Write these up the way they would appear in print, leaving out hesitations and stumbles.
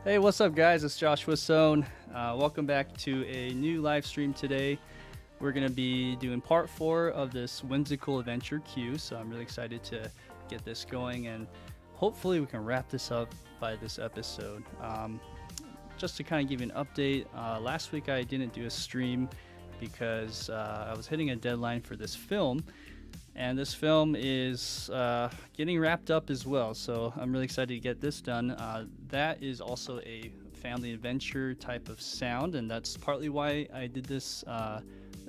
Hey, what's up, guys? It's Joshua Sohn. Welcome back to a new live stream today. We're going to be doing part 4 of this Whimsical Adventure queue, so I'm really excited to get this going, and hopefully we can wrap this up by this episode. Just to kind of give you an update, last week I didn't do a stream because I was hitting a deadline for this film, and this film is getting wrapped up as well, so I'm really excited to get this done. That is also a family adventure type of sound, and that's partly why I did this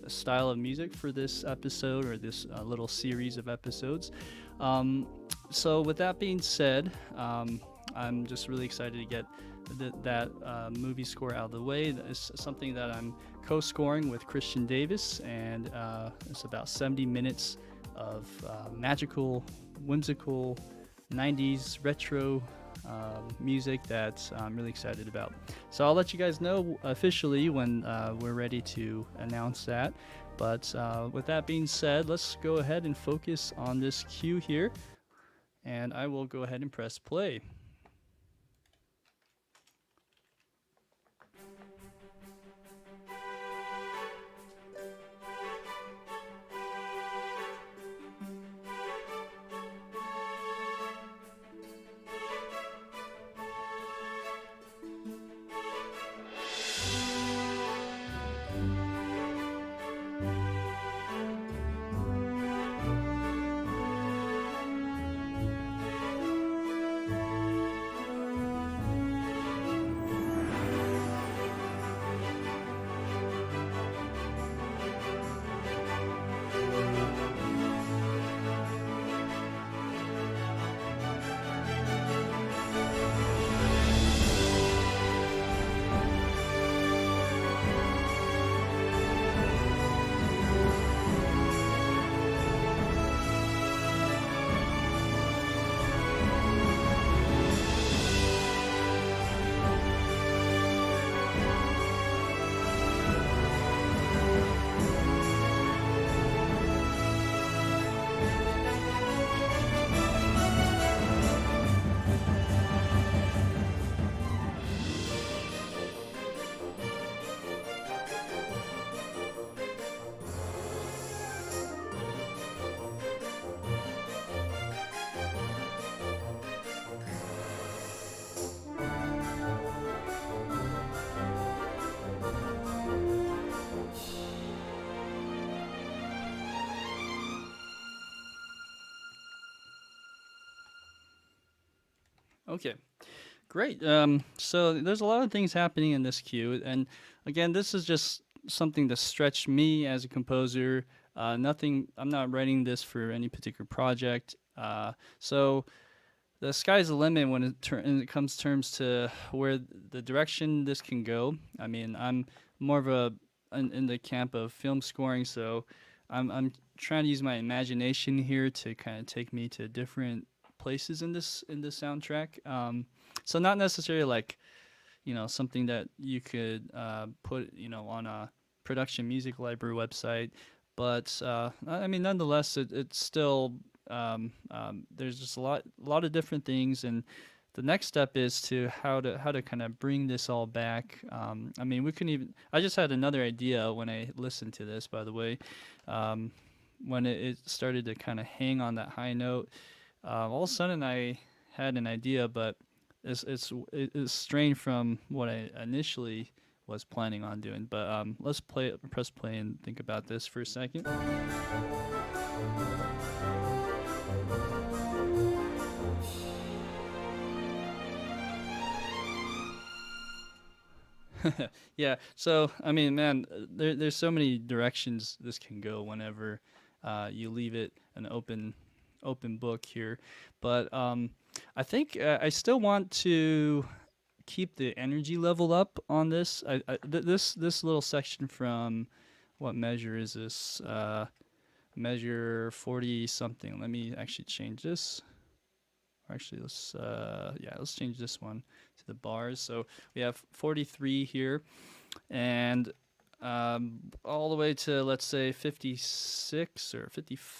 style of music for this episode, or this little series of episodes. So with that being said, I'm just really excited to get that movie score out of the way. It's something that I'm co-scoring with Christian Davis, and it's about 70 minutes of magical, whimsical 90s retro music that I'm really excited about. So I'll let you guys know officially when we're ready to announce that. But with that being said, let's go ahead and focus on this cue here, and I will go ahead and press play. Okay, great. So there's a lot of things happening in this queue, and again, this is just something to stretch me as a composer. Nothing. I'm not writing this for any particular project. So the sky's the limit when it comes terms to where the direction this can go. I mean, I'm more of in the camp of film scoring, so I'm trying to use my imagination here to kind of take me to different places in this soundtrack. So not necessarily like, something that you could put, on a production music library website, but I mean, nonetheless, it's still there's just a lot of different things, and the next step is to how to kind of bring this all back. I mean, I just had another idea when I listened to this, by the way, when it started to kind of hang on that high note. All of a sudden I had an idea, but it's strained from what I initially was planning on doing. But let's press play and think about this for a second. Yeah, so I mean, man, there's so many directions this can go whenever you leave it an open book here, but I think I still want to keep the energy level up on this. This little section from, what measure is this? Measure 40 something. Let me actually change this. Actually, let's change this one to the bars. So we have 43 here, and all the way to, let's say, 56 or 55,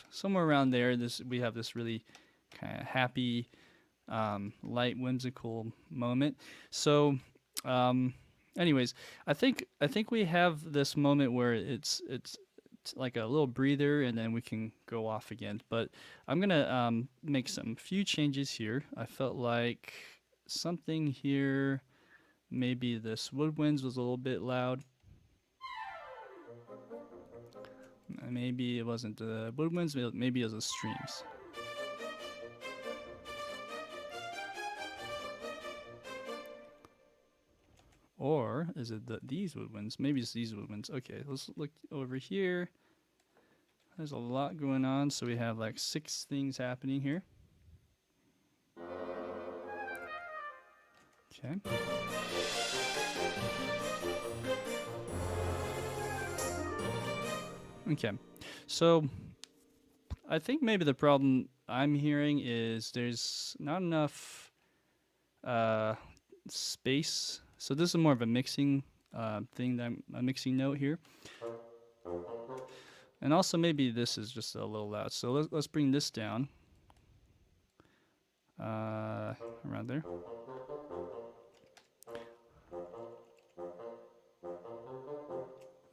somewhere around there. We have this really kind of happy light whimsical moment. So, anyways, I think we have this moment where it's like a little breather, and then we can go off again. But I'm gonna make some few changes here. I felt like something here. Maybe this Woodwinds was a little bit loud. Maybe it wasn't the Woodwinds. Maybe it was the streams. Or is it these Woodwinds? Maybe it's these Woodwinds. Okay, let's look over here. There's a lot going on, so we have like 6 things happening here. Okay. Okay, so I think maybe the problem I'm hearing is there's not enough space. So this is more of a mixing thing, that a mixing note here. And also maybe this is just a little loud. So let's bring this down around there.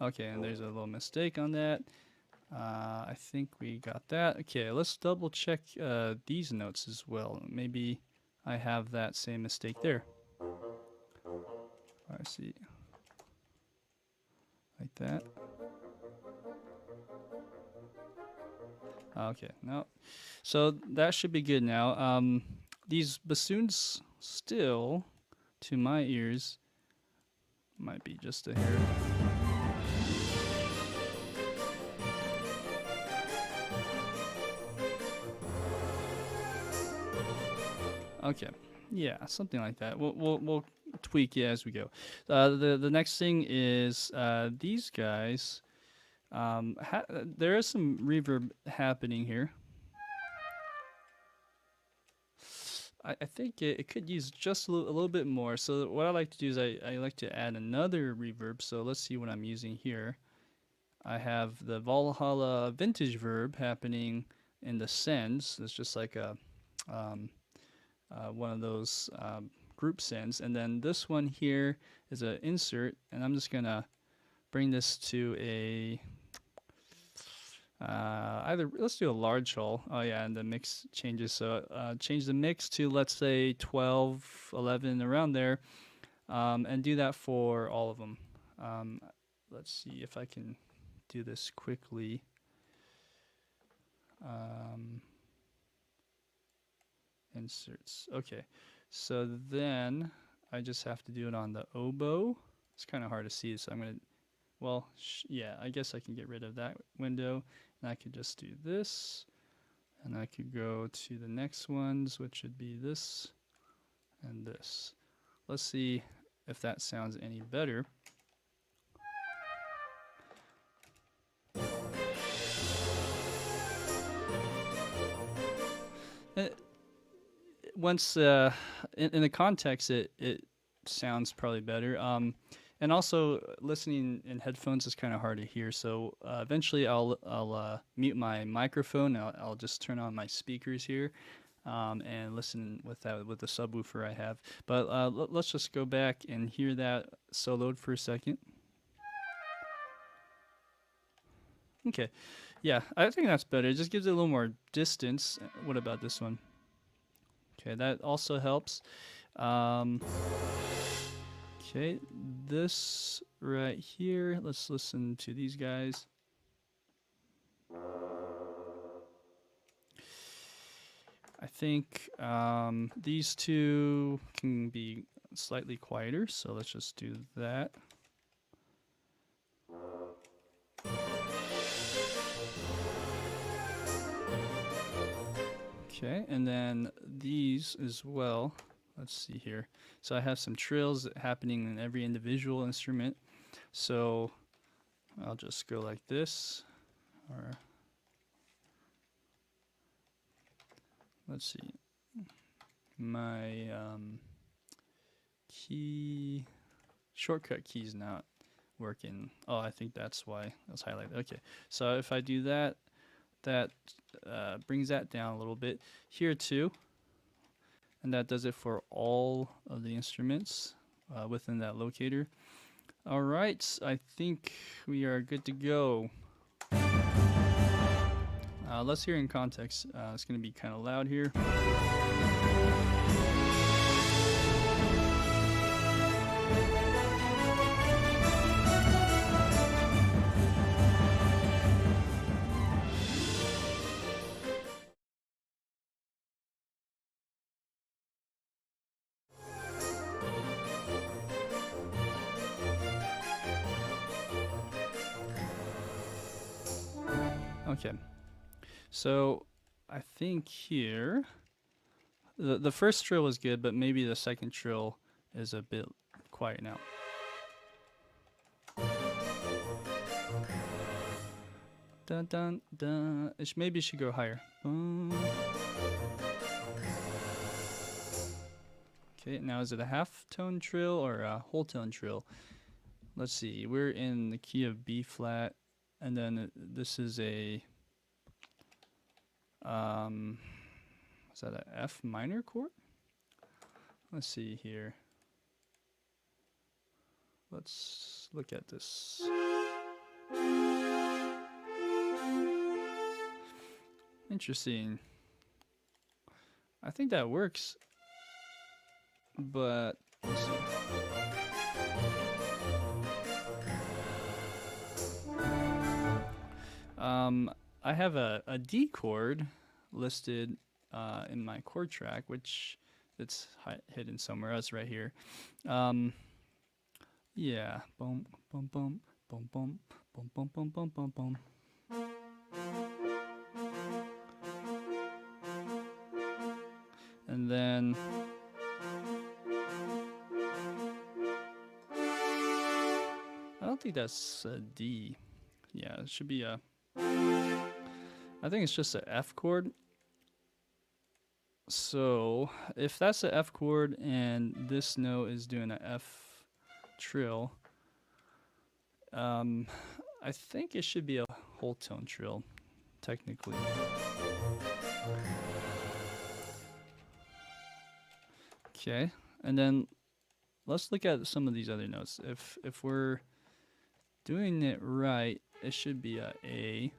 Okay, and there's a little mistake on that. I think we got that. Okay, let's double check these notes as well. Maybe I have that same mistake there. I see. Like that. Okay, no. So that should be good now. These bassoons still, to my ears, might be just a hair. Okay, yeah, something like that. We'll tweak it as we go. The next thing is these guys. There is some reverb happening here. I think it could use just a little bit more. So what I like to do is I like to add another reverb. So let's see what I'm using here. I have the Valhalla vintage verb happening in the sends. It's just like a one of those group sends, and then this one here is an insert, and I'm just gonna bring this to a either, let's do a large hole. Oh yeah, and the mix changes, so change the mix to, let's say, 12, 11, around there, and do that for all of them. Let's see if I can do this quickly. Inserts. Okay, so then I just have to do it on the oboe. It's kind of hard to see, so I'm gonna, well, yeah, I guess I can get rid of that window, and I could just do this, and I could go to the next ones, which would be this and this. Let's see if that sounds any better. Once in the context, it sounds probably better. And also listening in headphones is kind of hard to hear. So eventually I'll mute my microphone. I'll just turn on my speakers here and listen with the subwoofer I have. But let's just go back and hear that soloed for a second. Okay, yeah, I think that's better. It just gives it a little more distance. What about this one? Okay, that also helps. Okay, this right here, let's listen to these guys. I think these two can be slightly quieter, so let's just do that. Okay, and then these as well. Let's see here. So I have some trills happening in every individual instrument. So I'll just go like this, or let's see. My key shortcut key's not working. Oh, I think that's why it was highlighted. Okay, so if I do that, that brings that down a little bit. Here too, And that does it for all of the instruments within that locator. All right, I think we are good to go. Let's hear in context. It's going to be kind of loud here. Okay, so I think here the first trill was good, but maybe the second trill is a bit quiet now. Dun dun dun. Maybe it should go higher. Okay, now is it a half tone trill or a whole tone trill? Let's see. We're in the key of B flat, and then this is a is that a F minor chord? Let's see here. Let's look at this. Interesting. I think that works, but let's see. I have a D chord listed in my chord track, which it's hidden somewhere else right here. Yeah, boom, boom, boom, boom, boom, boom, boom, boom, boom, boom, boom. And then I don't think that's a D. Yeah, it should be a. I think it's just an F chord. So if that's an F chord and this note is doing an F trill, I think it should be a whole tone trill, technically. Okay, and then let's look at some of these other notes. If we're doing it right, it should be a A,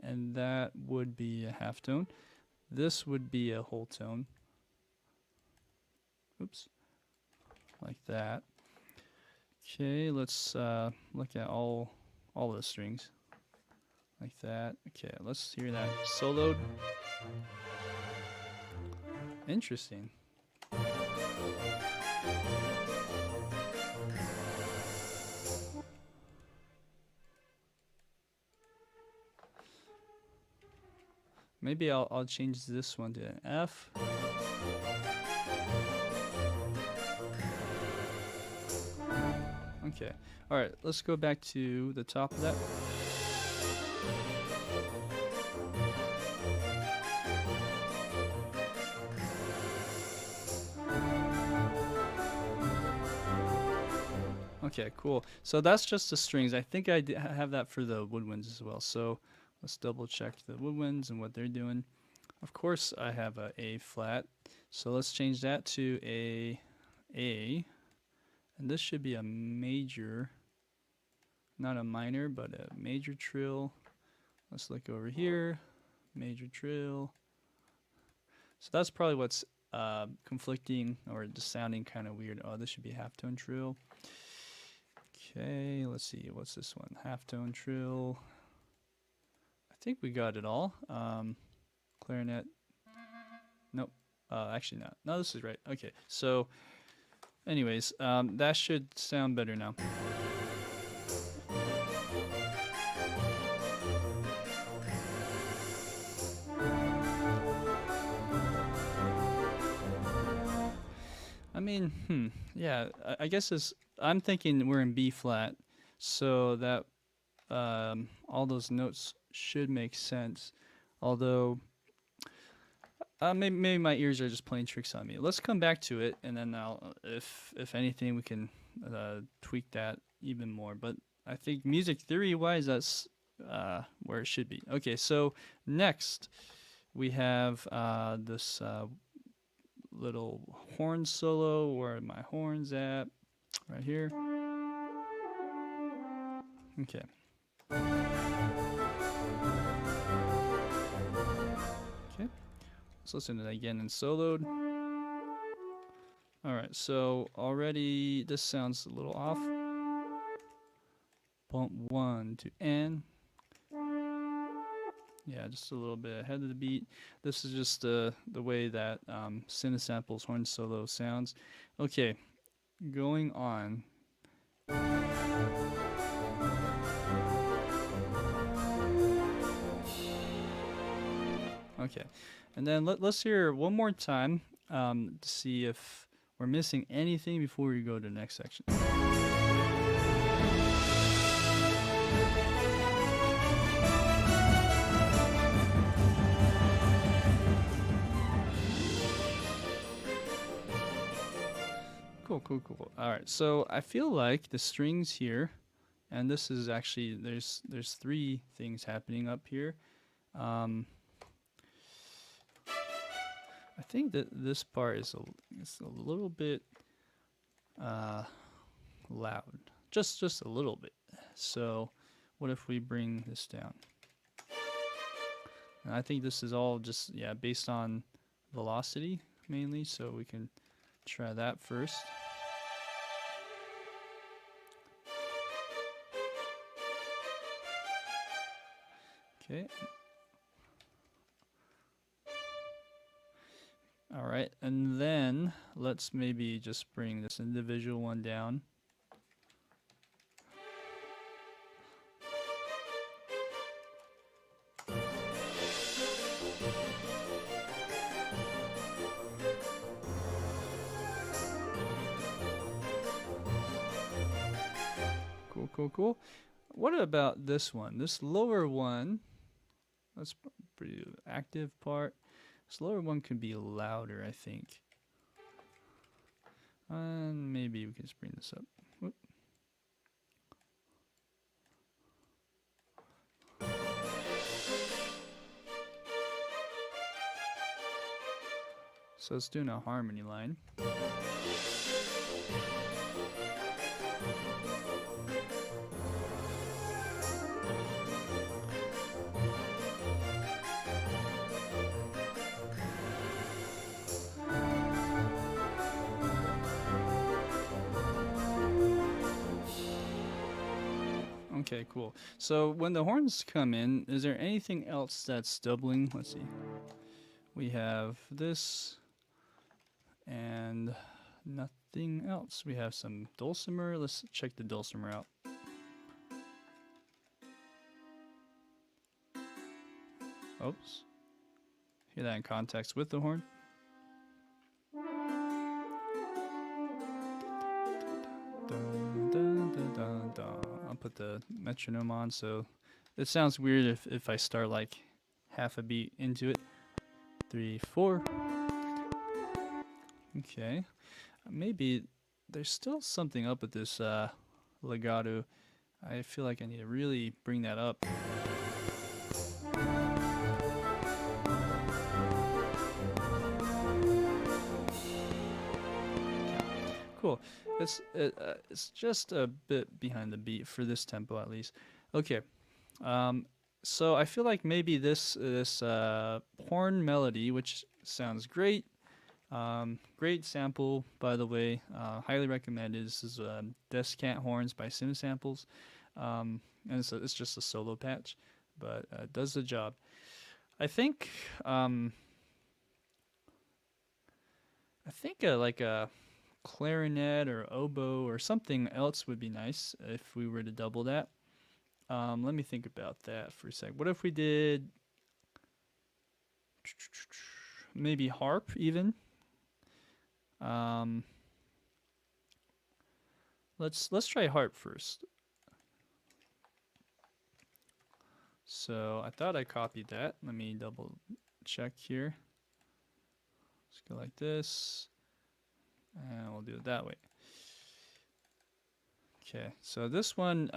and that would be a half tone. This would be a whole tone. Oops, like that. Okay, let's look at all the strings, like that. Okay, let's hear that soloed. Interesting. Maybe I'll change this one to an F. Okay. All right, let's go back to the top of that. Okay, cool. So that's just the strings. I think I have that for the woodwinds as well. So let's double check the woodwinds and what they're doing. Of course, I have a A flat. So let's change that to a A. And this should be a major, not a minor, but a major trill. Let's look over here. Major trill. So that's probably what's conflicting or just sounding kind of weird. Oh, this should be a halftone trill. Okay, let's see. What's this one? Halftone trill. I think we got it all. Clarinet. Nope. Actually not. No, this is right. Okay, so anyways, that should sound better now. I mean, yeah, I guess I'm thinking we're in B flat, so that all those notes should make sense. Although, maybe my ears are just playing tricks on me. Let's come back to it, and then if anything, we can tweak that even more. But I think music theory-wise, that's where it should be. Okay, so next we have this little horn solo. Where are my horns at? Right here. Okay. Okay. Let's listen to that again and soloed. All right. So already this sounds a little off. Bump 1 to N. Yeah, just a little bit ahead of the beat. This is just the way that Cinesample's horn solo sounds. Okay, going on. Okay, and then let's hear one more time to see if we're missing anything before we go to the next section. Cool. All right, so I feel like the strings here, and this is actually there's 3 things happening up here. I think that this part is a little bit loud, just a little bit. So, what if we bring this down? And I think this is all just based on velocity mainly. So we can try that first. Okay. All right, and then let's maybe just bring this individual one down. Cool. What about this one? This lower one, that's pretty active part. This lower one could be louder, I think. And maybe we can just bring this up. Whoop. So let's do a harmony line. Okay, cool. So when the horns come in, is there anything else that's doubling? Let's see. We have this and nothing else. We have some dulcimer. Let's check the dulcimer out. Oops. Hear that in context with the horn. I'll put the metronome on, so it sounds weird if I start like half a beat into it. 3, 4. Okay. Maybe there's still something up with this legato. I feel like I need to really bring that up. Cool. It's just a bit behind the beat for this tempo at least. Okay. So I feel like maybe this horn melody, which sounds great. Great sample, by the way. Highly recommended. This is Descant Horns by Cinesamples. And it's just a solo patch, but it does the job. I think like a clarinet or oboe or something else would be nice if we were to double that. Let me think about that for a sec. What if we did maybe harp even? Let's try harp first. So I thought I copied that. Let me double check here. Let's go like this. And we'll do it that way. Okay, so this one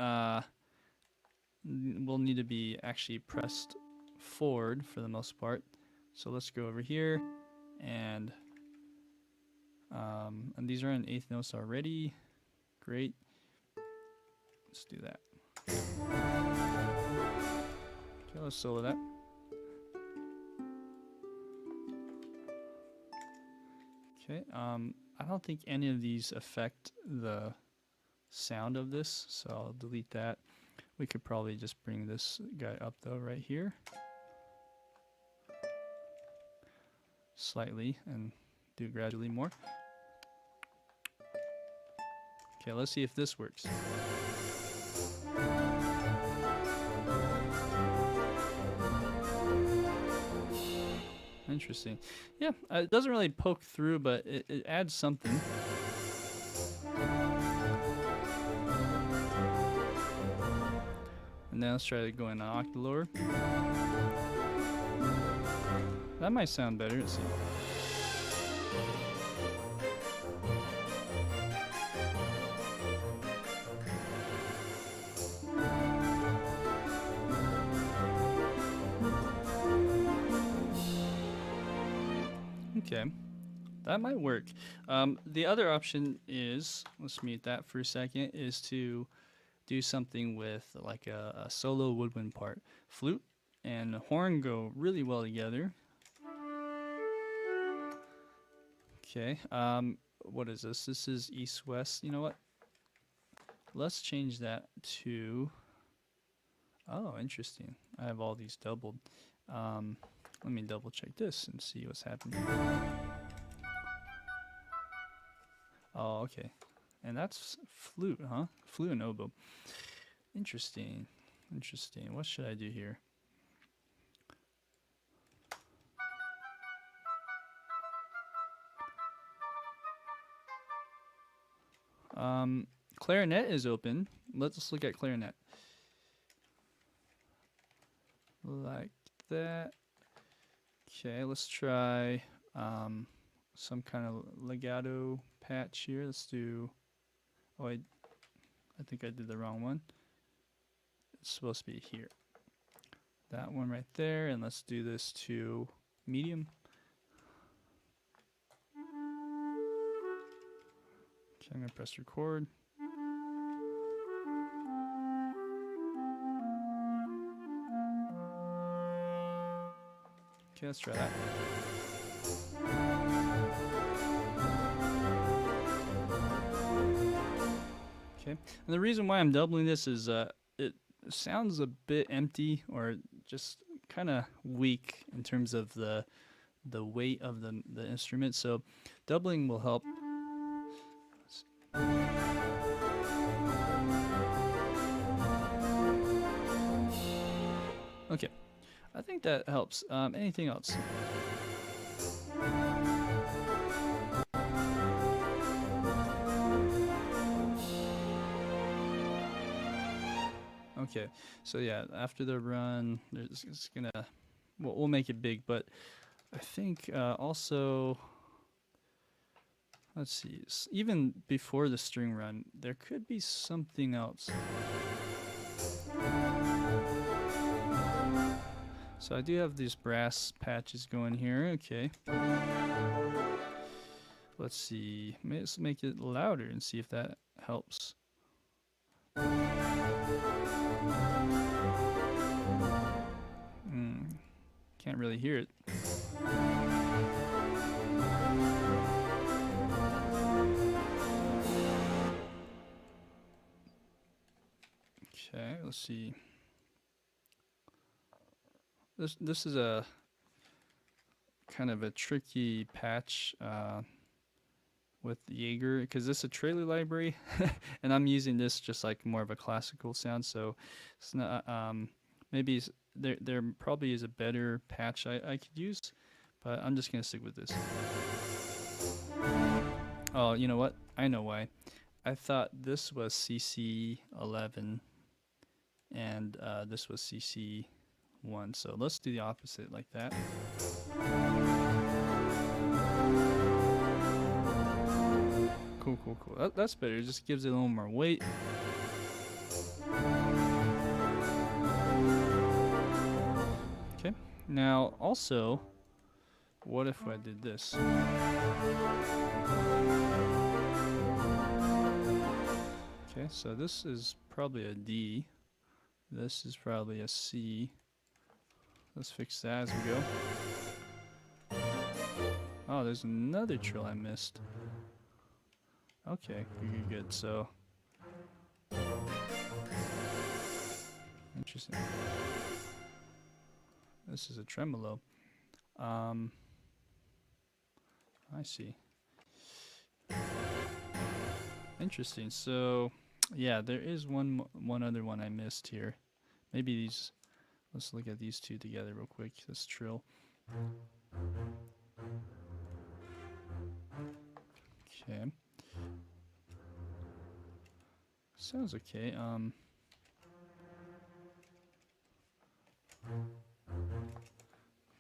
will need to be actually pressed forward for the most part. So let's go over here, and these are in eighth notes already. Great. Let's do that. Okay, let's solo that. Okay, I don't think any of these affect the sound of this, so I'll delete that. We could probably just bring this guy up though, right here. Slightly, and do gradually more. Okay, let's see if this works. Interesting. Yeah, it doesn't really poke through, but it adds something. And now let's try to go in an octave lower. That might sound better. Let's see. Okay, that might work. The other option is, let's mute that for a second, is to do something with like a solo woodwind part. Flute and horn go really well together. Okay, what is this? This is east-west. You know what? Let's change that to, oh, interesting. I have all these doubled. Let me double check this and see what's happening. Oh, okay. And that's flute, huh? Flute and oboe. Interesting. Interesting. What should I do here? Clarinet is open. Let's look at clarinet. Like that. Okay, let's try some kind of legato patch here. Let's do, oh, I think I did the wrong one. It's supposed to be here. That one right there, and let's do this to medium. Okay, I'm gonna press record. Okay, let's try that. Okay, and the reason why I'm doubling this is it sounds a bit empty, or just kind of weak in terms of the weight of the instrument. So doubling will help. Okay, I think that helps. Anything else? Okay, so yeah, after the run, it's gonna, we'll make it big, but I think also, let's see, even before the string run, there could be something else. So I do have these brass patches going here. Okay. Let's see. Let's make it louder and see if that helps. Can't really hear it. Okay, let's see. This is a kind of a tricky patch with Jaeger, because this is a trailer library, and I'm using this just like more of a classical sound. So it's not, maybe there probably is a better patch I could use, but I'm just gonna stick with this. Oh, you know what? I know why. I thought this was CC11 and this was CC1, so let's do the opposite like that. Cool, cool, cool. That's better. It just gives it a little more weight. Okay. Now, also, What if I did this? Okay, so this is probably a D. This is probably a C. Let's fix that as we go. Oh, there's another trill I missed. Okay, good. So, interesting. This is a tremolo. I see. Interesting. So, yeah, there is one other one I missed here. Maybe these. Let's look at these two together real quick. This trill. Okay. Sounds okay.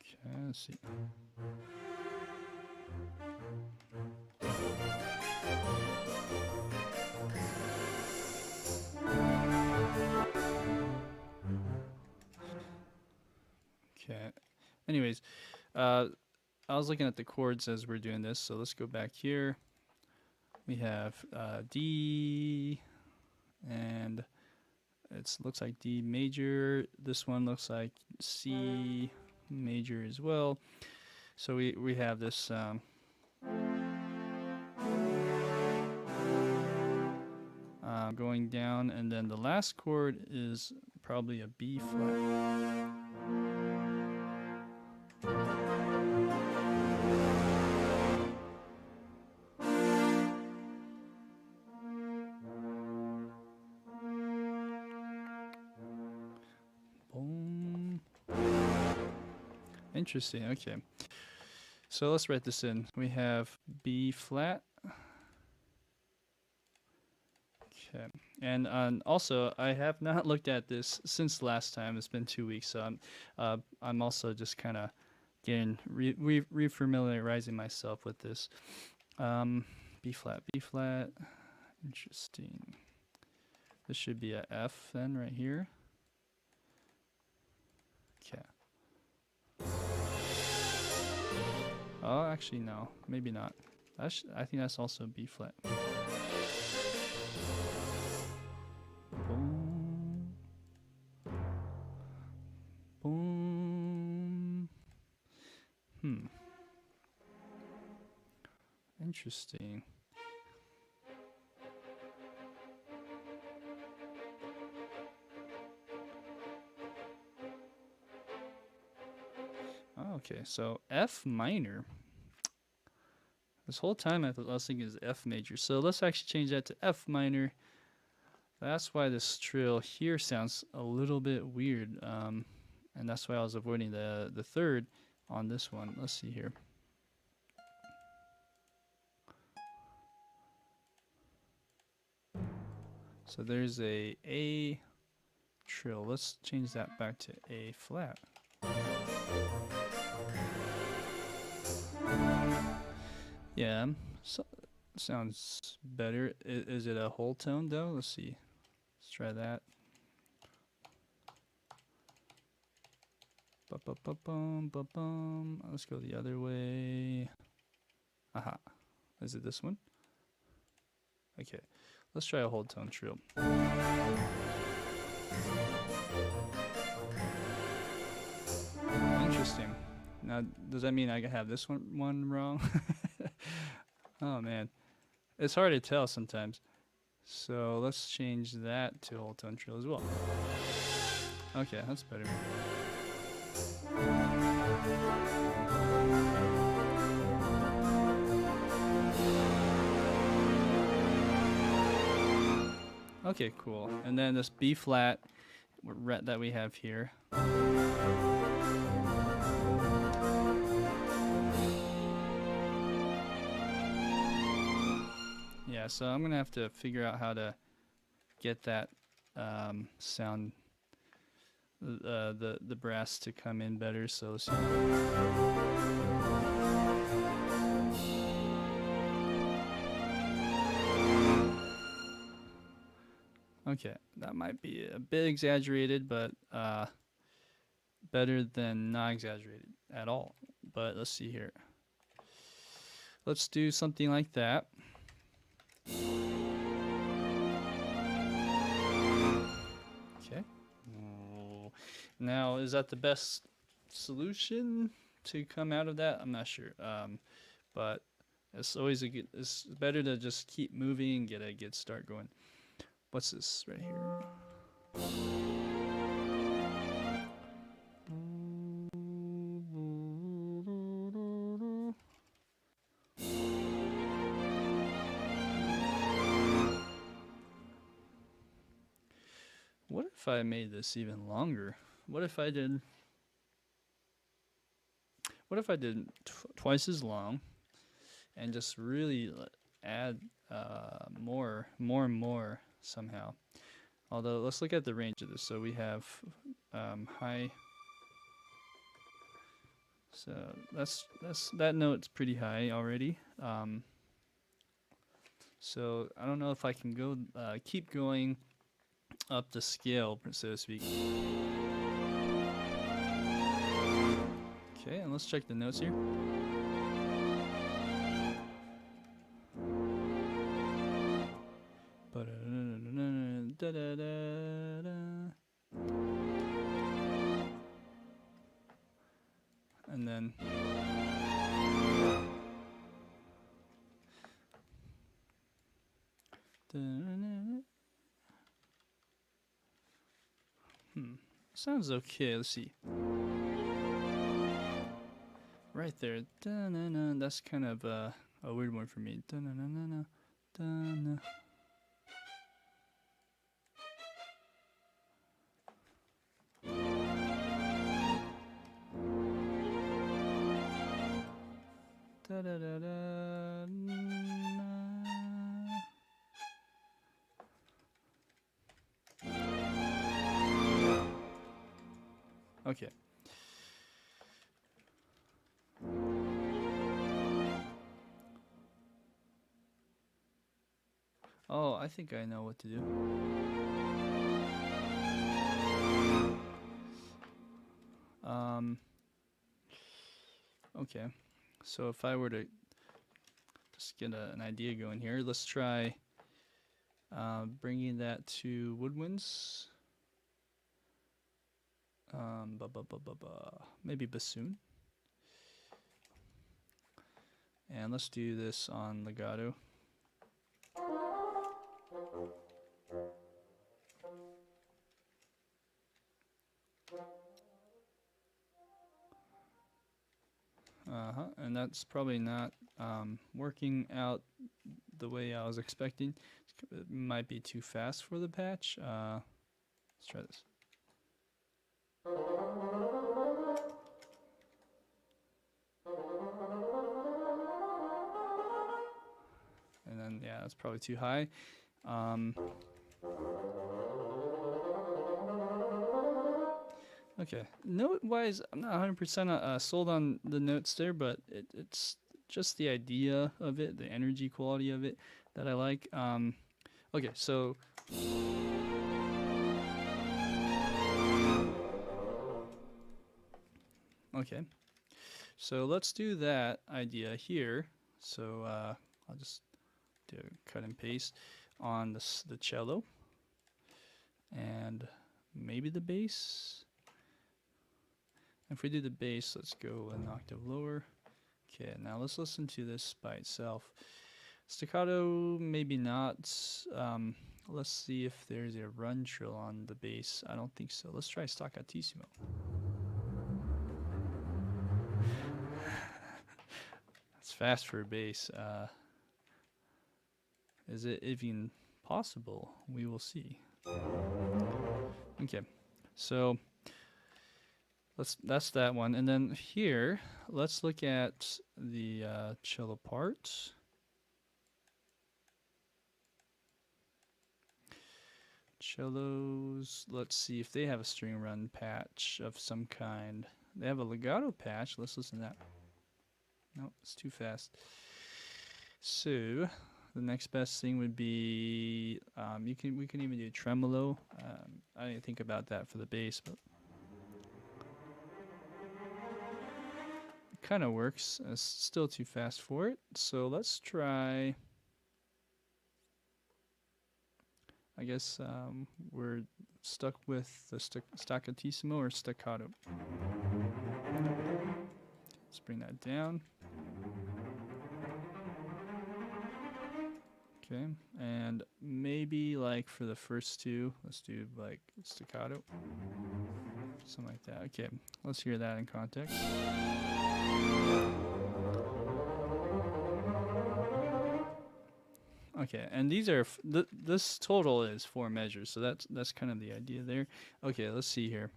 Okay, let's see. Okay. Anyways, I was looking at the chords as we're doing this, so let's go back here. We have D, and it looks like D major. This one looks like C major as well. So we have this going down, and then the last chord is probably a B flat. Boom. Interesting. Okay. So let's write this in. We have B flat. Okay. And also, I have not looked at this since last time. It's been 2 weeks, so I'm also just kind of getting refamiliarizing myself with this. B flat, B flat. Interesting. This should be a F then right here. Okay. Oh, actually no, maybe not. I think that's also B flat. Boom. Boom. Interesting. Oh, okay, so F minor. This whole time I was thinking is F major. So let's actually change that to F minor. That's why this trill here sounds a little bit weird. And that's why I was avoiding the third on this one. Let's see here. So there's a trill. Let's change that back to A flat. Yeah, so, sounds better. Is it a whole tone though? Let's see. Let's try that. Ba-bum. Let's go the other way. Aha. Is it this one? Okay. Let's try a whole tone trill. Interesting. Now, does that mean I have this one wrong? Oh man, it's hard to tell sometimes. So let's change that to whole tone trill as well. Okay, that's better. Okay, cool. And then this B flat that we have here. Yeah, so I'm gonna have to figure out how to get that sound, the brass to come in better. So let's see. Okay, that might be a bit exaggerated, but better than not exaggerated at all. but let's see here. Let's do something like that. Okay. Now, is that the best solution to come out of that? I'm not sure. But it's always it's better to just keep moving and get a good start going. What's this right here? What if I made this even longer? What if I did twice as long and just really add more and more somehow? Although, let's look at the range of this. So we have high. So that note's pretty high already. So I don't know if I can go keep going up the scale, so to speak. Okay, and let's check the notes here. And then sounds okay. Let's see. Right there. That's kind of a weird one for me. Okay. Oh, I think I know what to do. Okay. So if I were to just get an idea going here, let's try bringing that to Woodwinds. Maybe bassoon. And let's do this on legato. And that's probably not working out the way I was expecting. It might be too fast for the patch. Let's try this. And then, yeah, that's probably too high. Okay, note-wise, I'm not 100% sold on the notes there, but it's just the idea of it, the energy quality of it that I like. Okay, so okay, so let's do that idea here. So I'll just do a cut and paste on the cello and maybe the bass. If we do the bass, let's go an octave lower. Okay, now let's listen to this by itself. Staccato, maybe not. Let's see if there's a run trill on the bass. I don't think so. Let's try staccatissimo. That's fast for a bass. Is it even possible? We will see. Okay, so that's that one. And then here, let's look at the cello part. Cellos, let's see if they have a string run patch of some kind. They have a legato patch. Let's listen to that. No, it's too fast. So the next best thing would be we can even do tremolo. I didn't think about that for the bass, but kind of works. It's still too fast for it. So let's try. I guess we're stuck with the staccatissimo or staccato. Let's bring that down. Okay, and maybe like for the first two, let's do like staccato. Something like that. Okay, let's hear that in context. Okay, and these are this total is 4 measures, so that's kind of the idea there. Okay, let's see here.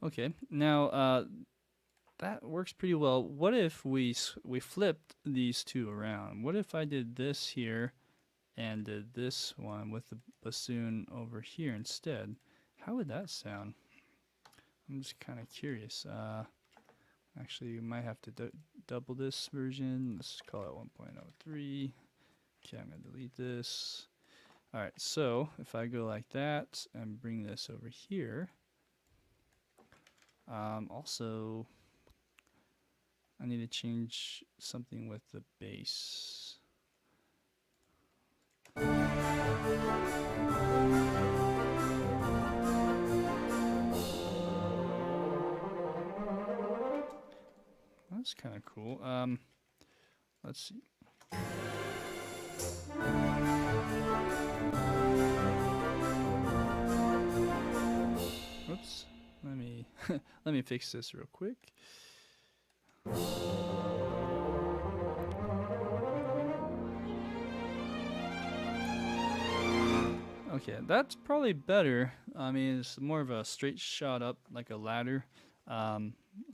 Okay, now that works pretty well. What if we flipped these two around? What if I did this here and did this one with the bassoon over here instead? How would that sound? I'm just kind of curious. Actually, you might have to double this version. Let's call it 1.03. Okay, I'm going to delete this. All right, so if I go like that and bring this over here, also, I need to change something with the bass. That's kind of cool. Let's see. Oops. Let me fix this real quick. Okay, that's probably better. I mean, it's more of a straight shot up, like a ladder, a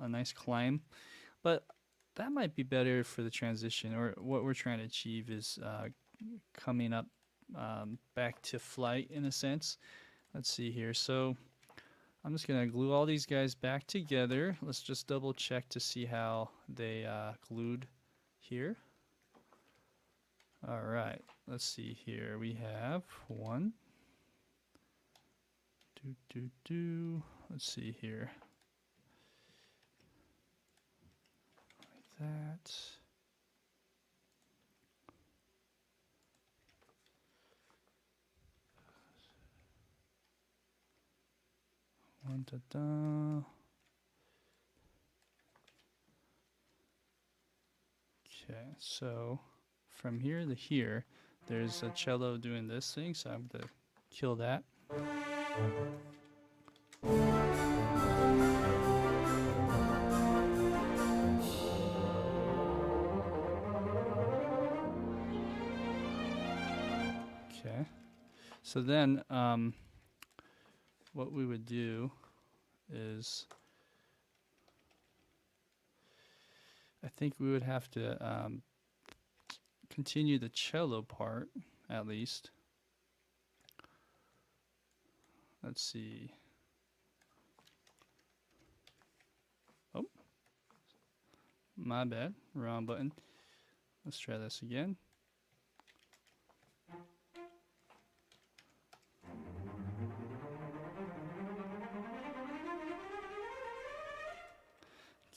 nice climb. But that might be better for the transition, or what we're trying to achieve is coming up back to flight in a sense. Let's see here. So I'm just going to glue all these guys back together. Let's just double check to see how they glued here. All right, let's see here. We have 1, 2. Let's see here. Like that. Da-da. Okay, so from here to here, there's a cello doing this thing, so I'm going to kill that. Okay, so then what we would do is, I think we would have to continue the cello part at least. Let's see. Oh, my bad, wrong button. Let's try this again.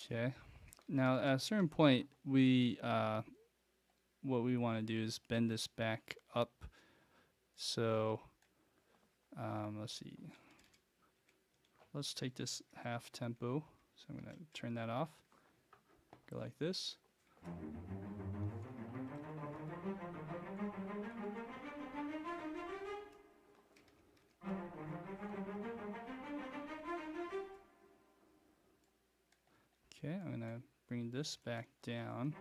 Okay. Now at a certain point, we what we want to do is bend this back up. So let's see. Let's take this half tempo. So I'm going to turn that off. Go like this. Okay, I'm going to bring this back down.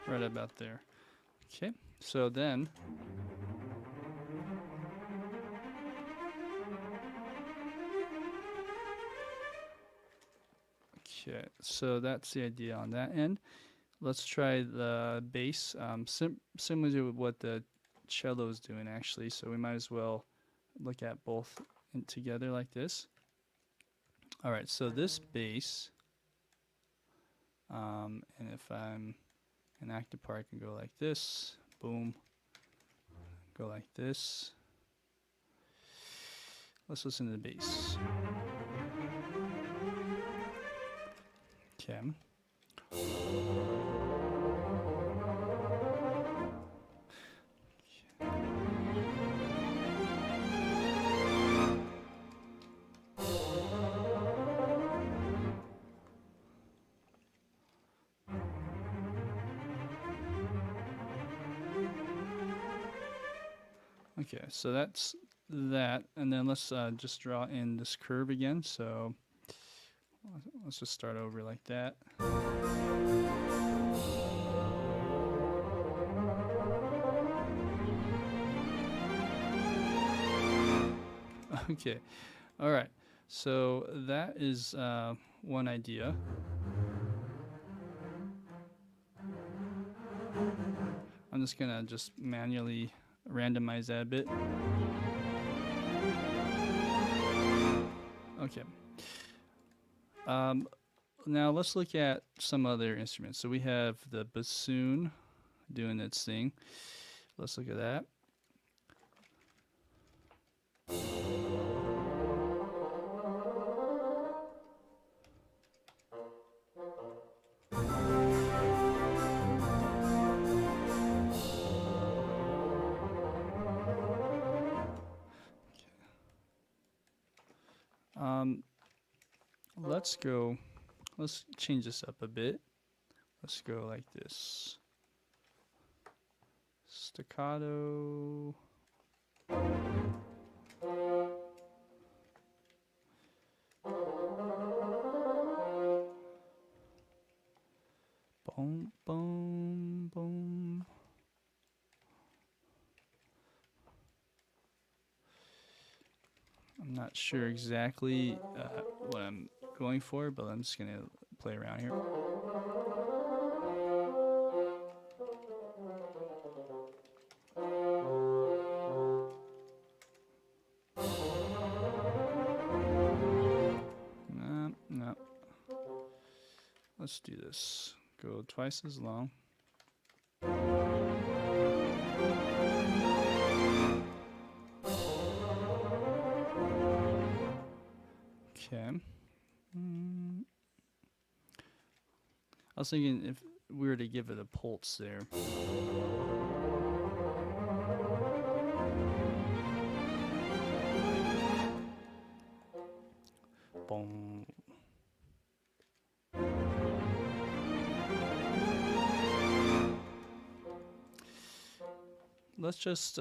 Right about there. Okay, so then Okay, so that's the idea on that end. Let's try the bass, similar to what the cello is doing actually. So we might as well look at both together like this. All right, so this bass, and if I'm an active part, I can go like this, boom, go like this. Let's listen to the bass. Okay. Okay, so that's that, and then let's just draw in this curve again. So let's just start over like that. Okay, all right. So that is one idea. I'm just gonna manually randomize that a bit. Okay. Now let's look at some other instruments. So we have the bassoon doing its thing. Let's look at that. Let's change this up a bit. Let's go like this. Staccato. Boom, boom, boom. I'm not sure exactly what I'm going for, but I'm just going to play around here. No. Let's do this. Go twice as long. Okay. I was thinking if we were to give it a pulse there. Boom. Let's just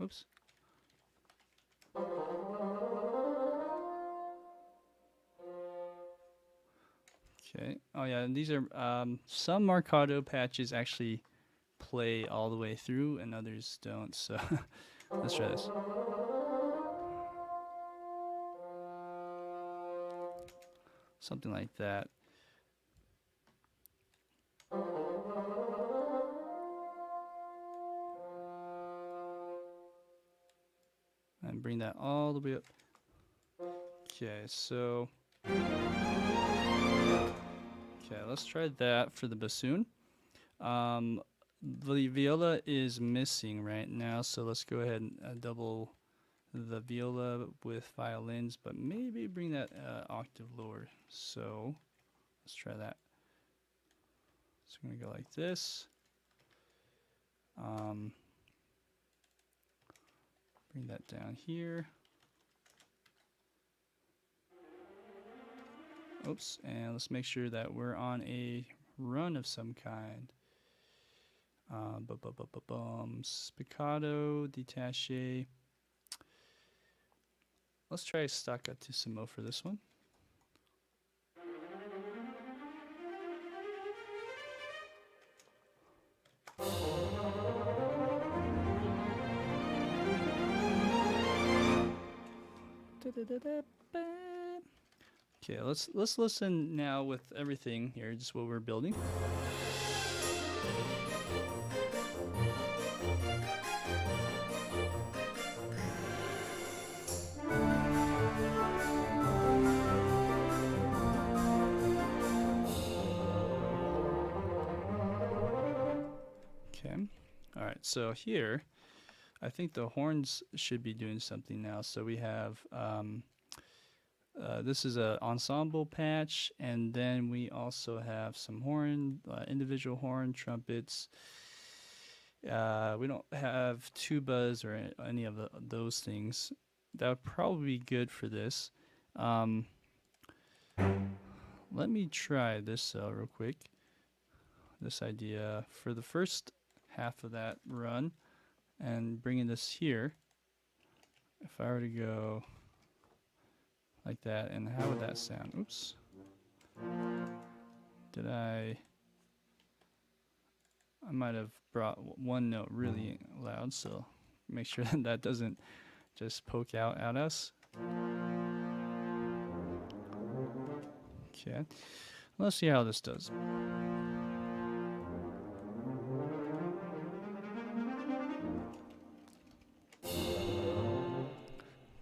Oops. Okay. Oh yeah, and these are some Marcato patches actually play all the way through and others don't, so let's try this. Something like that. And bring that all the way up. Okay, so let's try that for the bassoon. The viola is missing right now, so let's go ahead and double the viola with violins, but maybe bring that octave lower. So let's try that. So I'm gonna go like this. Bring that down here. Oops, and let's make sure that we're on a run of some kind. Spiccato, detaché. let's try Staccatissimo for this one. Okay, let's listen now with everything here, just what we're building. Okay, all right, so here, I think the horns should be doing something now. So we have, this is an ensemble patch, and then we also have some horn, individual horn, trumpets. We don't have tubas or any of those things. That would probably be good for this. Let me try this real quick. This idea for the first half of that run, and bringing this here. If I were to go like that, and how would that sound? Oops. Did I might have brought one note really loud, so make sure that that doesn't just poke out at us. Okay, let's see how this does.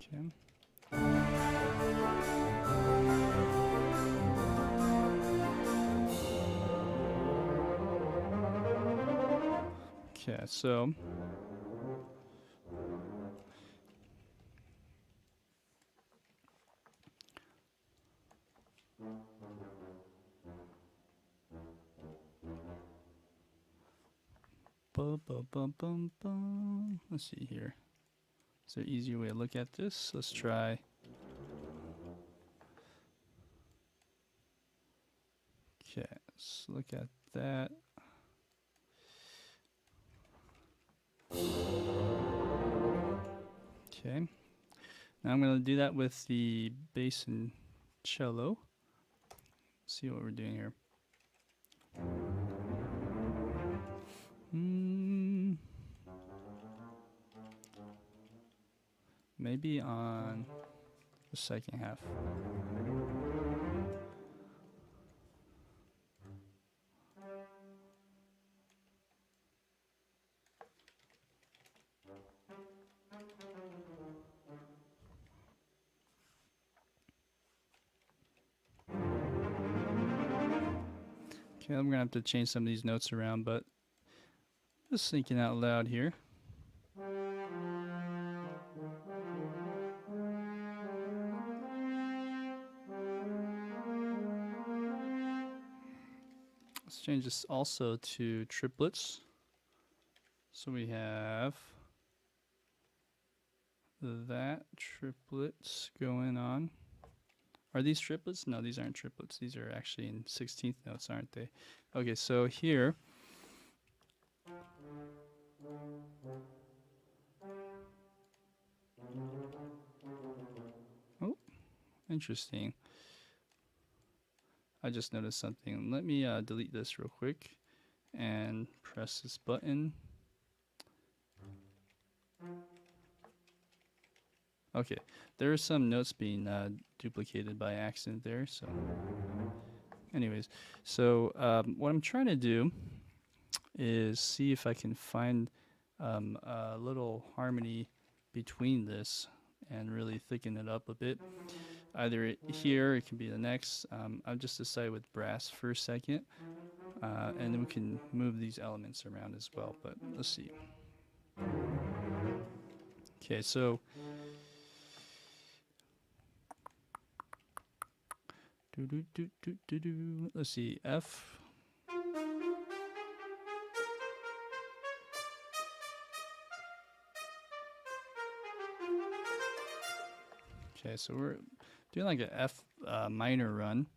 Okay. Okay, so let's see here. Is there an easier way to look at this? Let's try. Okay, let's look at that. Okay, now I'm going to do that with the bass and cello. See what we're doing here. Maybe on the second half. Okay, I'm gonna have to change some of these notes around, but just thinking out loud here. Let's change this also to triplets. So we have that triplets going on. Are these triplets? No, these aren't triplets. These are actually in 16th notes, aren't they? Okay, so here. Oh, interesting. I just noticed something. Let me delete this real quick and press this button. Okay, there are some notes being duplicated by accident there. So, anyways, so what I'm trying to do is see if I can find a little harmony between this and really thicken it up a bit. Either here, it can be the next. I've just decided with brass for a second, and then we can move these elements around as well. But let's see. Okay, so. Let's see, F. Okay, so we're doing like an F minor run.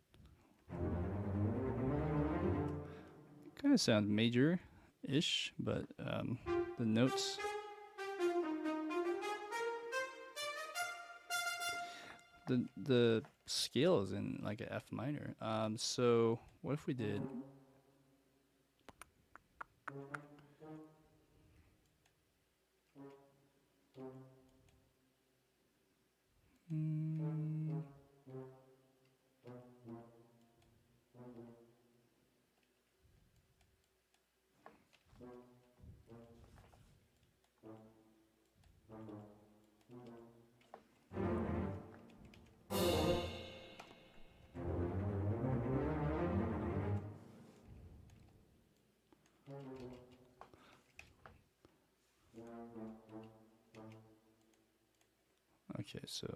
Kind of sounds major-ish, but the notes. the scale is in like an F minor. So what if we did? Mm, okay, so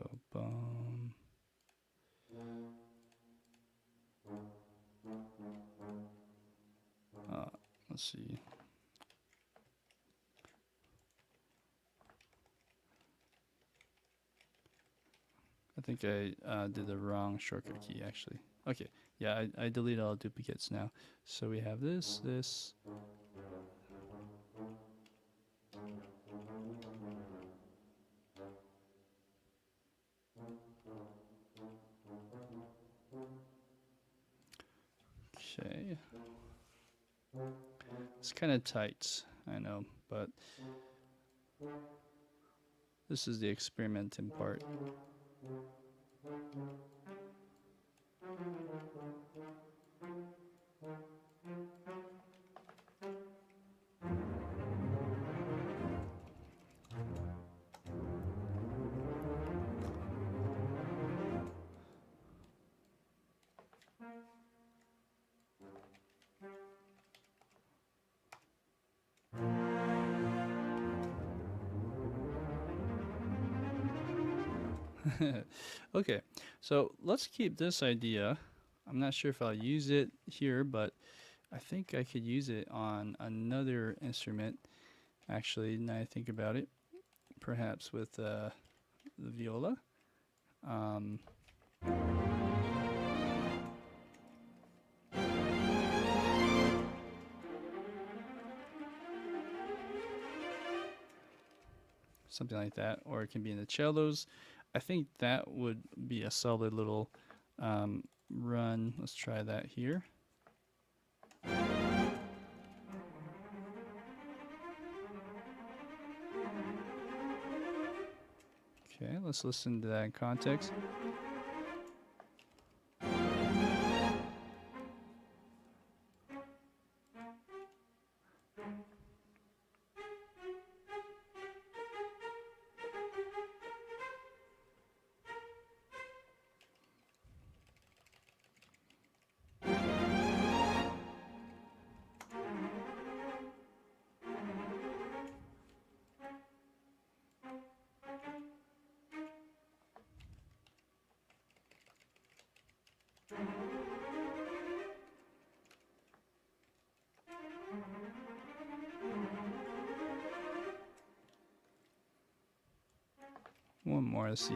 let's see. I think I did the wrong shortcut key actually. Okay, yeah, I deleted all duplicates now. So we have this. Okay. It's kind of tight, I know, but this is the experimenting part. Okay, so let's keep this idea. I'm not sure if I'll use it here, but I think I could use it on another instrument. Actually, now I think about it, perhaps with the viola. Something like that, or it can be in the cellos. I think that would be a solid little run. Let's try that here. Okay, let's listen to that in context. One more, let's see.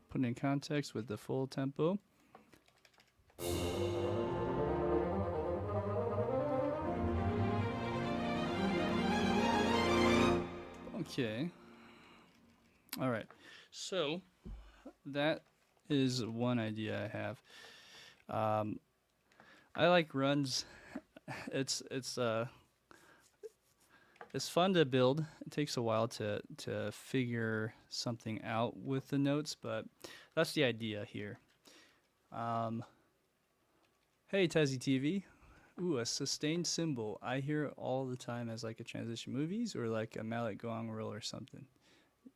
Put it in context with the full tempo. Okay. All right. So that is one idea I have. I like runs. It's fun to build. It takes a while to figure something out with the notes, but that's the idea here. Hey, Tazzy TV. Ooh, a sustained cymbal. I hear it all the time as like a transition movies or like a mallet gong roll or something.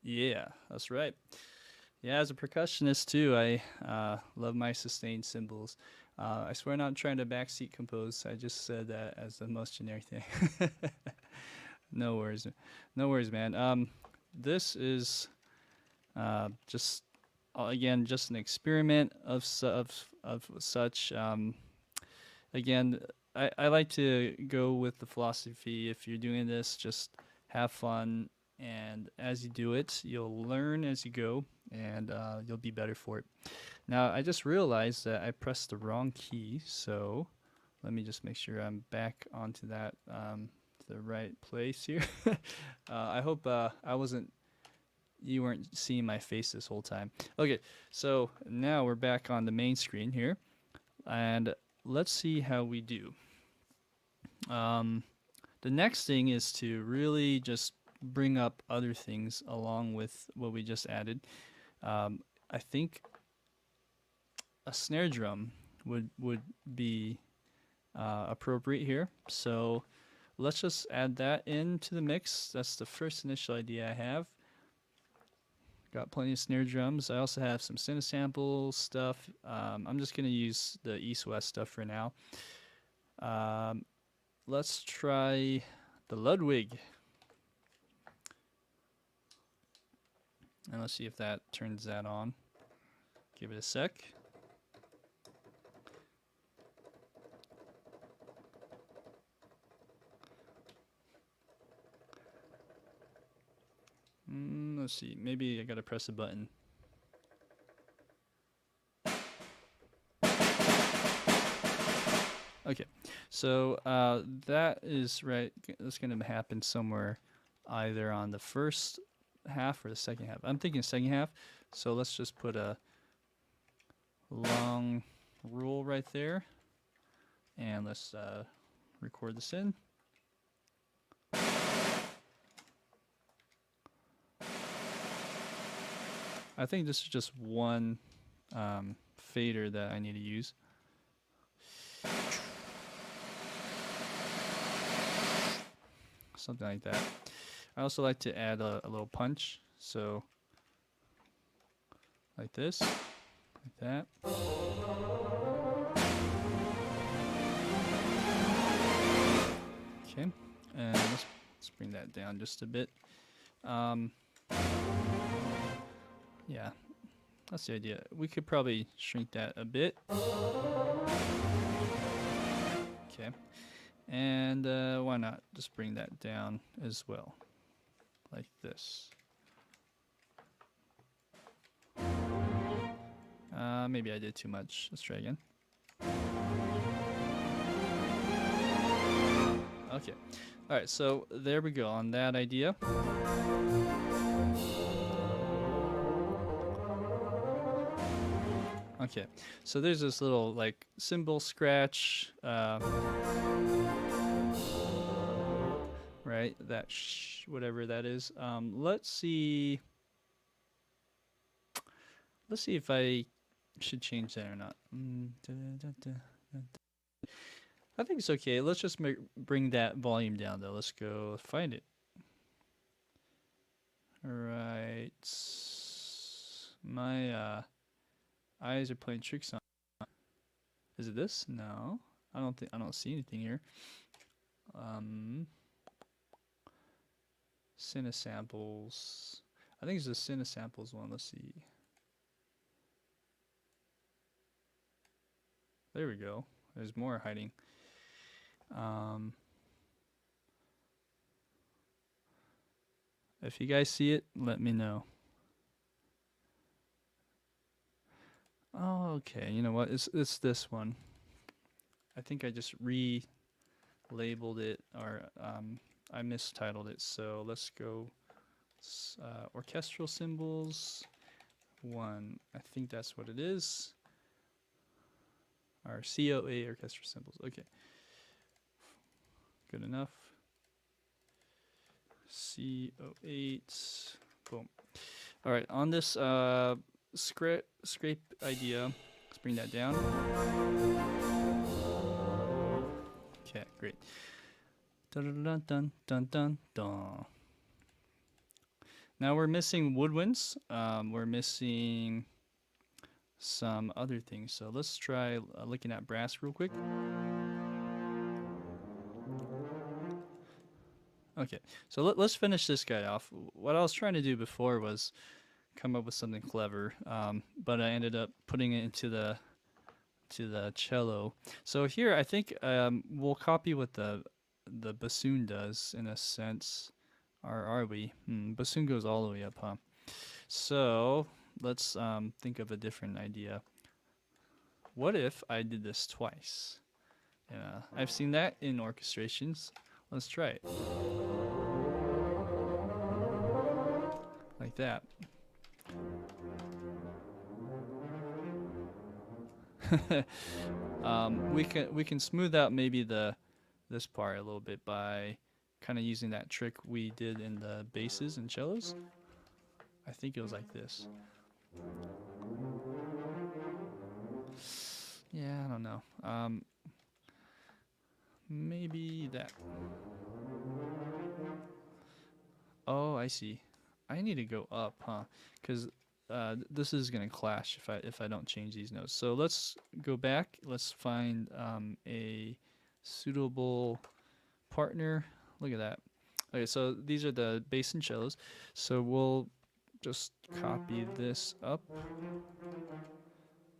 Yeah, that's right. Yeah, as a percussionist too, I love my sustained cymbals. I swear I'm not trying to backseat compose. I just said that as the most generic thing. No worries, no worries, man. This is just again just an experiment of such. Again, I like to go with the philosophy, if you're doing this, just have fun, and as you do it, you'll learn as you go, and you'll be better for it. Now, I just realized that I pressed the wrong key, so let me just make sure I'm back onto that, the right place here. I hope you weren't seeing my face this whole time. Okay, so now we're back on the main screen here, and let's see how we do. The next thing is to really just bring up other things along with what we just added. I think a snare drum would be appropriate here. So let's just add that into the mix. That's the first initial idea I have. Got plenty of snare drums. I also have some Cinesample stuff. I'm just going to use the East-West stuff for now. Let's try the Ludwig. And let's see if that turns that on. Give it a sec. Let's see. Maybe I gotta press a button. Okay, so that is right. That's gonna happen somewhere either on the first half or the second half. I'm thinking second half. So let's just put a long rule right there, and let's record this in. I think this is just one fader that I need to use. Something like that. I also like to add a little punch, so like this, like that. Okay, and let's bring that down just a bit. Yeah, that's the idea. We could probably shrink that a bit. Okay, and why not just bring that down as well, like this. Maybe I did too much. Let's try again. Okay, all right, so there we go on that idea. Okay, so there's this little like cymbal scratch, right? That whatever that is. Let's see if I should change that or not. I think it's okay. Let's just bring that volume down though. Let's go find it. All right, my eyes are playing tricks on. Is it this? No, I don't see anything here. Cinesamples. I think it's the Cinesamples one. Let's see. There we go. There's more hiding. If you guys see it, let me know. Oh, okay. You know what? It's this one. I think I just relabeled it, or I mistitled it. So let's go orchestral symbols 1. I think that's what it is. Or COA orchestral symbols. Okay. Good enough. CO8. Boom. All right. On this scrape idea, let's bring that down. Okay, great. Dun dun dun dun dun dun. Now we're missing woodwinds. We're missing some other things. So let's try looking at brass real quick. Okay, so let's finish this guy off. What I was trying to do before was come up with something clever, but I ended up putting it into the to the cello. So here I think we'll copy what the bassoon does in a sense. Or are we? Bassoon goes all the way up, huh? So let's think of a different idea. What if I did this twice? I've seen that in orchestrations. Let's try it. Like that. We can smooth out maybe this part a little bit by kind of using that trick we did in the basses and cellos. I think it was like this. Yeah, I don't know. Maybe that. Oh, I see. I need to go up, huh? Because this is gonna clash if I don't change these notes. So let's go back. Let's find a suitable partner. Look at that. Okay, so these are the bass and cellos. So we'll just copy this up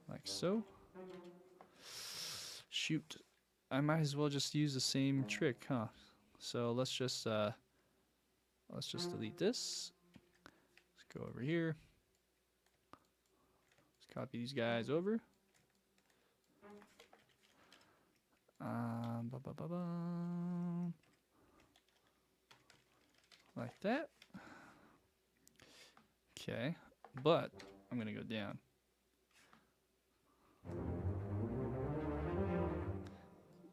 like so. Shoot, I might as well just use the same trick, huh? So let's just delete this. Let's go over here. Let's copy these guys over. Like that. Okay, but I'm gonna go down.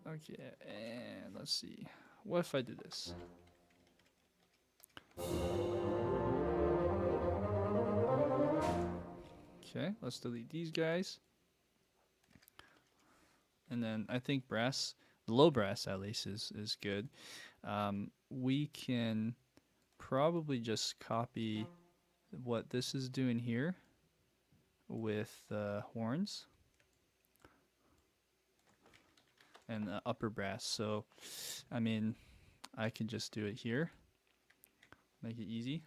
Okay, and let's see. What if I did this? Okay, let's delete these guys. And then I think brass, low brass at least, is good. We can probably just copy what this is doing here with the horns and the upper brass. So, I mean, I can just do it here. Make it easy.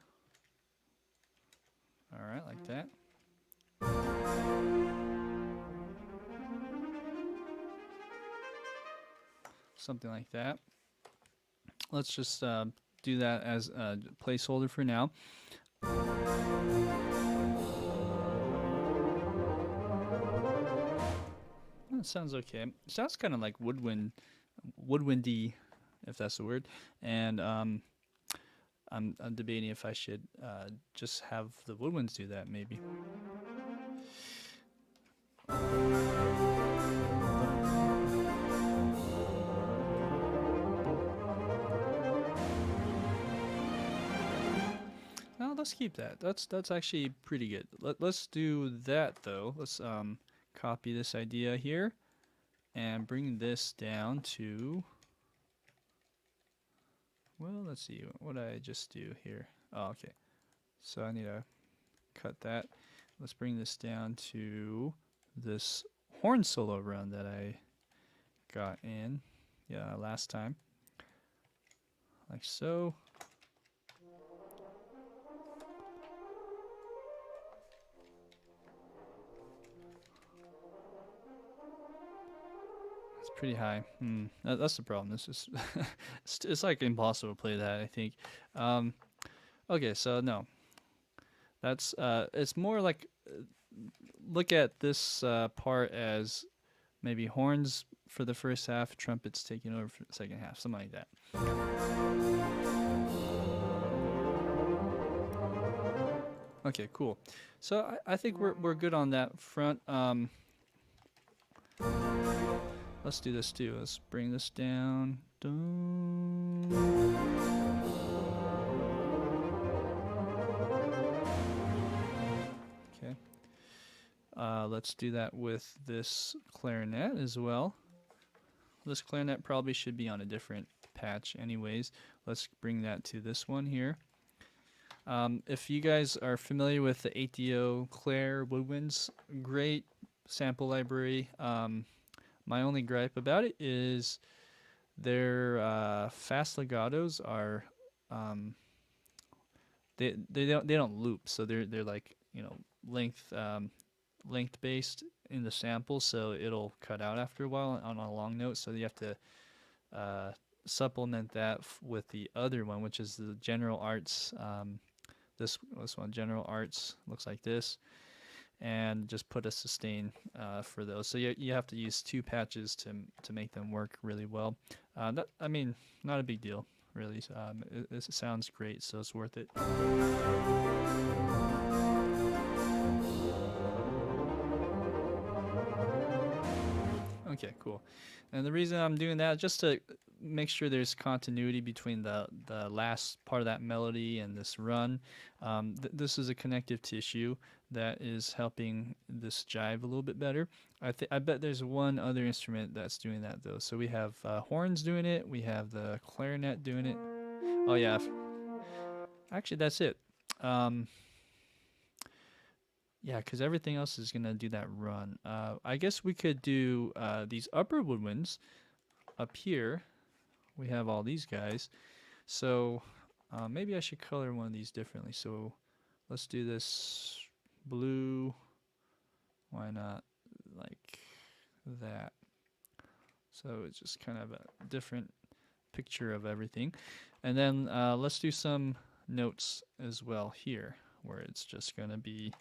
All right, like that. Something like that. Let's just do that as a placeholder for now. That sounds okay. It sounds kind of like woodwindy, if that's the word. And I'm debating if I should just have the woodwinds do that, maybe. Well, let's keep that. That's actually pretty good. Let's do that though. Let's copy this idea here and bring this down to, well, let's see what I just do here. Oh, okay. So I need to cut that. Let's bring this down to this horn solo run that I got in last time. Like so. Pretty high. That's the problem. This is it's like impossible to play that, I think. Okay, so no. That's it's more like look at this part as maybe horns for the first half, trumpets taking over for the second half, something like that. Okay, cool. So I think we're good on that front. Let's do this too. Let's bring this down. Okay. Let's do that with this clarinet as well. This clarinet probably should be on a different patch anyways. Let's bring that to this one here. If you guys are familiar with the ATO Claire Woodwinds, great sample library. My only gripe about it is their fast legatos are they don't loop, so they're like length based, in the sample, so it'll cut out after a while on a long note. So you have to supplement that with the other one, which is the general arts. This one, general arts, looks like this, and just put a sustain for those. So you have to use 2 patches to make them work really well. I mean, not a big deal, really. It sounds great, so it's worth it. Okay, cool. And the reason I'm doing that is just to make sure there's continuity between the last part of that melody and this run. This is a connective tissue that is helping this jive a little bit better. I bet there's one other instrument that's doing that though. So we have horns doing it. We have the clarinet doing it. Oh yeah. Actually, that's it. Yeah, because everything else is going to do that run. I guess we could do these upper woodwinds up here. We have all these guys. So maybe I should color one of these differently. So let's do this blue. Why not like that? So it's just kind of a different picture of everything. And then let's do some notes as well here, where it's just going to be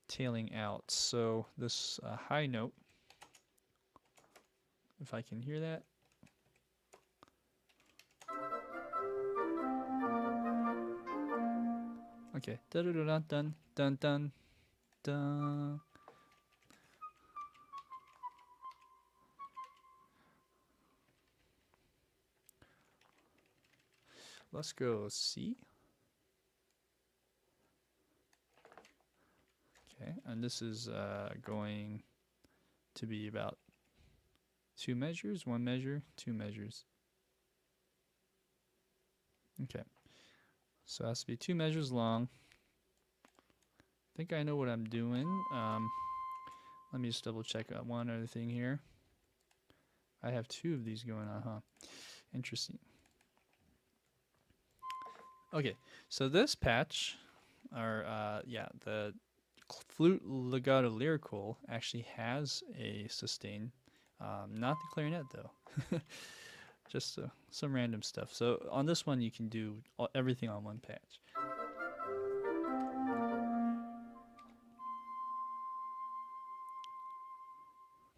tailing out. So this high note, if I can hear that. Okay. Dun dun dun dun dun dun. Let's go C. Okay, and this is going to be about 2 measures, 1 measure, 2 measures. Okay, so it has to be 2 measures long. I think I know what I'm doing. Let me just double check one other thing here. I have 2 of these going on, huh? Interesting. Okay, so this patch, or yeah, the flute legato lyrical actually has a sustain, not the clarinet though. Just some random stuff. So on this one you can do everything on one patch.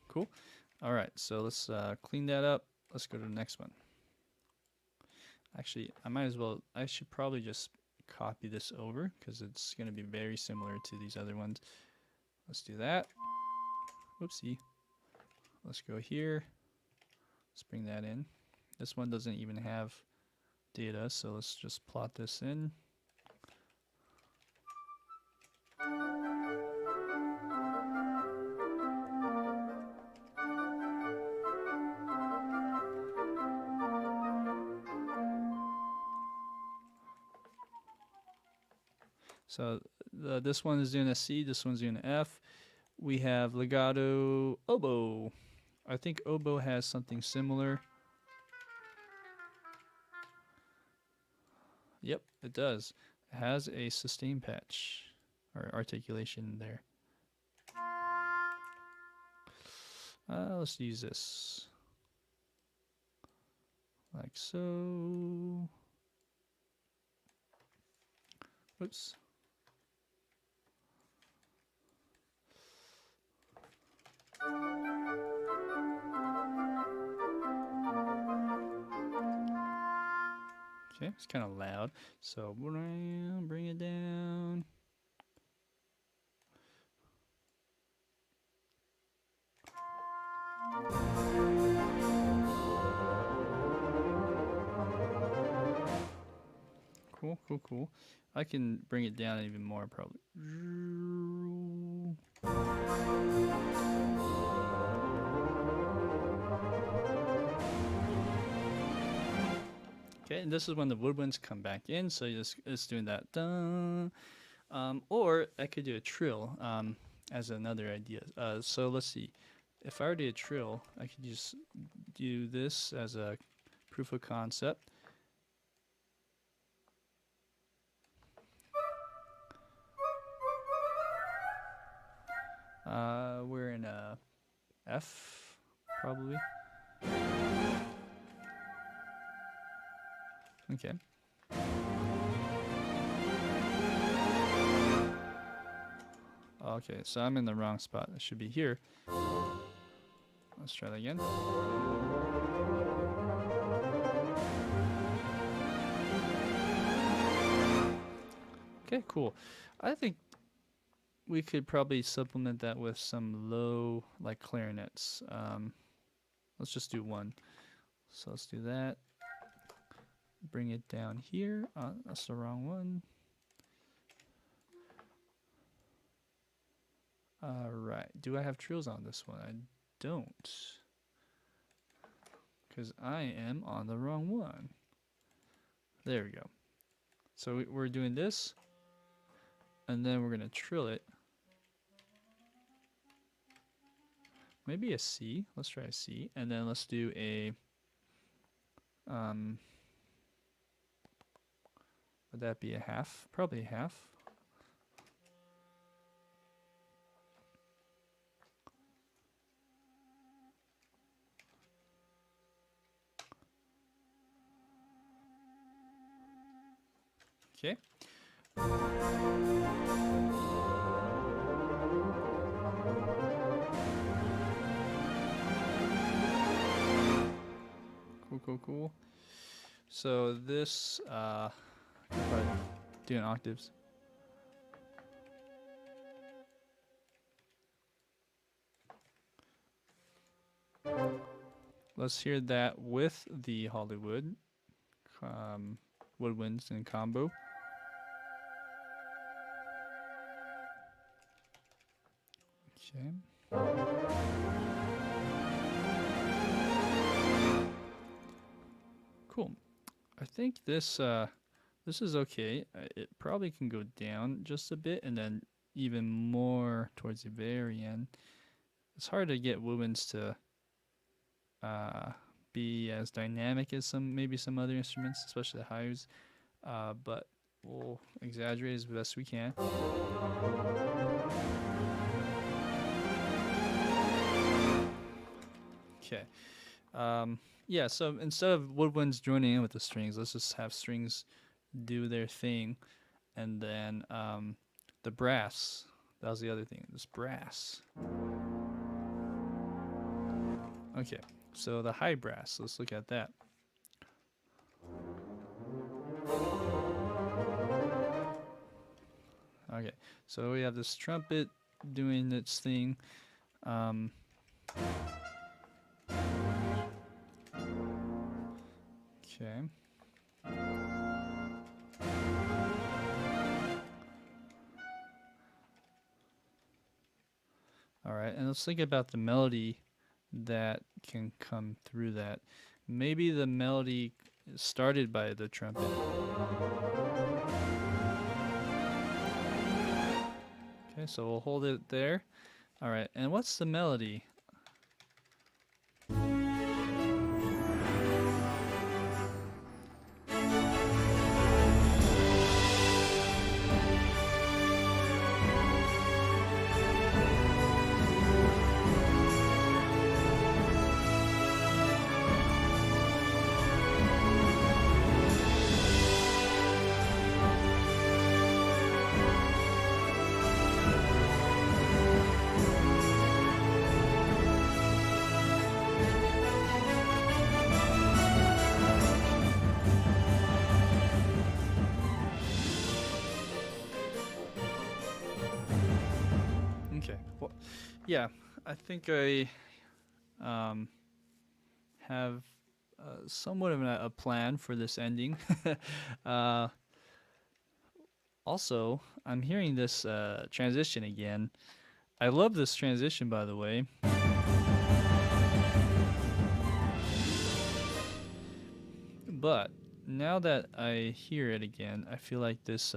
Cool. All right, so let's clean that up. Let's go to the next one. Actually, I should probably just copy this over because it's going to be very similar to these other ones. Let's do that. Whoopsie. Let's go here. Let's bring that in. This one doesn't even have data, so let's just plot this in. So this one is doing a C, this one's doing an F. We have legato oboe. I think oboe has something similar. Yep, it does. It has a sustain patch or articulation there. Let's use this. Like so. Whoops. Okay, it's kind of loud, so bring it down. Cool, cool, cool. I can bring it down even more, probably. Okay, and this is when the woodwinds come back in, so it's doing that. Dun. Or I could do a trill as another idea. So let's see. If I were to do a trill, I could just do this as a proof of concept. We're in a F, probably. Okay. Okay, so I'm in the wrong spot. It should be here. Let's try that again. Okay, cool. I think we could probably supplement that with some low, like clarinets. Let's just do one. So let's do that. Bring it down here. That's the wrong one. Alright. Do I have trills on this one? I don't. Because I am on the wrong one. There we go. So we're doing this. And then we're going to trill it. Maybe a C. Let's try a C. And then let's do a... would that be a half? Probably a half. Okay. Cool. So this, probably doing octaves. Let's hear that with the Hollywood, Woodwinds in combo. Okay. Cool. I think this this is okay. It probably can go down just a bit and then even more towards the very end. It's hard to get woodwinds to be as dynamic as maybe some other instruments, especially the highs. But we'll exaggerate as best we can. Okay. Yeah, so instead of woodwinds joining in with the strings, let's just have strings do their thing. And then the brass, that was the other thing, this brass. Okay, so the high brass, let's look at that. Okay, so we have this trumpet doing its thing. Okay. All right, and let's think about the melody that can come through that. Maybe the melody is started by the trumpet. Okay, so we'll hold it there. All right, and what's the melody? Okay, well, yeah, I think I have somewhat of a plan for this ending. Also, I'm hearing this transition again. I love this transition, by the way. But now that I hear it again, I feel like this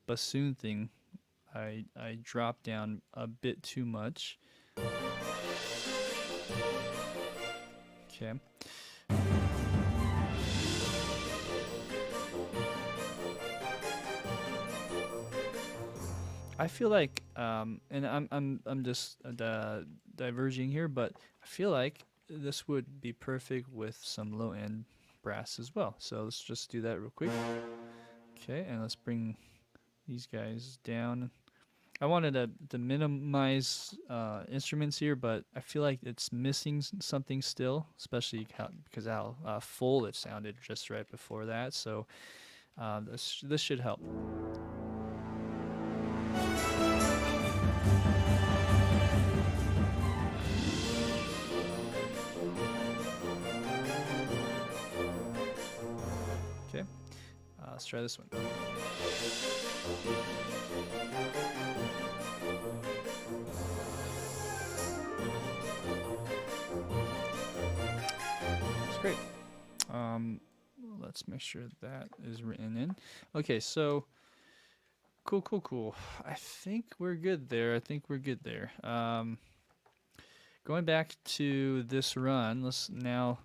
bassoon thing, I dropped down a bit too much. Okay. I feel like, and I'm just diverging here, but I feel like this would be perfect with some low end brass as well. So let's just do that real quick. Okay, and let's bring these guys down. I wanted to minimize instruments here, but I feel like it's missing something still, especially because how full it sounded just right before that. So this should help. Okay, let's try this one. It's great. Let's make sure that is written in. Okay, so cool. I think we're good there. Going back to this run, let's now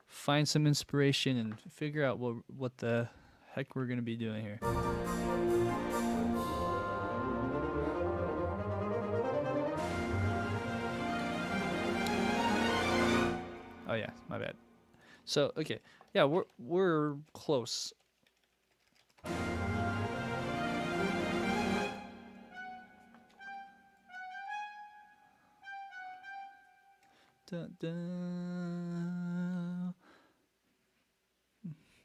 find some inspiration and figure out what the heck we're gonna be doing here. Oh yeah, my bad. So okay, yeah, we're close. Dun, dun,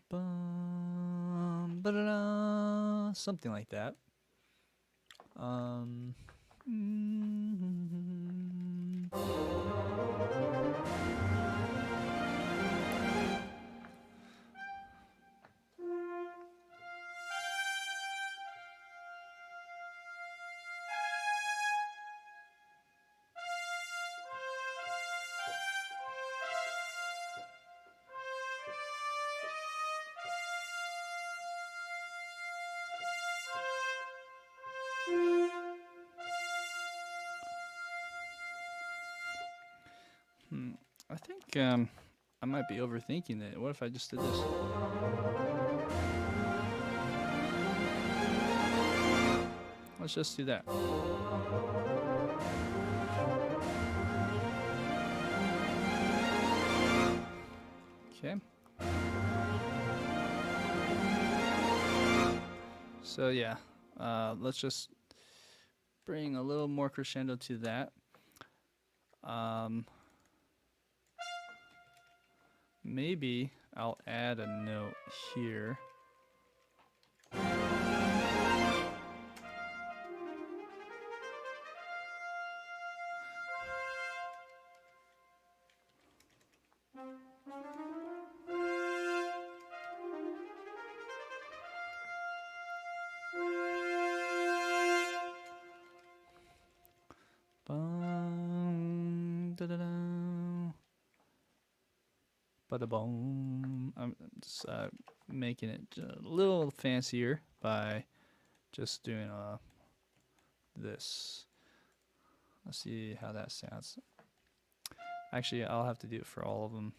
bum, ba-da-da, something like that. I think I might be overthinking it. What if I just did this? Let's just do that. Okay. So yeah, let's just bring a little more crescendo to that. Maybe I'll add a note here. Bada-boom. I'm just making it a little fancier by just doing this. Let's see how that sounds. Actually, I'll have to do it for all of them.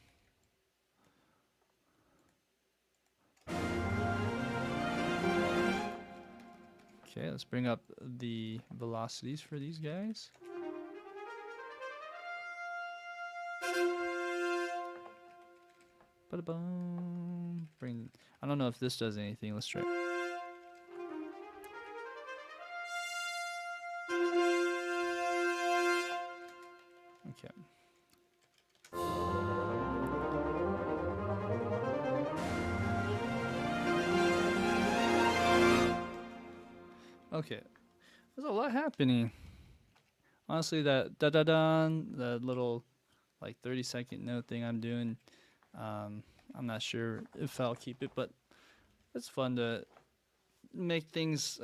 Okay, let's bring up the velocities for these guys. Ba-da-boom. I don't know if this does anything. Let's try it. Okay. Okay. There's a lot happening. Honestly, that da-da-dan, the little like 30-second note thing I'm doing, I'm not sure if I'll keep it, but it's fun to make things,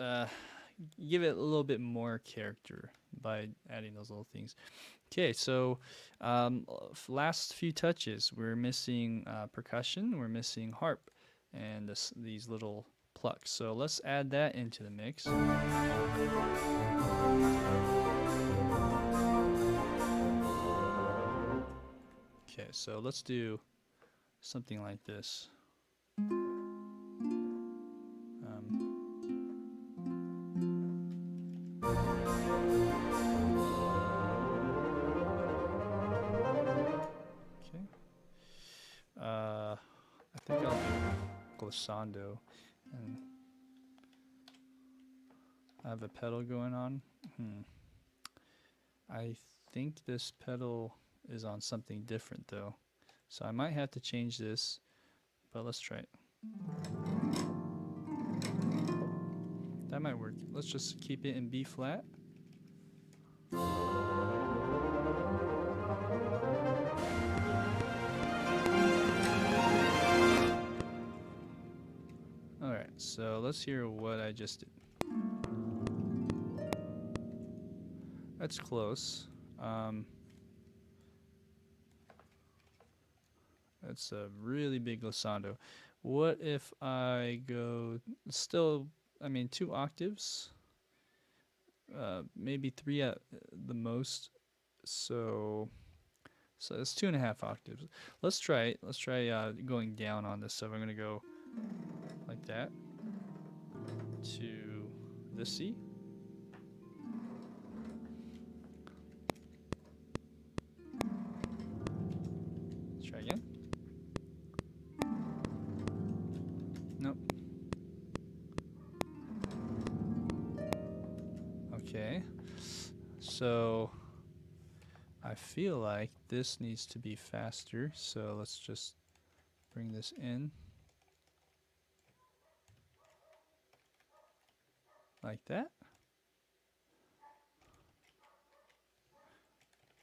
give it a little bit more character by adding those little things. Okay, so last few touches, we're missing percussion, we're missing harp, and these little plucks. So let's add that into the mix. Okay, so let's do something like this. glissando, and I have a pedal going on. I think this pedal is on something different though, so I might have to change this, but let's try it. That might work. Let's just keep it in B flat. Alright, so let's hear what I just did. That's close. That's a really big glissando. What if I go still, I mean, 2 octaves? Maybe 3 at the most. So it's 2.5 octaves. Let's try it. Let's try going down on this. So I'm gonna go like that to the C. Let's try again. Nope. Okay. So I feel like this needs to be faster. So let's just bring this in. Like that.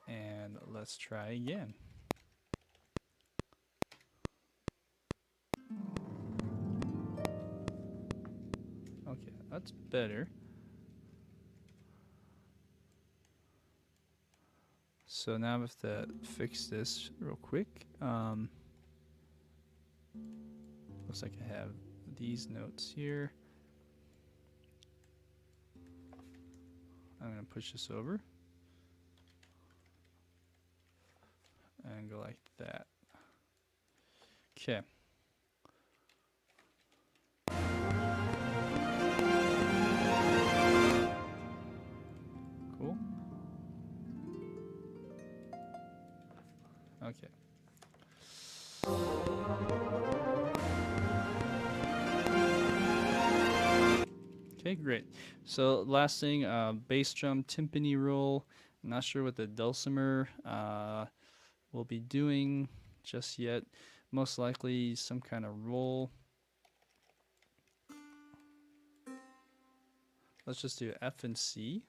And let's try again. Okay, that's better. So now I have to fix this real quick. Looks like I have these notes here. I'm going to push this over and go like that. Okay. Cool. Okay. Okay, great. So last thing, bass drum timpani roll. I'm not sure what the dulcimer will be doing just yet. Most likely some kind of roll. Let's just do F and C.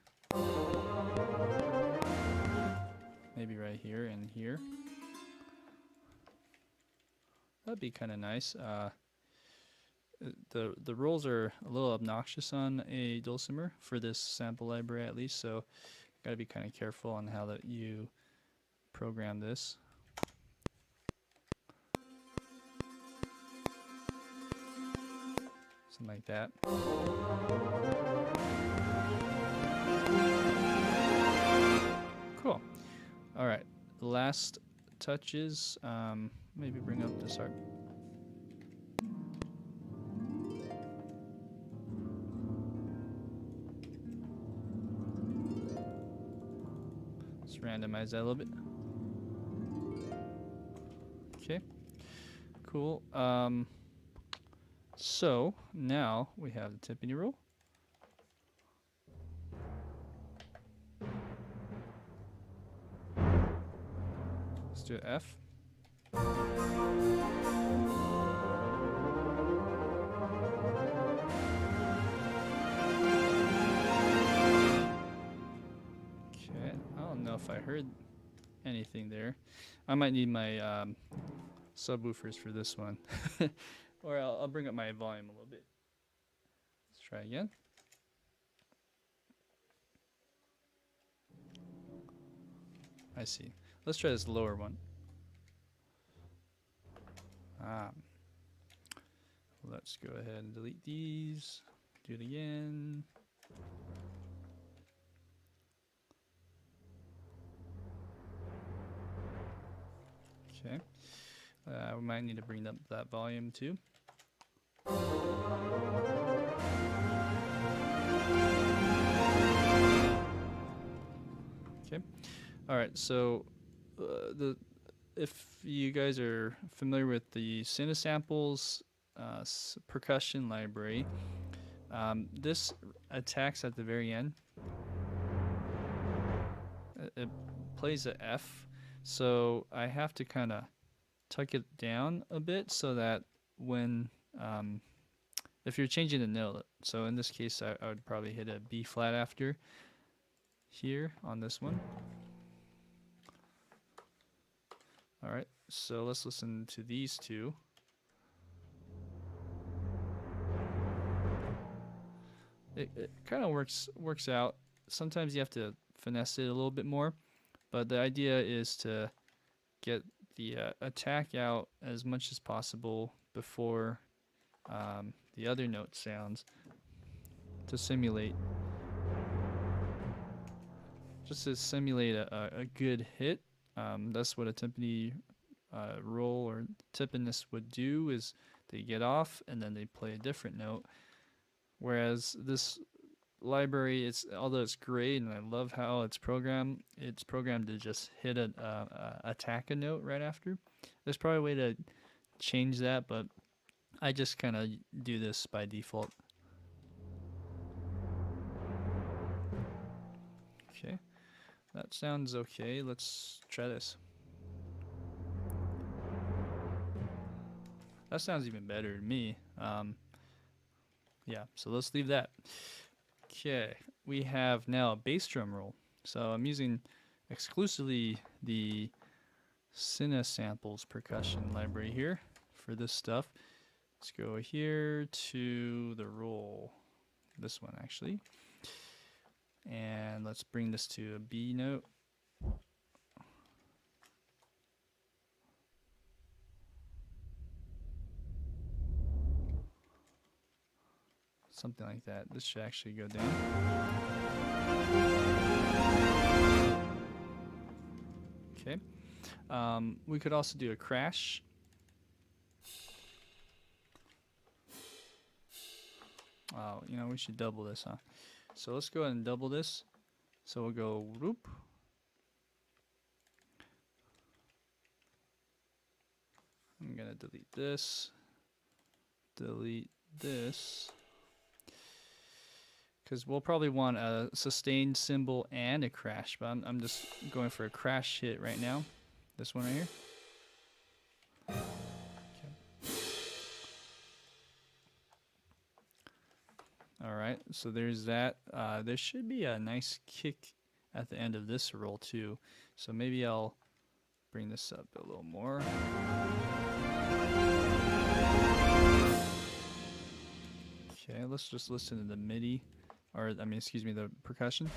Maybe right here and here. That'd be kind of nice. The rolls are a little obnoxious on a dulcimer for this sample library at least, so gotta be kind of careful on how that you program this. Something like that. Cool. All right, last touches. Maybe bring up this art. Let's randomize that a little bit. Okay, cool. So now we have the timpani roll. Let's do F. If I heard anything there. I might need my subwoofers for this one. Or I'll bring up my volume a little bit. Let's try again. I see. Let's try this lower one. Let's go ahead and delete these. Do it again. Okay, we might need to bring up that volume too. Okay, all right. So, if you guys are familiar with the Cinesamples percussion library. This attacks at the very end. It plays a F, so I have to kind of tuck it down a bit so that when if you're changing the note, so in this case I would probably hit a B flat after here on this one. All right, so let's listen to these two. It kind of works out. Sometimes you have to finesse it a little bit more, but the idea is to get the attack out as much as possible before the other note sounds, to simulate, just to simulate a good hit. That's what a timpani roll or timpanist would do, is they get off and then they play a different note. Whereas this library, although it's great and I love how it's programmed to just hit attack a note right after. There's probably a way to change that, but I just kind of do this by default. Okay, that sounds okay. Let's try this. That sounds even better to me. Yeah, so let's leave that. Okay, we have now a bass drum roll. So I'm using exclusively the Cine Samples percussion library here for this stuff. Let's go here to the roll, this one actually, and let's bring this to a B note. Something like that. This should actually go down. Okay. We could also do a crash. Oh, we should double this, huh? So let's go ahead and double this. So we'll go whoop. I'm gonna delete this. Delete this. Because we'll probably want a sustained cymbal and a crash, but I'm just going for a crash hit right now. This one right here. Okay. All right, so there's that. There should be a nice kick at the end of this roll too. So maybe I'll bring this up a little more. Okay, let's just listen to the MIDI. Or, the percussion.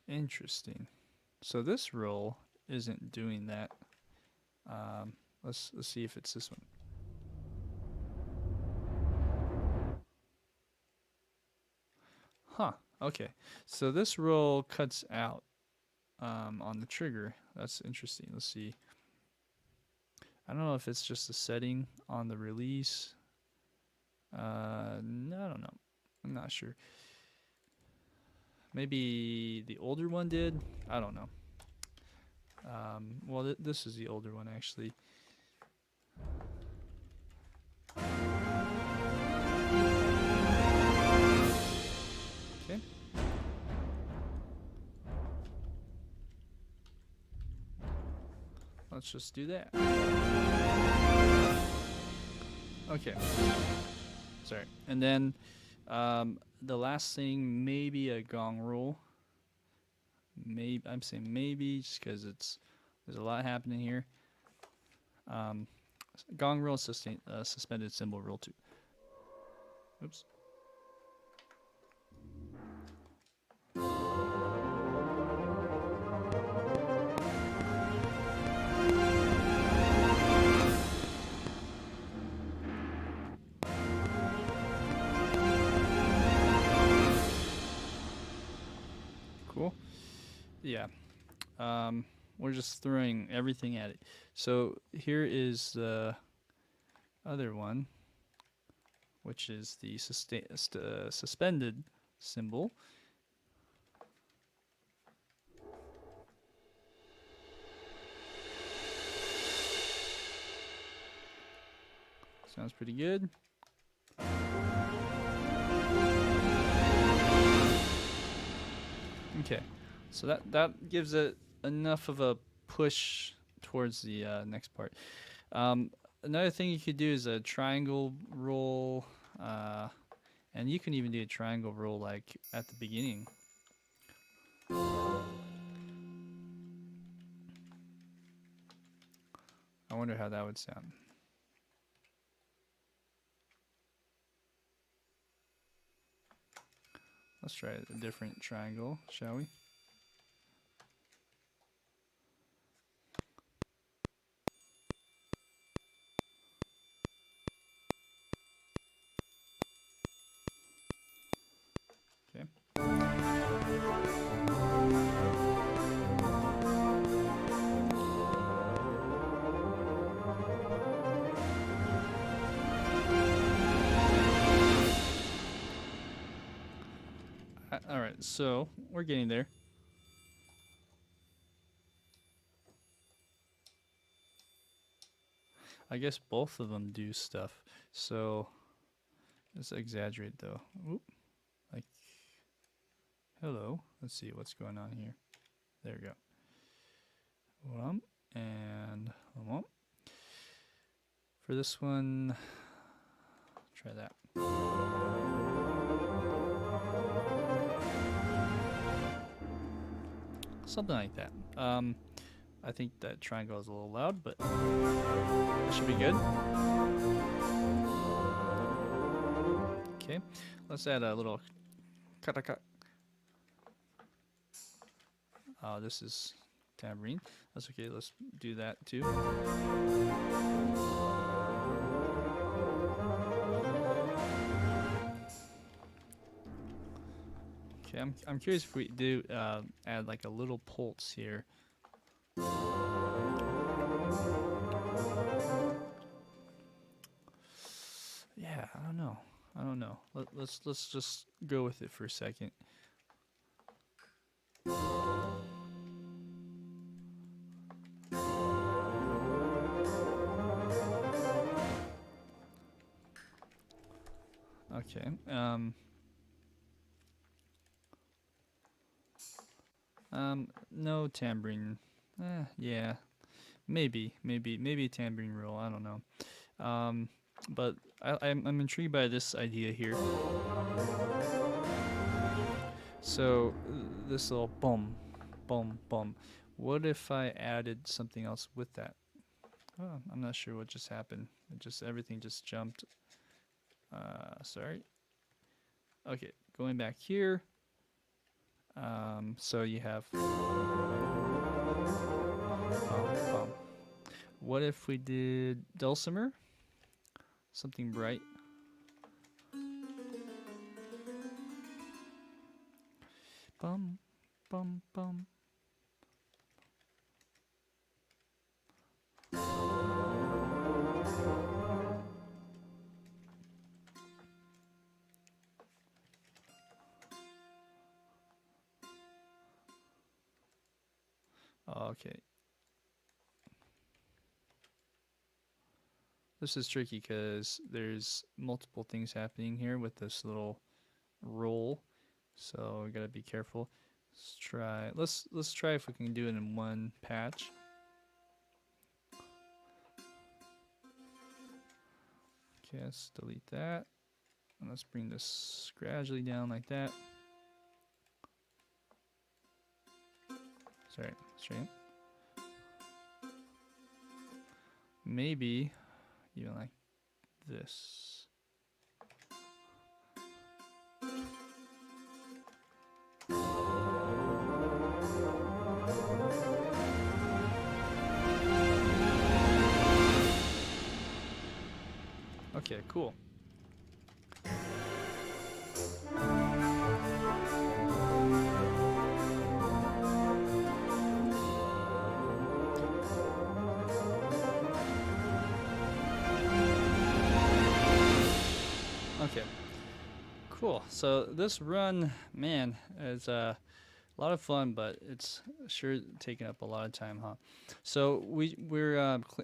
Interesting. So this roll isn't doing that. Let's see if it's this one. Huh. Okay. So this roll cuts out on the trigger. That's interesting. Let's see. I don't know if it's just a setting on the release. No, I don't know. I'm not sure. Maybe the older one did. I don't know. Well, this is the older one actually. Okay. Let's just do that. Okay. Sorry. And then the last thing, maybe a gong roll. Maybe I'm saying maybe just because there's a lot happening here. Gong roll, suspended cymbal roll 2. Oops. Cool. Yeah. We're just throwing everything at it. So here is the other one, which is the suspended cymbal. Sounds pretty good. Okay, so that gives it enough of a push towards the next part. Another thing you could do is a triangle roll, and you can even do a triangle roll like at the beginning. I wonder how that would sound. Let's try a different triangle, shall we? Okay. All right, so we're getting there. I guess both of them do stuff. So let's exaggerate though. Oop. Like, hello. Let's see what's going on here. There we go. Whomp and whomp. For this one, try that. Something like that. I think that triangle is a little loud, but it should be good. Okay, let's add a little kataka. Oh, this is tambourine. That's okay, let's do that too. Okay, I'm curious if we do add like a little pulse here. Yeah, I don't know. Let's just go with it for a second. Okay. No tambourine. Yeah. Maybe tambourine roll. I don't know. But I'm intrigued by this idea here. So this little boom, boom, boom. What if I added something else with that? Oh, I'm not sure what just happened. Everything just jumped. Sorry. Okay, going back here. So you have. What if we did dulcimer? Something bright. Bum, bum, bum. Okay. This is tricky because there's multiple things happening here with this little roll, so we gotta be careful. Let's try if we can do it in one patch. Okay, let's delete that, and let's bring this gradually down like that. Sorry, straight. Maybe even like this. Okay, cool. Okay, cool. So this run, man, is a lot of fun, but it's sure taking up a lot of time, huh? So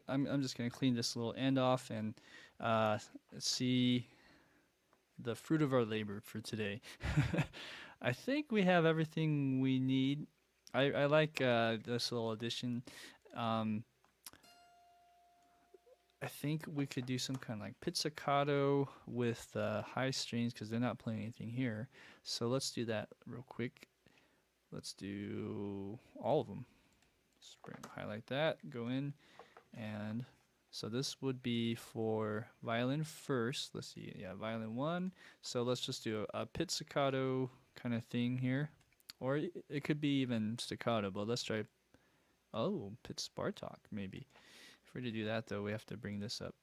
I'm just gonna clean this little end off, and see the fruit of our labor for today. I think we have everything we need. I like this little addition. Um, I think we could do some kind of like pizzicato with high strings because they're not playing anything here. So let's do that real quick. Let's do all of them. Highlight that, go in, and so this would be for violin first. Let's see, yeah, violin 1. So let's just do a pizzicato kind of thing here. Or it could be even staccato, but let's try, oh, Pitz Bartok, maybe. If we're to do that, though, we have to bring this up.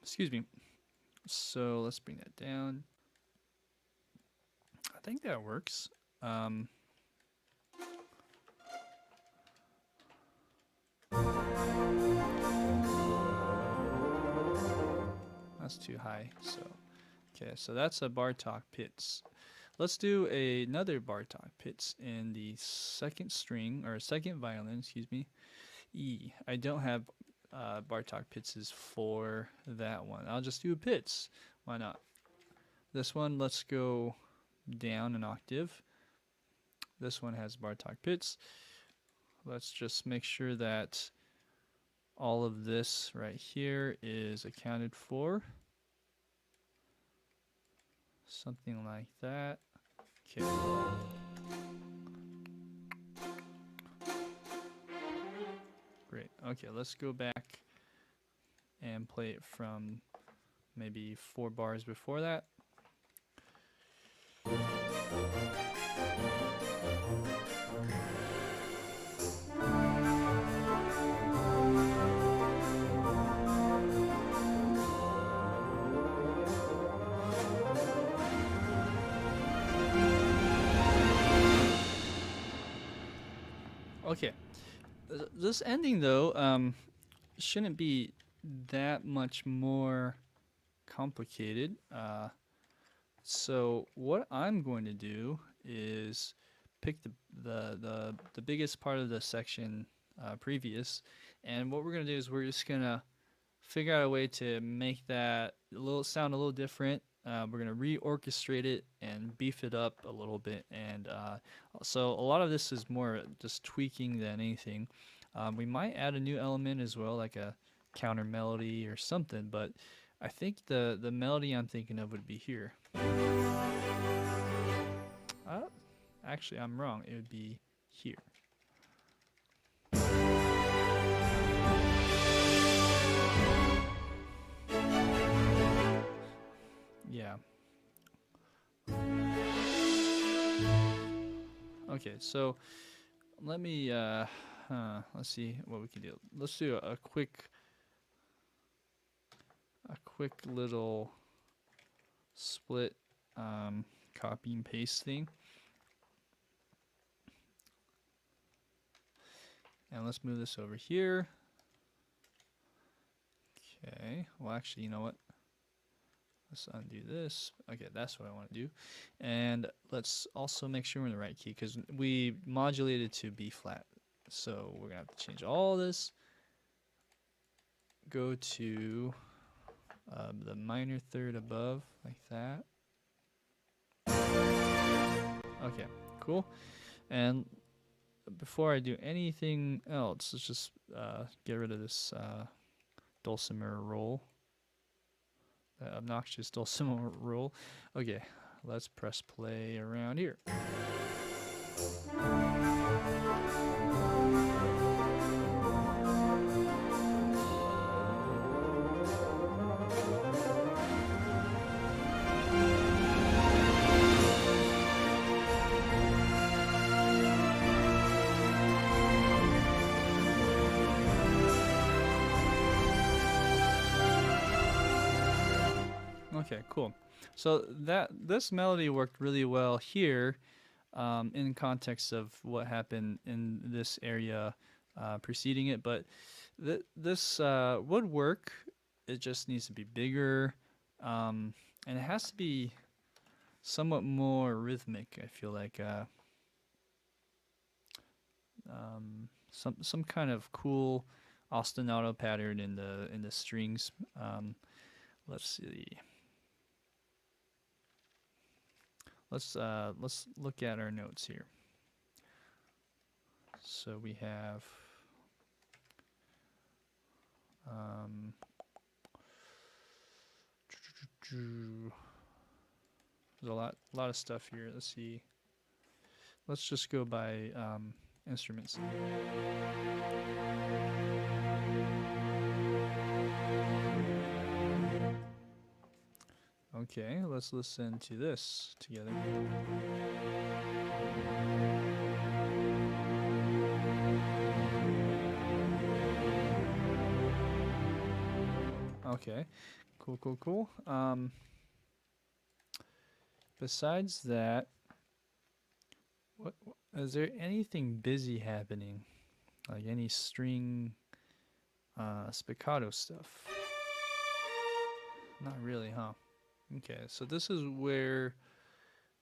Excuse me. So let's bring that down. I think that works. That's too high. So, okay, so that's a Bartok Pitz. Let's do another Bartok Pitz in the second string, or second violin, excuse me, E. I don't have Bartok Pizzes for that one. I'll just do a Pitz. Why not? This one, let's go down an octave. This one has Bartok Pitz. Let's just make sure that all of this right here is accounted for. Something like that. Okay. Great. Okay, let's go back and play it from maybe 4 bars before that. Okay, this ending though shouldn't be that much more complicated. So what I'm going to do is pick the biggest part of the section previous, and what we're gonna do is we're just gonna figure out a way to make that sound a little different. We're gonna reorchestrate it and beef it up a little bit, and so a lot of this is more just tweaking than anything. We might add a new element as well, like a counter melody or something, but I think the melody I'm thinking of would be here. Actually, I'm wrong. It would be here. Yeah. Okay, so let me let's see what we can do. Let's do a quick little split copy and paste thing. And let's move this over here. Okay, well actually, you know what? Let's undo this. Okay, that's what I want to do. And let's also make sure we're in the right key because we modulated to B flat. So we're going to have to change all this. Go to the minor third above, like that. Okay, cool. And before I do anything else, let's just get rid of this dulcimer roll. That obnoxious dulcimer roll. Okay, let's press play around here. Okay, cool. So this melody worked really well here in context of what happened in this area preceding it, but this would work. It just needs to be bigger, and it has to be somewhat more rhythmic, I feel like. some kind of cool ostinato pattern in the strings. Let's see. Let's look at our notes here. So we have there's a lot of stuff here. Let's see. Let's just go by instruments. Okay, let's listen to this together. Okay, cool. Besides that, what is there anything busy happening? Like any string spiccato stuff? Not really, huh? Okay, so this is where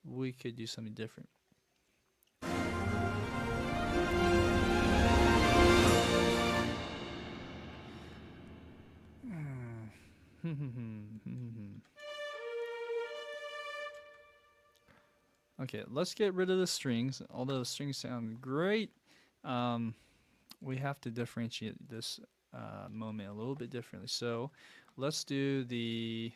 we could do something different. Okay, let's get rid of the strings. Although the strings sound great, we have to differentiate this moment a little bit differently. So let's do the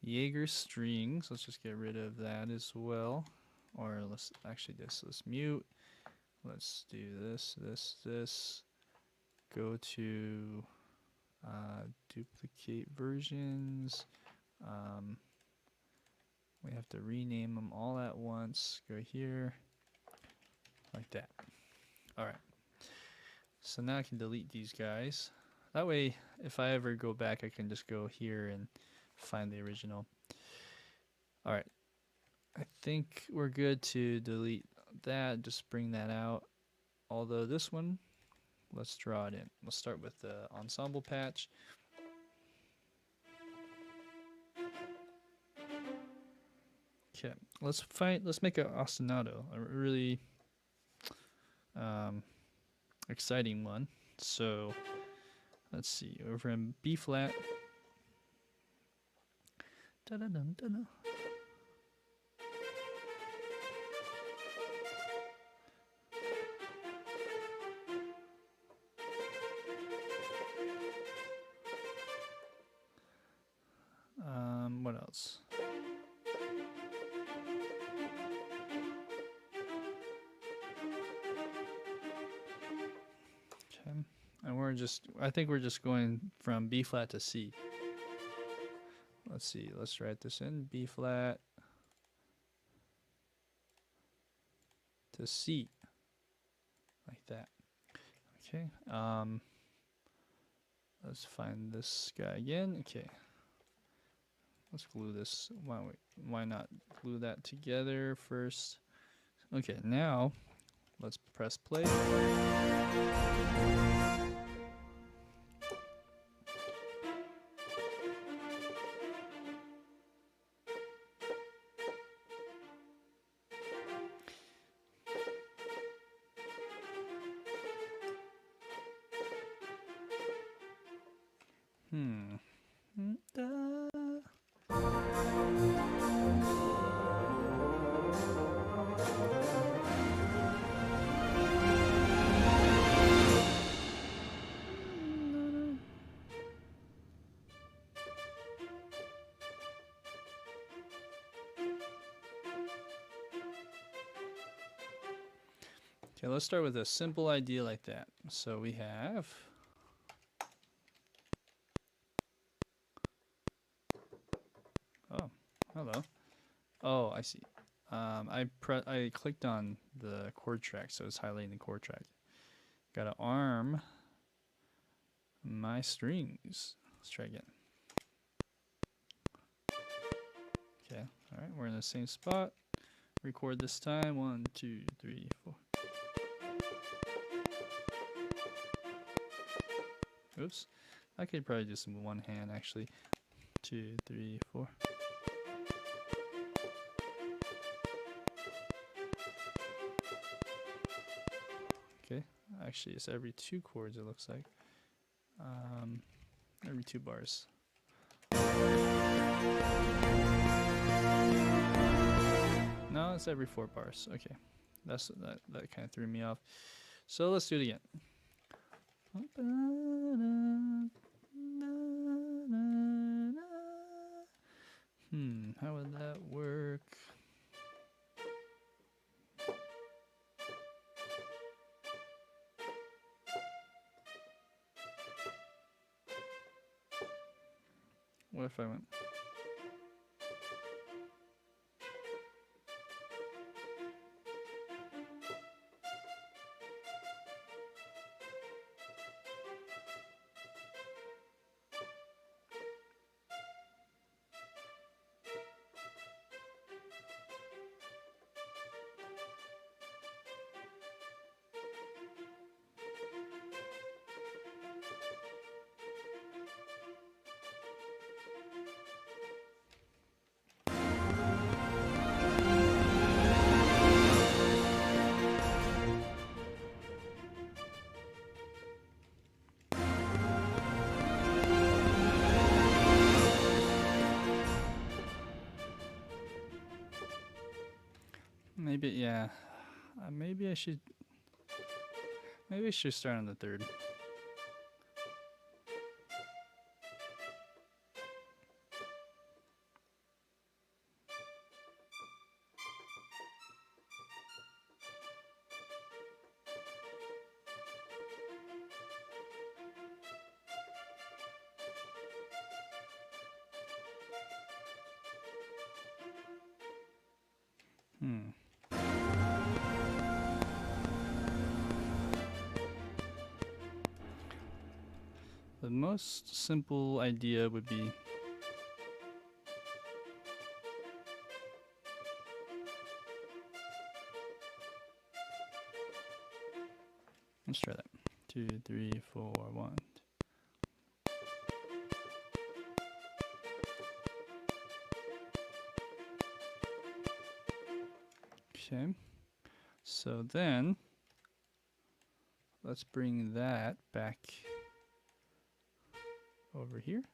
Jaeger strings. Let's just get rid of that as well. Or let's mute. Let's do this. Go to duplicate versions. We have to rename them all at once. Go here, like that. All right. So now I can delete these guys. That way, if I ever go back, I can just go here and find the original. All right. I think we're good to delete that. Just bring that out. Although this one, let's draw it in. We'll start with the ensemble patch. Okay, let's make an ostinato, a really exciting one. So let's see, over in B flat. Da-da-dum-da-da. What else? Okay, and I think we're just going from B flat to C. Let's see, let's write this in, B flat to C, like that. Okay, let's find this guy again. Okay, let's glue this. Why not glue that together first? Okay, now let's press play. Okay, let's start with a simple idea like that. So we have hello. Oh, I see. I clicked on the chord track, so it's highlighting the chord track. Gotta arm my strings. Let's try again. Okay, all right, we're in the same spot. Record this time. 1, 2, 3, 4. Oops. I could probably do some one hand actually. 2, 3, 4. actually, it's every 2 chords, it looks like. Every 2 bars. No, it's every 4 bars. Okay, that kind of threw me off. So let's do it again. How would that work? What if I went? Maybe, yeah. Maybe I should start on the 3rd. The most simple idea would be let's try that. 2, 3, 4, 1. Okay. So then let's bring that back over here.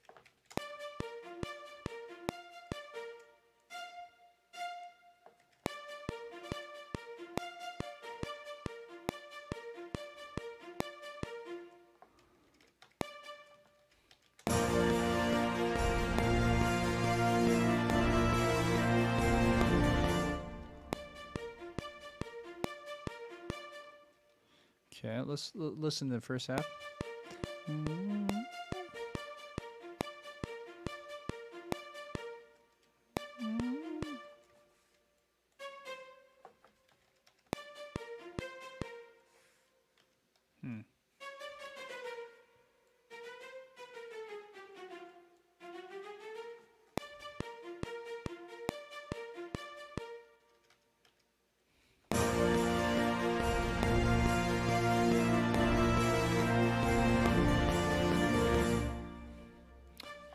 Okay, let's listen to the first half.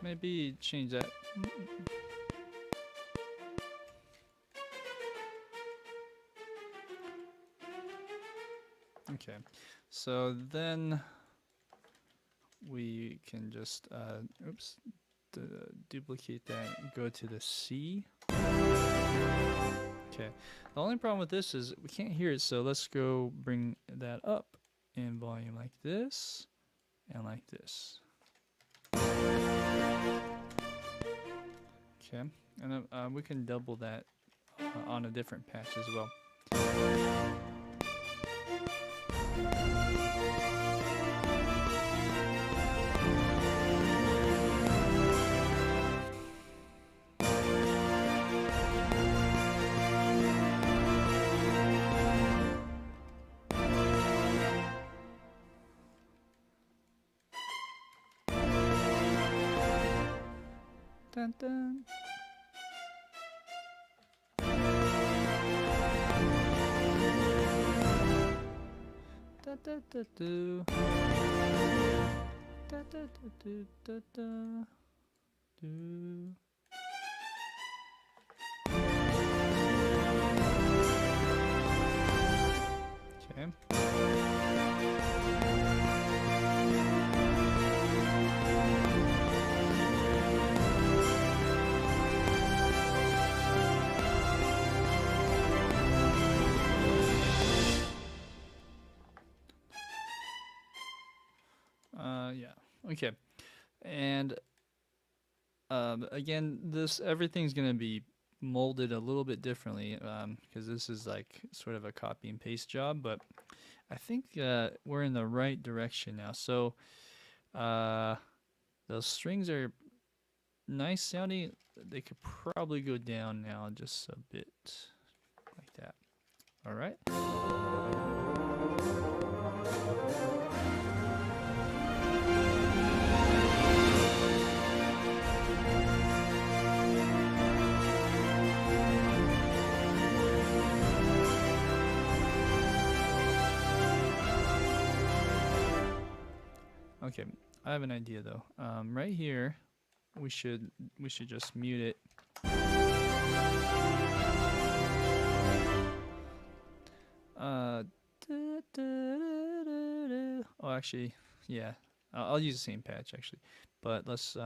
Maybe change that. Okay, so then we can just duplicate that and go to the C. Okay, the only problem with this is we can't hear it, so let's go bring that up in volume like this and like this. Okay, and then we can double that on a different patch as well. Dun, dun. Da, da, da, do. Da, da, da, do, da, da, do. Okay. Okay, and again, everything's gonna be molded a little bit differently because this is like sort of a copy and paste job, but I think we're in the right direction now. So those strings are nice sounding. They could probably go down now just a bit like that. All right. Okay, I have an idea though. Right here, we should just mute it. Oh, actually, yeah, I'll use the same patch actually, but let's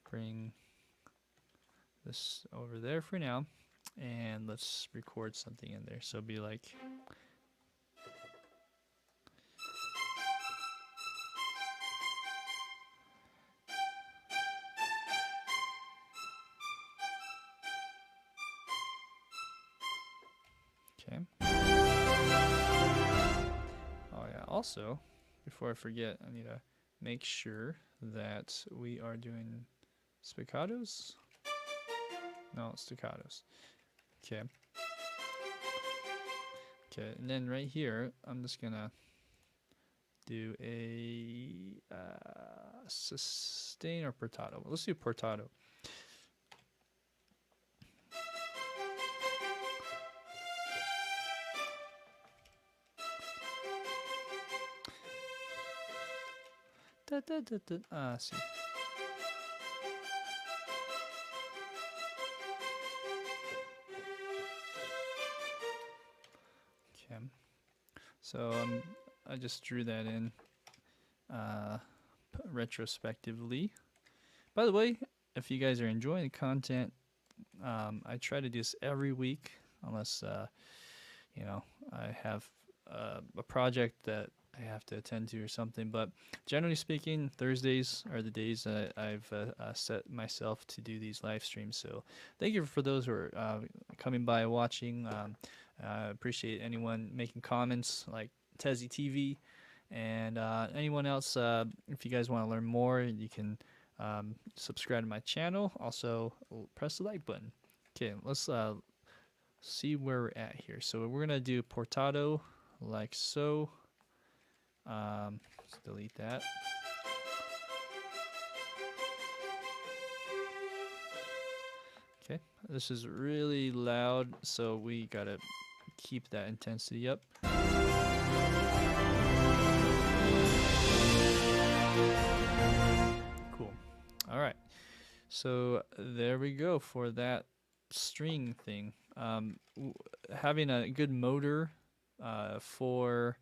bring this over there for now, and let's record something in there. So it'll be like. Okay. Oh yeah, also, before I forget, I need to make sure that we are doing spiccatos. No, staccatos. Okay. Okay, and then right here, I'm just gonna do a sustain or portato. Let's do portato. See. Okay. So I just drew that in retrospectively. By the way, if you guys are enjoying the content, I try to do this every week, unless you know, I have a project that I have to attend to or something. But generally speaking, Thursdays are the days that I've set myself to do these live streams. So thank you for those who are coming by watching. I appreciate anyone making comments like Tezzy TV, and anyone else. If you guys want to learn more, you can subscribe to my channel. Also, press the like button. Okay, let's see where we're at here. So we're gonna do portato like so. Let's delete that. Okay, this is really loud, so we gotta keep that intensity up. Cool. All right, so there we go for that string thing. Having a good motor for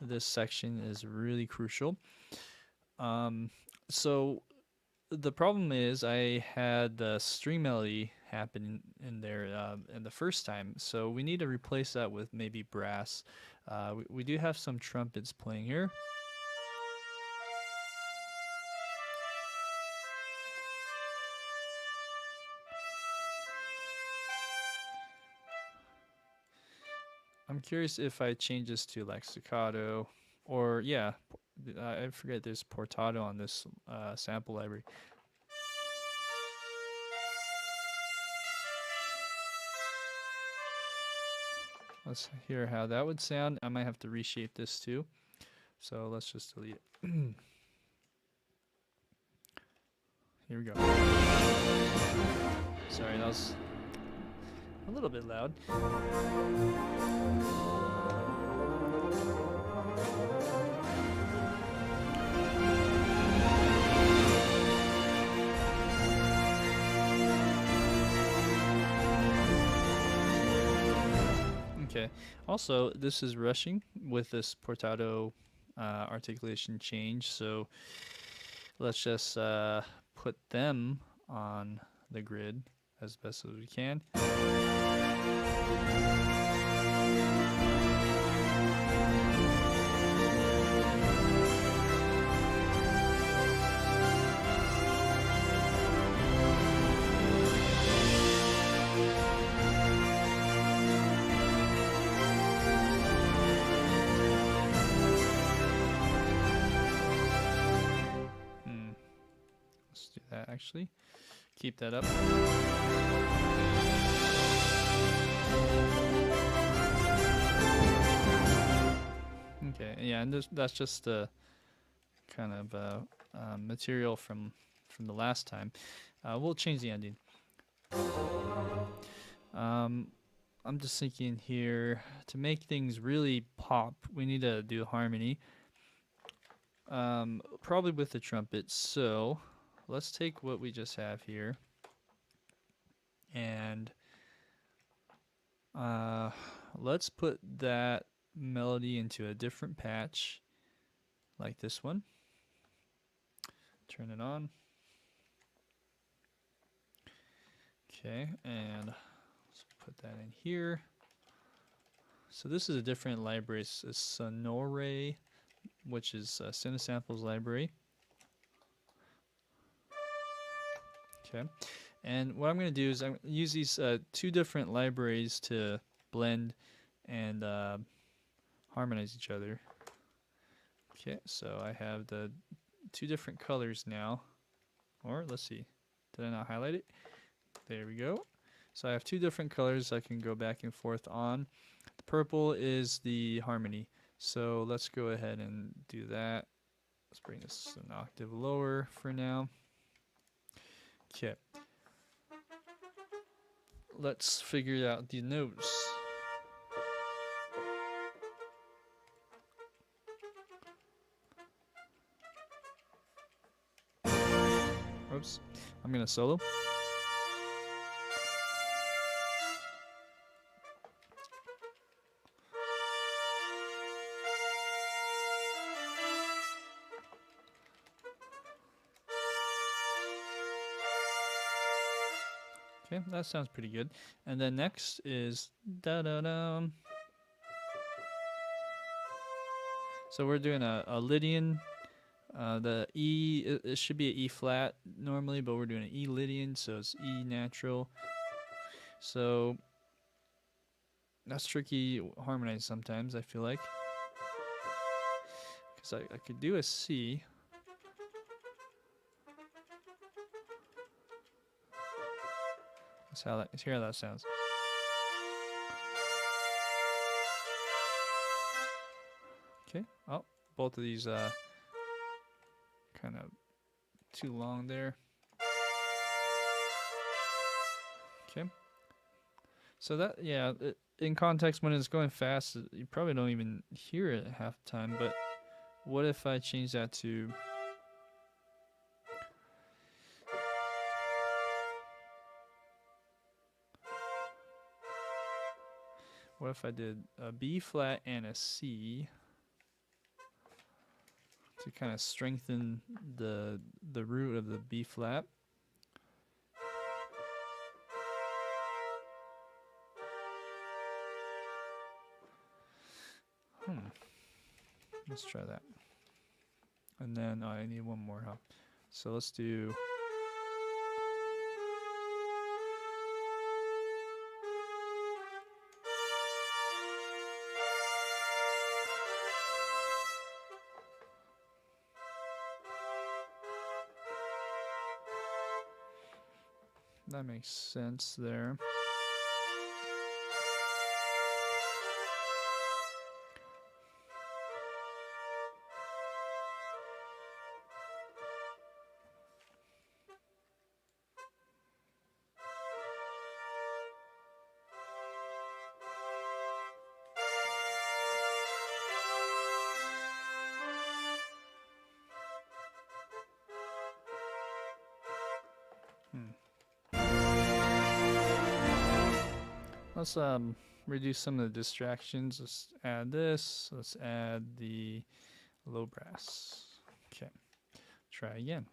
this section is really crucial. So the problem is I had the string melody happen in there in the first time, so we need to replace that with maybe brass. We do have some trumpets playing here. I'm curious if I change this to like staccato, or yeah, I forget there's portato on this sample library. Let's hear how that would sound. I might have to reshape this too. So let's just delete it. Here we go. Sorry, that was a little bit loud. Okay. Also, this is rushing with this portato articulation change, so let's just put them on the grid as best as we can. actually. Keep that up. Okay, yeah, and that's just the kind of material from the last time. We'll change the ending. I'm just thinking here, to make things really pop, we need to do harmony. Probably with the trumpet. So let's take what we just have here and let's put that melody into a different patch, like this one. Turn it on. Okay, and let's put that in here. So this is a different library. It's a Sonore, which is Cinesample's library. Okay, and what I'm going to do is I'm going to use these two different libraries to blend and harmonize each other. Okay, so I have the two different colors now. Or let's see, did I not highlight it? There we go. So I have two different colors I can go back and forth on. The purple is the harmony. So let's go ahead and do that. Let's bring this an octave lower for now. Okay. Let's figure out the notes. Oops. I'm gonna solo. Okay, that sounds pretty good. And then next is da da da. So we're doing a Lydian. The E, it should be an E flat normally, but we're doing an E Lydian, so it's E natural. So that's tricky harmonize sometimes, I feel like. Because I could do a C. Let's hear how that sounds. Okay. Oh, both of these kind of too long there. Okay. So that, yeah, in context when it's going fast, you probably don't even hear it half the time, but what if I change that to... What if I did a B flat and a C to kind of strengthen the root of the B flat? Let's try that. And then I need one more, huh? So let's do... That makes sense there. Let's reduce some of the distractions. Let's add this. Let's add the low brass. Okay, try again.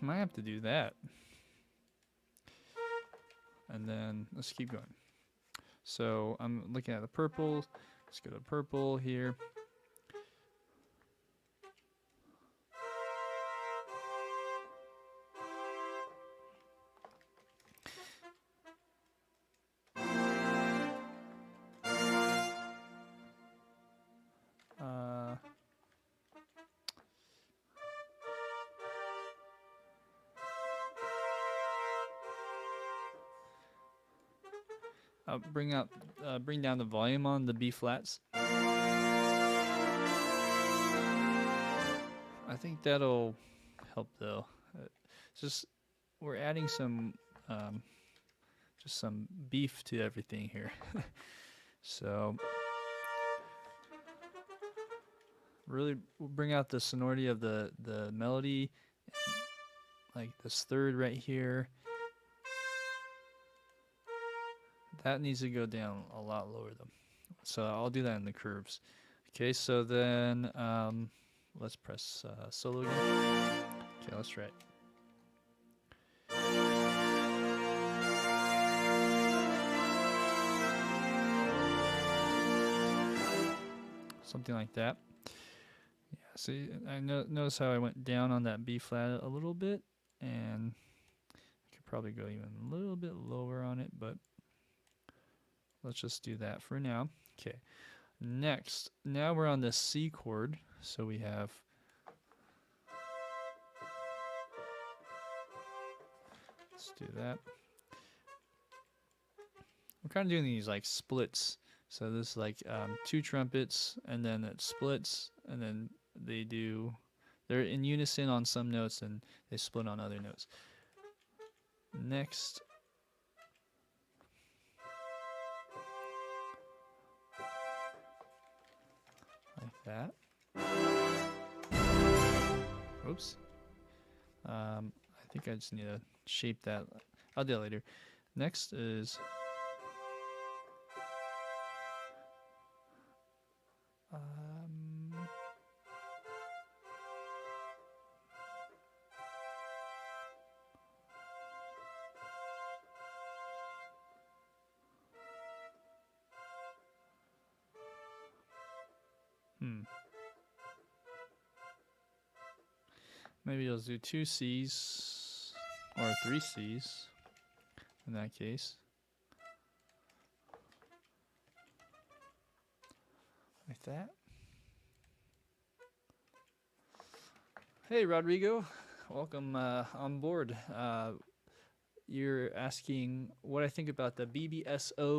Might have to do that. And then let's keep going. So I'm looking at the purple. Let's go to purple here. bring down the volume on the B flats. I think that'll help though. Just we're adding some just some beef to everything here. So really bring out the sonority of the melody, like this third right here. That needs to go down a lot lower though. So I'll do that in the curves. Okay, so then let's press solo again. Okay, let's try it. Something like that. Yeah, see, notice how I went down on that B flat a little bit, and I could probably go even a little bit lower on it, but let's just do that for now. Okay, next, now we're on the C chord, so we have let's do that. We're kind of doing these like splits. So this is like 2 trumpets, and then it splits, and then they're in unison on some notes, and they split on other notes. Next, like that. Oops. I think I just need to shape that. I'll do it later. Next is maybe I'll do 2 C's or 3 C's in that case. Like that. Hey Rodrigo, welcome on board. You're asking what I think about the BBC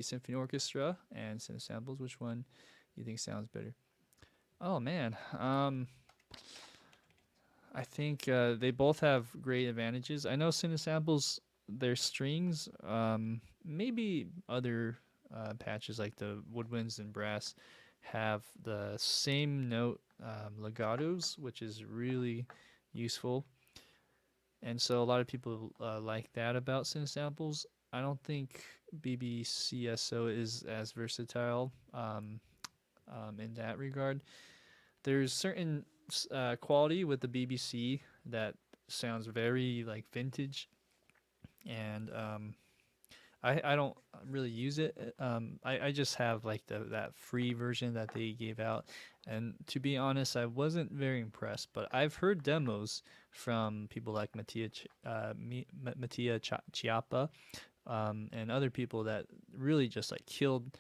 Symphony Orchestra and Cinesamples. Which one you think sounds better? Oh man, I think they both have great advantages. I know Cinesamples, their strings, maybe other patches like the Woodwinds and brass have the same note legatos, which is really useful. And so a lot of people like that about Cinesamples. I don't think BBCSO is as versatile in that regard. There's certain quality with the BBC that sounds very like vintage, and I don't really use it. I just have like that free version that they gave out, and to be honest, I wasn't very impressed. But I've heard demos from people like Mattia Chiappa and other people that really just like killed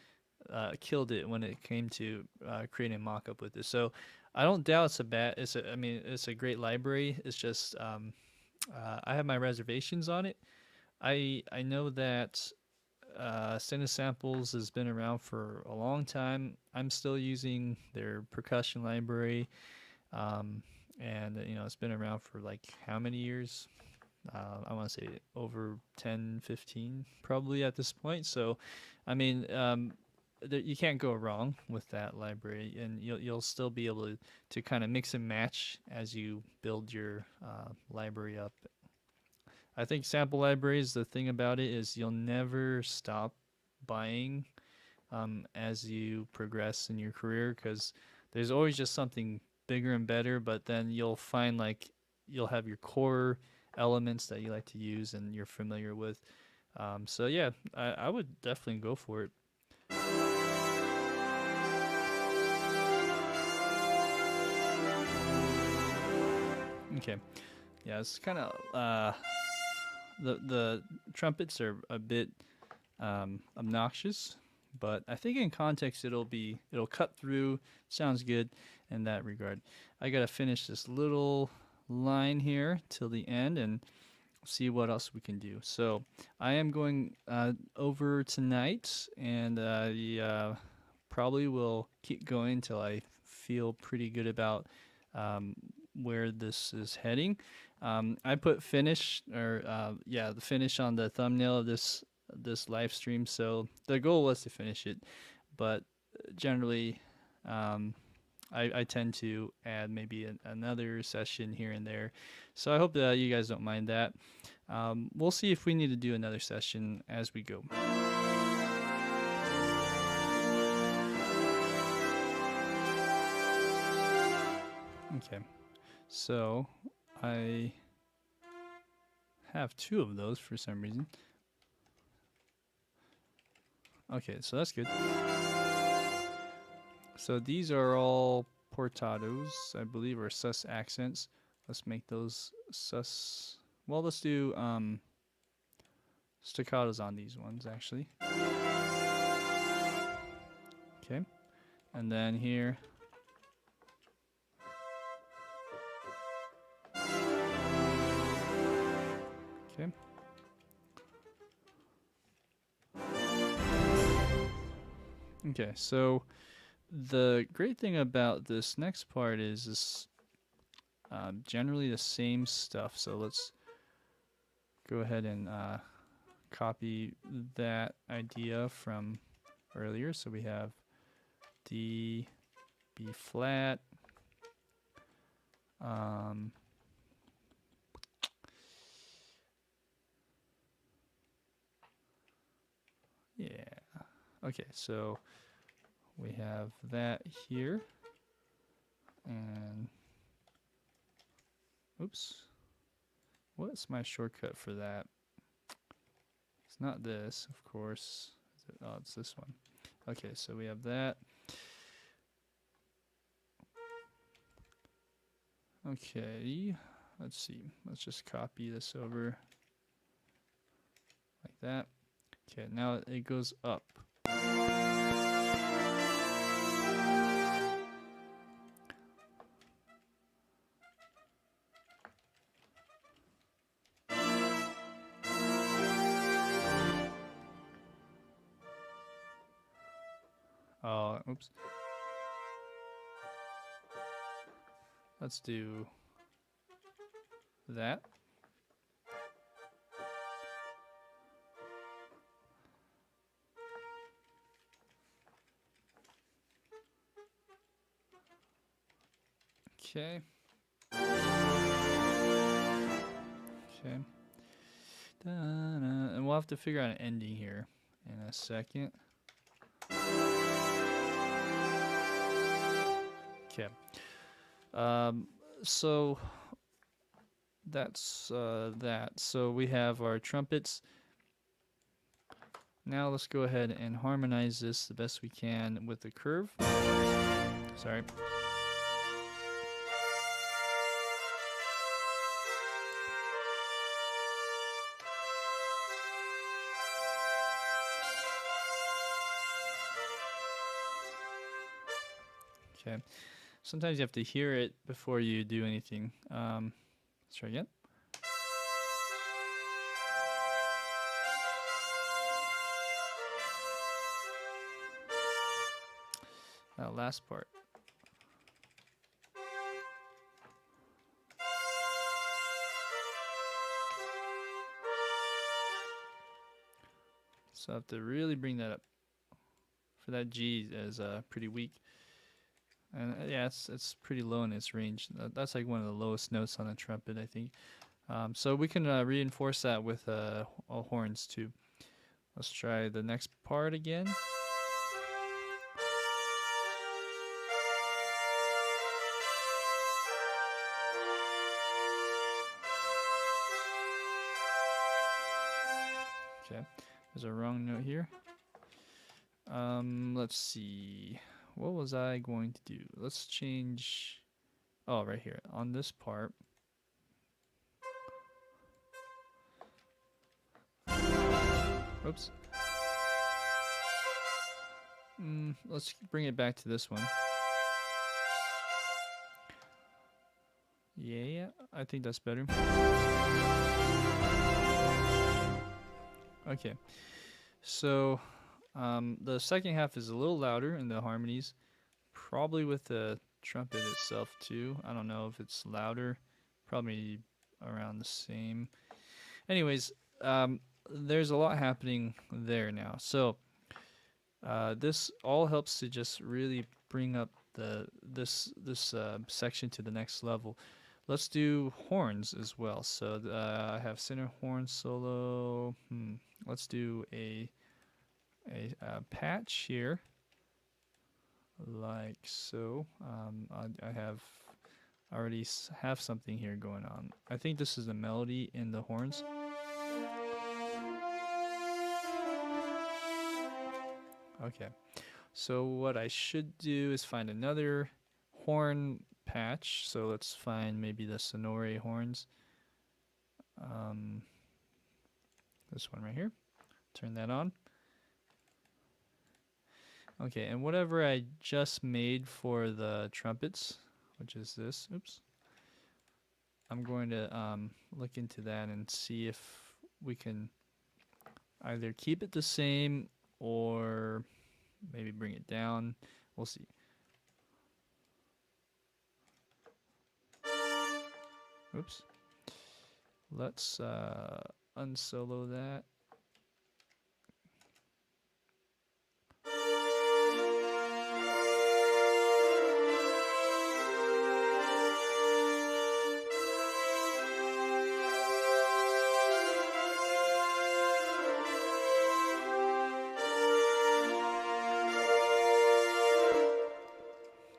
it when it came to creating a mock-up with this. So I don't doubt it's a great library. It's just I have my reservations on it. I know that Cinesamples has been around for a long time. I'm still using their percussion library, and it's been around for like how many years? I want to say over 10, 15 probably at this point. So, I mean, you can't go wrong with that library, and you'll still be able to kind of mix and match as you build your library up. I think sample libraries, the thing about it is you'll never stop buying as you progress in your career, because there's always just something bigger and better, but then you'll find like you'll have your core elements that you like to use and you're familiar with. So yeah, I would definitely go for it. Okay, yeah, it's kind of the trumpets are a bit obnoxious, but I think in context it'll cut through. Sounds good in that regard. I gotta finish this little line here till the end, and see what else we can do. So I am going over tonight, and probably will keep going until I feel pretty good about um, where this is heading. I put finish, or the finish on the thumbnail of this live stream. So the goal was to finish it, but generally, I tend to add maybe another session here and there. So I hope that you guys don't mind that. We'll see if we need to do another session as we go. Okay, so I have 2 of those for some reason. Okay, so that's good. So these are all portados, I believe, or sus accents. Let's make those sus. Well, let's do staccatos on these ones, actually. Okay, and then here. Okay. Okay, so the great thing about this next part is this generally the same stuff. So let's go ahead and copy that idea from earlier. So we have D, B flat, yeah. Okay, so we have that here, and oops, what's my shortcut for that? It's not this, of course. Is it? Oh, it's this one. Okay, so we have that. Okay, let's see. Let's just copy this over like that. Okay, now it goes up. Oh, oops. Let's do that. Okay. Okay. And we'll have to figure out an ending here in a second. Okay. So that's that. So we have our trumpets. Now let's go ahead and harmonize this the best we can with the curve. Sorry. Okay. Sometimes you have to hear it before you do anything. Let's try again. Now last part. So I have to really bring that up. For that G is pretty weak. And yeah, it's pretty low in its range. That's like one of the lowest notes on a trumpet, I think. So we can reinforce that with horns too. Let's try the next part again. Okay, there's a wrong note here. Let's see. What was I going to do? Let's change. Oh, right here on this part. Oops. Let's bring it back to this one. Yeah, I think that's better. Okay. So the second half is a little louder in the harmonies, probably with the trumpet itself too. I don't know if it's louder, probably around the same. Anyways, there's a lot happening there now. So this all helps to just really bring up this section to the next level. Let's do horns as well. So I have center horn solo. Let's do a patch here, like so. I have already have something here going on. I think this is the melody in the horns. Okay, so what I should do is find another horn patch. So let's find maybe the Sonore horns. This one right here. Turn that on. Okay, and whatever I just made for the trumpets, which is this, oops. I'm going to look into that and see if we can either keep it the same or maybe bring it down. We'll see. Oops. Let's unsolo that.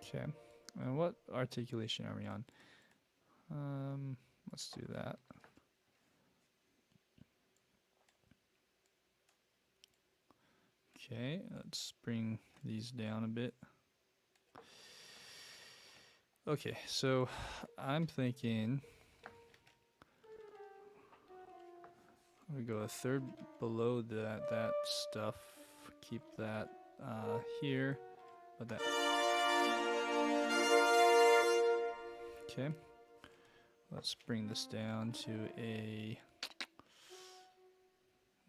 Okay, and what articulation are we on? Let's do that. Okay, let's bring these down a bit. Okay, so I'm thinking we go a third below that stuff. Keep that here, but that. Okay, let's bring this down to a.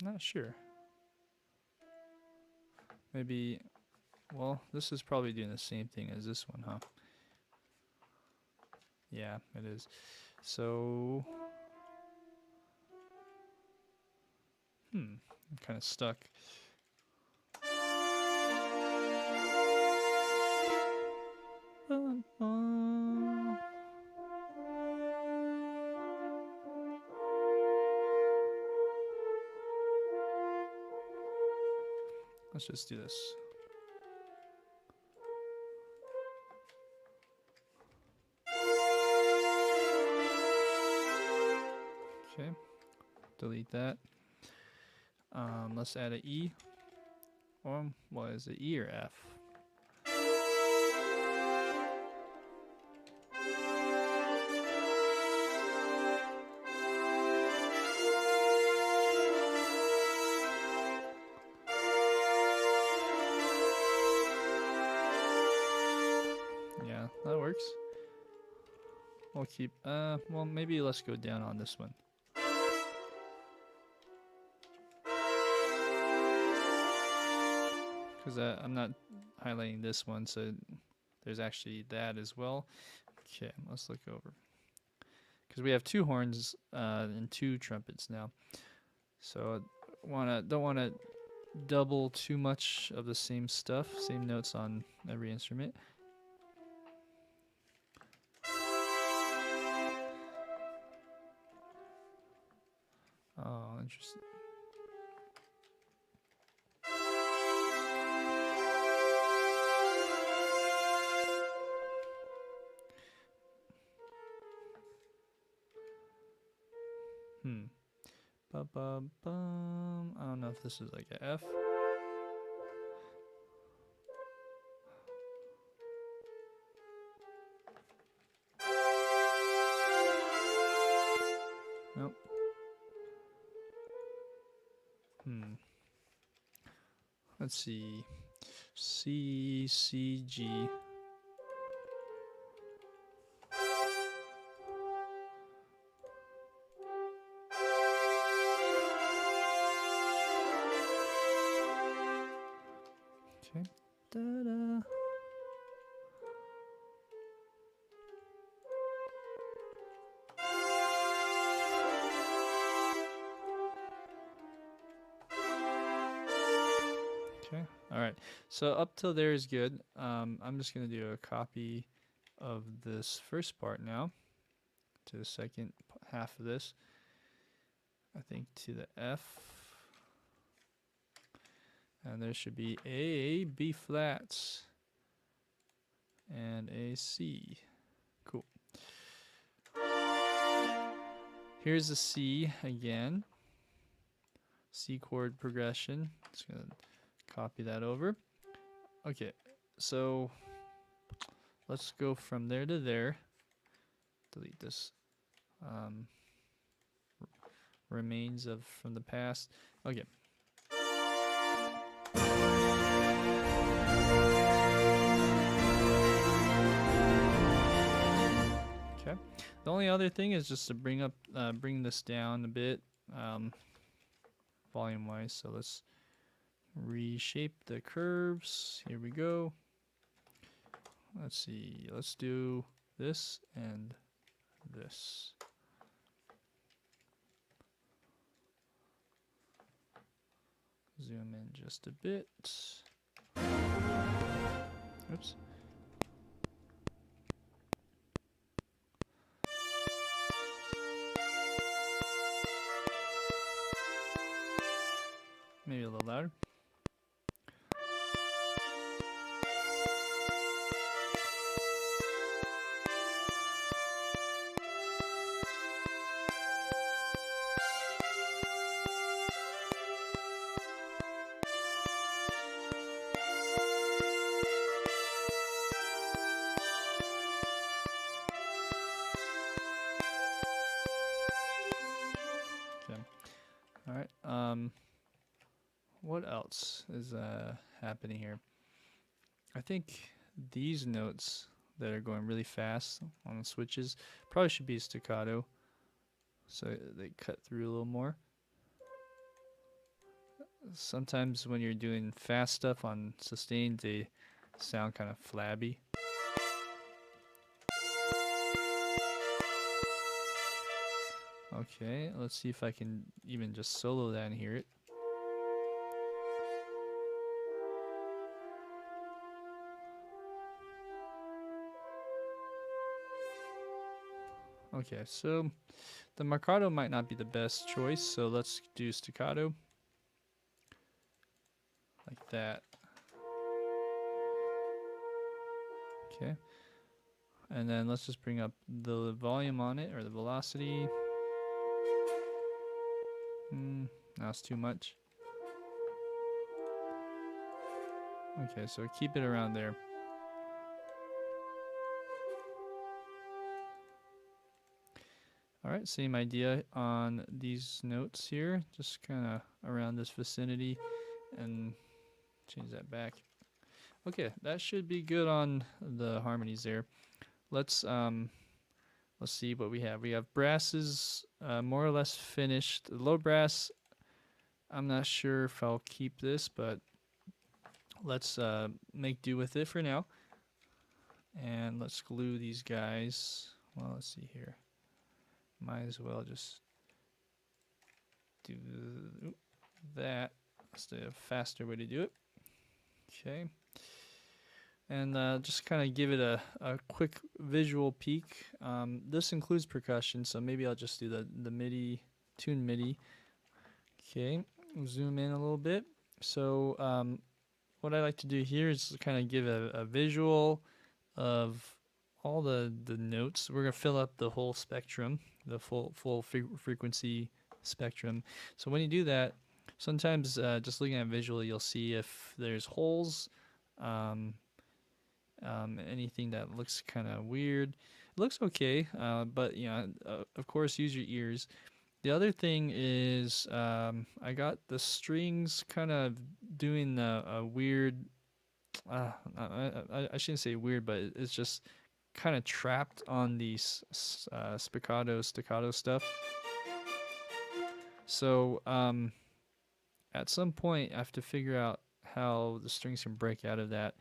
Not sure. Maybe. Well, this is probably doing the same thing as this one, huh? Yeah, it is. So. I'm kind of stuck. Let's just do this. Okay, delete that. Let's add an E. Or what is it, E or F? Yeah, that works. We'll keep, well, maybe let's go down on this one. Because I'm not highlighting this one, so there's actually that as well. Okay, let's look over. Because we have two horns and two trumpets now. So don't want to double too much of the same stuff, same notes on every instrument. Oh, interesting. Ba-ba-bum. I don't know if this is like a F. Nope. Let's see. C, C, G. Okay. Da-da. Okay. All right. So up till there is good. I'm just gonna do a copy of this first part now to the second half of this. I think to the F, and there should be a B flats and a C. Cool. Here's the C again. C chord progression. Just gonna copy that over. Okay, so let's go from there to there. Delete this. Remains of from the past. Okay. Okay. The only other thing is just to bring this down a bit, volume wise. So let's reshape the curves. Here we go. Let's see. Let's do this and this. Zoom in just a bit. Oops. Maybe a little louder. Okay. All right. What else is happening here? I think these notes that are going really fast on the switches probably should be staccato, so they cut through a little more. Sometimes when you're doing fast stuff on sustained, they sound kind of flabby. Okay, let's see if I can even just solo that and hear it. Okay, so the marcato might not be the best choice, so let's do staccato. Like that. Okay. And then let's just bring up the volume on it, or the velocity. That's too much. Okay, so keep it around there. Alright, same idea on these notes here, just kind of around this vicinity, and change that back. Okay, that should be good on the harmonies there. Let's see what we have. We have brasses more or less finished. The low brass, I'm not sure if I'll keep this, but let's make do with it for now. And let's glue these guys. Well, let's see here. Might as well just do that. That's the faster way to do it. Okay. And just kind of give it a quick visual peek. This includes percussion, so maybe I'll just do the MIDI, tune MIDI. Okay, zoom in a little bit. So what I like to do here is kind of give a visual of all the notes. We're going to fill up the whole spectrum, the full frequency spectrum. So when you do that, sometimes just looking at visually, you'll see if there's holes, anything that looks kind of weird. It looks okay, but of course, use your ears. The other thing is I got the strings kind of doing a weird, I shouldn't say weird, but it's just kind of trapped on these staccato stuff. So at some point I have to figure out how the strings can break out of that.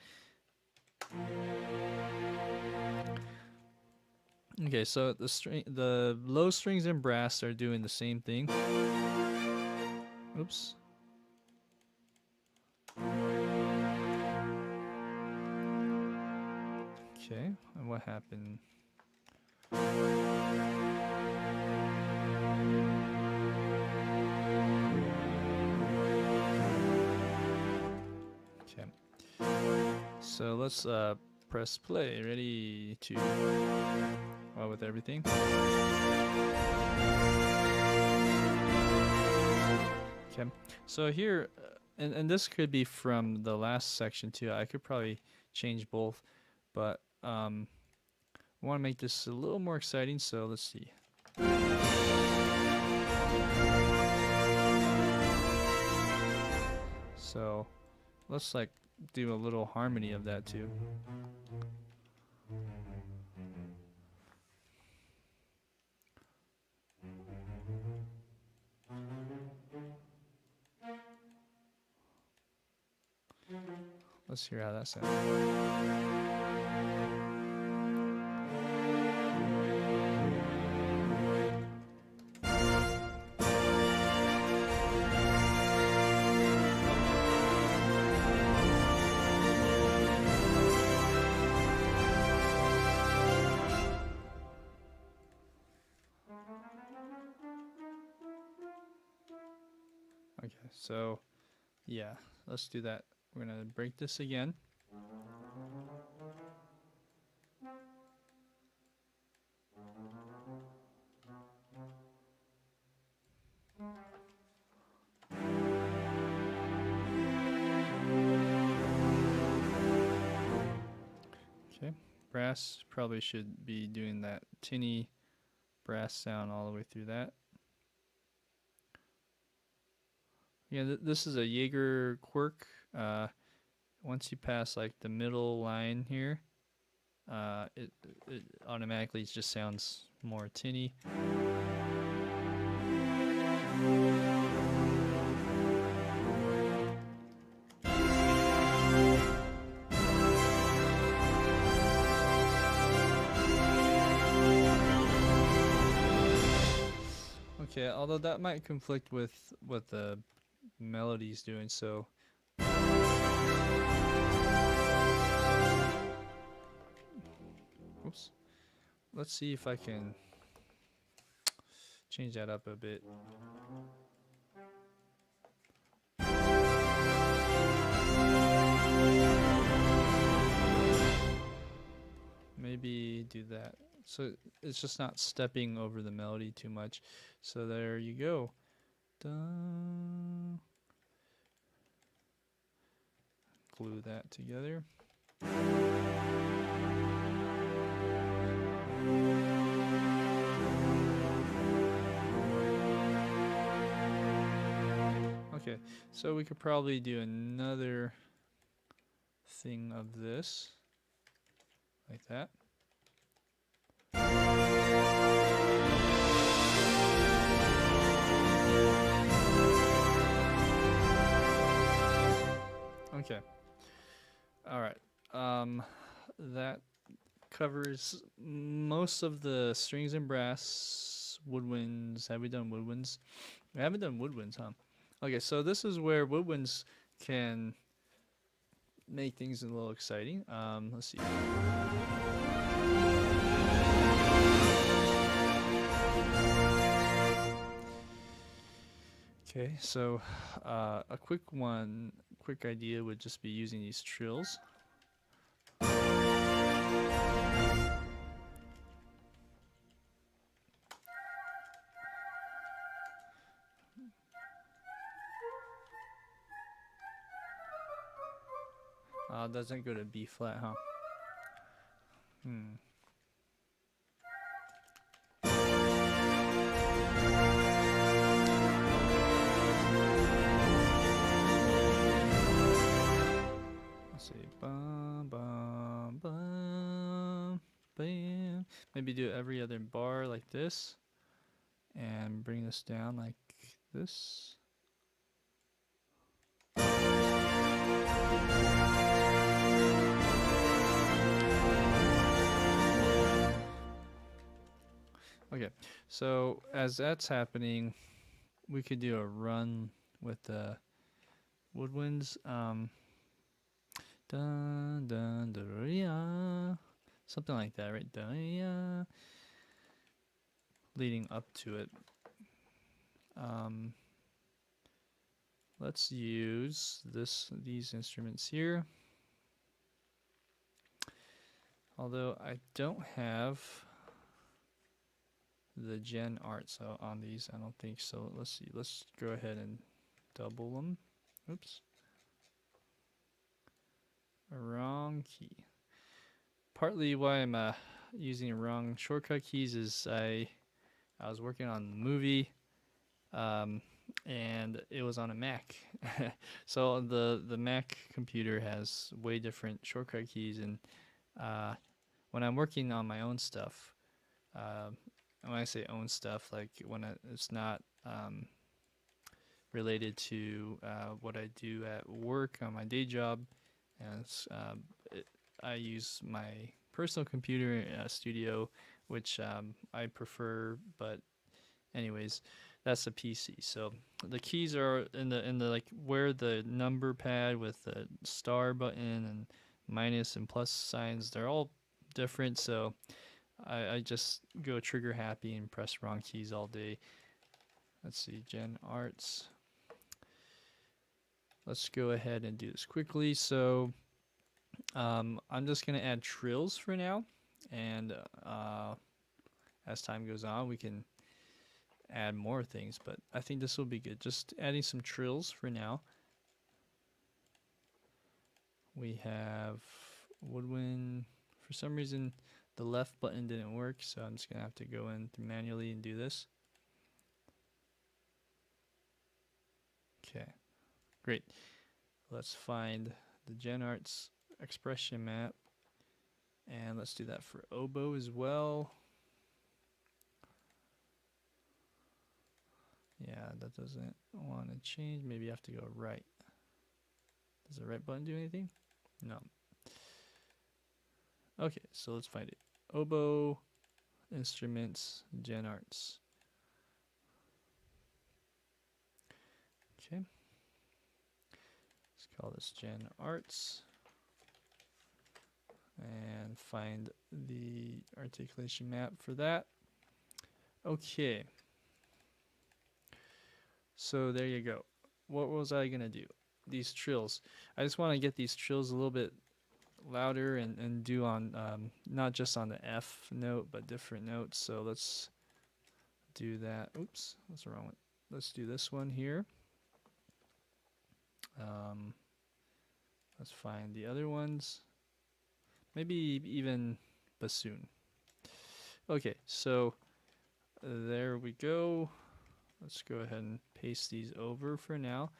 Okay, so the low strings and brass are doing the same thing. Oops. Okay, and what happened? Okay, so let's press play. Ready to with everything. Okay, so here, and this could be from the last section too. I could probably change both, but I want to make this a little more exciting, so let's see. So let's like do a little harmony of that too. Let's hear how that sounds. Okay, so yeah, let's do that. We're gonna break this again. Okay, brass probably should be doing that tinny brass sound all the way through that. Yeah, this is a Jaeger quirk. Once you pass like the middle line here, it automatically just sounds more tinny. Okay, although that might conflict with what the melody's doing, so oops. Let's see if I can change that up a bit. Maybe do that. So it's just not stepping over the melody too much. So there you go. Dun. Glue that together. Okay, so we could probably do another thing of this, like that. Okay. All right. That covers most of the strings and brass. Woodwinds. Have we done woodwinds? We haven't done woodwinds, huh? Okay, so this is where woodwinds can make things a little exciting. Let's see. Okay, so a quick idea would just be using these trills. Doesn't go to B flat, huh? Let's see. Bum, bum, bum, bam. Maybe do every other bar like this. And bring this down like this. Okay, so as that's happening, we could do a run with the Woodwinds. Dun dun dun yeah, something like that, right? Dun yeah, leading up to it. Let's use these instruments here. Although I don't have the gen art so on these, I don't think so. Let's see. Let's go ahead and double them. Oops. Wrong key. Partly why I'm using wrong shortcut keys is I was working on the movie, and it was on a Mac. So the Mac computer has way different shortcut keys, and when I'm working on my own stuff, when I say own stuff, like when it's not related to what I do at work on my day job, and I use my personal computer studio, which I prefer. But anyways, that's a PC. So the keys are in the like where the number pad with the star button and minus and plus signs. They're all different. So I just go trigger happy and press wrong keys all day. Let's see, Gen Arts. Let's go ahead and do this quickly. So I'm just going to add trills for now. And as time goes on, we can add more things. But I think this will be good. Just adding some trills for now. We have Woodwind. For some reason, the left button didn't work. So I'm just going to have to go in manually and do this. Okay, great. Let's find the Gen Arts expression map, and let's do that for oboe as well. Yeah, that doesn't want to change. Maybe you have to go right. Does the right button do anything? No. Okay, so let's find it. Oboe, instruments, Gen Arts. Okay. Let's call this Gen Arts. And find the articulation map for that. Okay. So there you go. What was I going to do? These trills. I just want to get these trills a little bit louder and do on, not just on the F note, but different notes. So let's do that. Oops, what's wrong with? Let's do this one here. Let's find the other ones. Maybe even bassoon. Okay, so there we go. Let's go ahead and paste these over for now,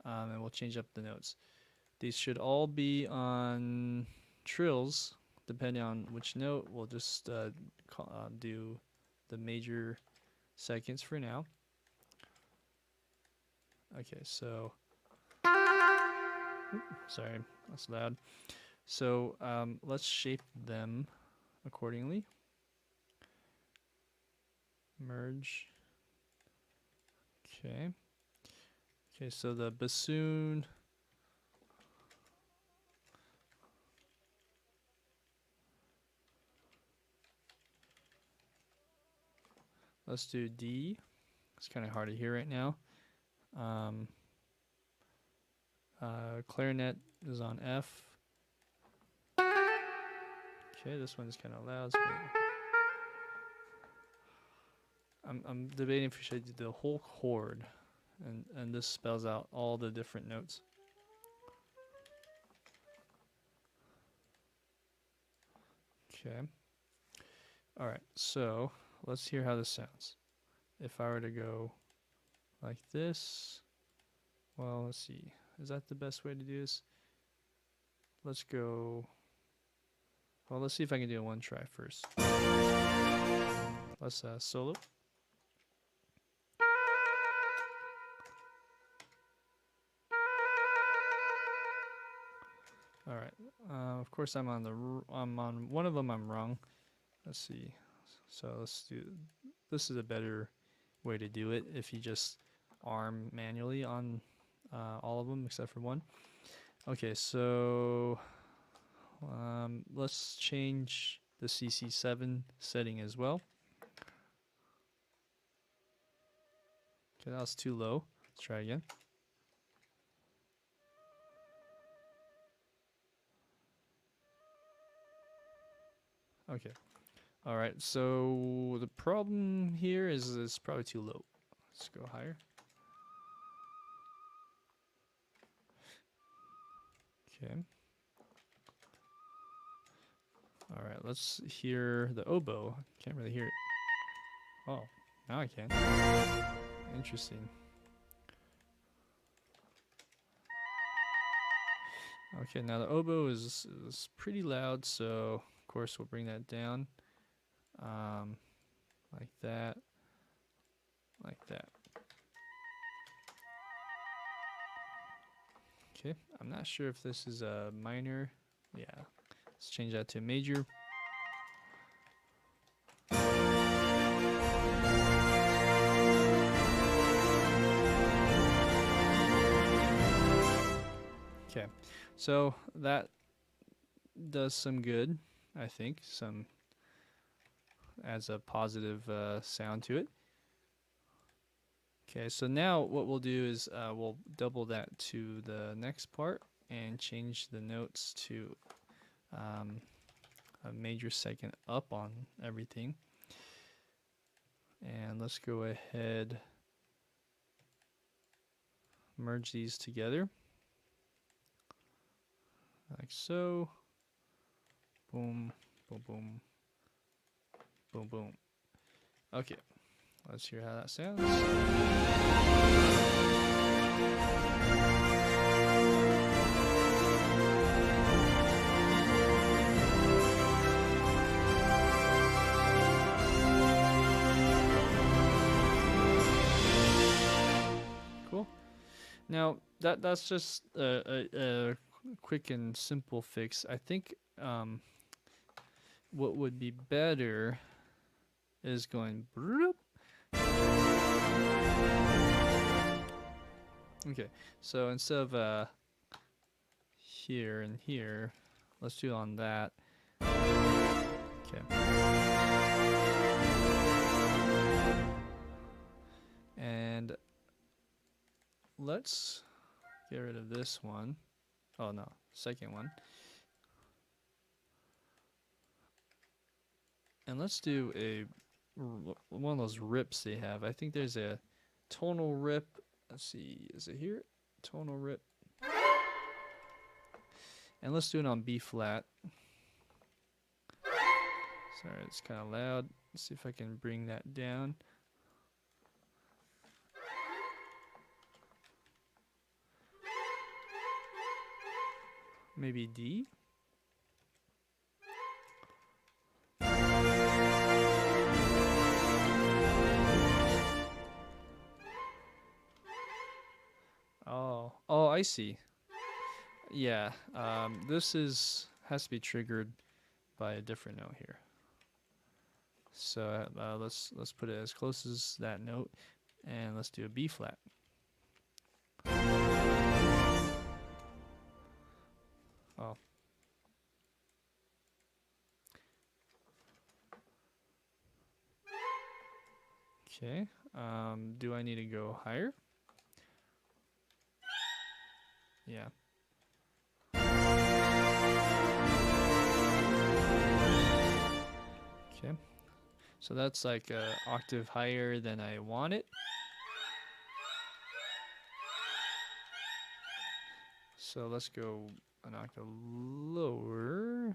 and we'll change up the notes. These should all be on trills, depending on which note. We'll just do the major seconds for now. Okay, so sorry, that's loud. So let's shape them accordingly. Merge. Okay. Okay, so the bassoon. Let's do D. It's kind of hard to hear right now. Clarinet is on F. Okay, this one's kind of loud. So I'm debating if we should do the whole chord, and this spells out all the different notes. Okay. All right. So let's hear how this sounds. If I were to go like this, well, let's see. Is that the best way to do this? Let's go. Well, let's see if I can do it one try first. Let's solo. All right. Of course, I'm on one of them. I'm wrong. Let's see. So let's do this is a better way to do it if you just arm manually on all of them except for one. Okay, so let's change the CC7 setting as well. Okay, that was too low. Let's try again. Okay. All right, so the problem here is it's probably too low. Let's go higher. Okay. All right, let's hear the oboe. Can't really hear it. Oh, now I can. Interesting. Okay, now the oboe is pretty loud, so of course we'll bring that down. Like that. Like that. Okay, I'm not sure if this is a minor. Yeah, let's change that to major. Okay, so that does some good, I think. Some adds a positive sound to it. Okay, so now what we'll do is we'll double that to the next part and change the notes to a major second up on everything. And let's go ahead, merge these together. Like so. Boom, boom, boom, boom, boom. Okay, let's hear how that sounds. Cool. Now that's just a quick and simple fix. I think what would be better is going broop. Okay, so instead of here and here, let's do it on that. Okay. And let's get rid of this one. Oh no, second one. And let's do one of those rips they have. I think there's a tonal rip. Let's see, is it here? Tonal rip. And let's do it on B flat. Sorry, it's kind of loud. Let's see if I can bring that down. Maybe D. Oh, I see. Yeah, this has to be triggered by a different note here. So let's put it as close as that note, and let's do a B flat. Oh. Okay. Do I need to go higher? Yeah. Okay. So that's like an octave higher than I want it. So let's go an octave lower.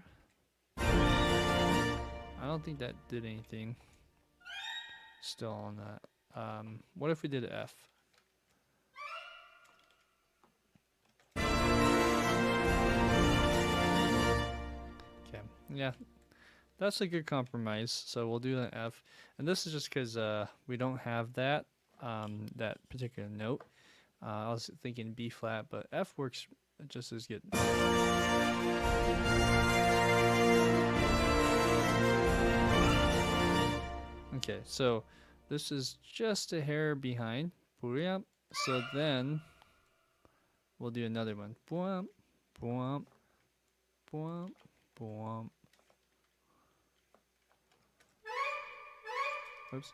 I don't think that did anything. Still on that. What if we did F? Okay, yeah, that's a good compromise. So we'll do an F, and this is just because we don't have that that particular note. I was thinking B flat, but F works just as good. Okay, so this is just a hair behind. So then we'll do another one. Boom, boom, boom, boom. Oops.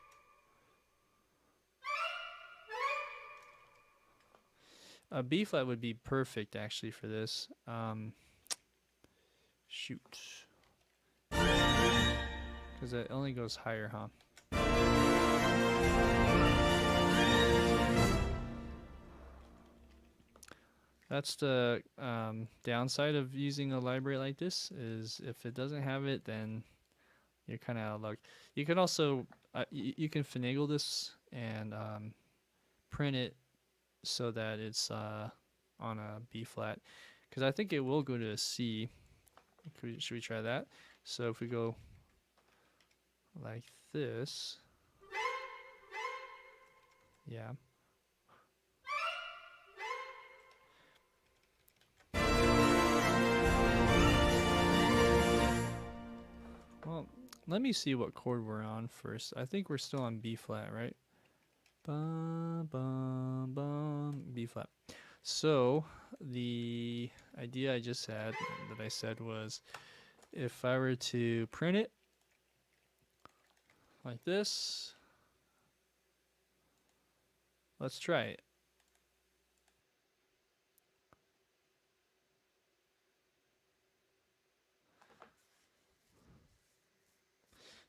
A B flat would be perfect actually for this. Shoot. Because it only goes higher, huh? That's the downside of using a library like this, is if it doesn't have it, then you're kind of out of luck. You can also, you can finagle this and print it so that it's on a B flat. Because I think it will go to a C. Should we try that? So if we go like this, yeah. Well, let me see what chord we're on first. I think we're still on B flat, right? Bum, bum, bum, B flat. So the idea I just had that I said was, if I were to print it like this, let's try it.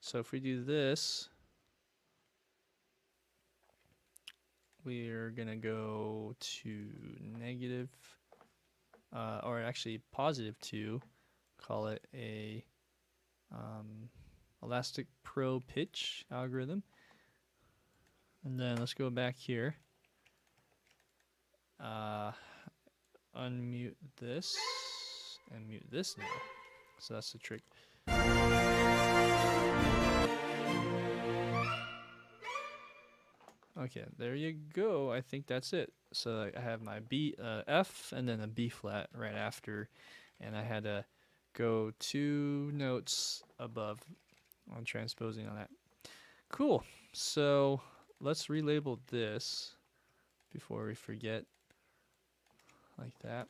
So if we do this, we're gonna go to negative, or actually positive 2, call it a elastic pro pitch algorithm. And then let's go back here, unmute this and mute this now. So that's the trick. Okay, there you go. I think that's it. So I have my B, F, and then a B flat right after, and I had to go 2 notes above on transposing on that. Cool. So let's relabel this before we forget, like that.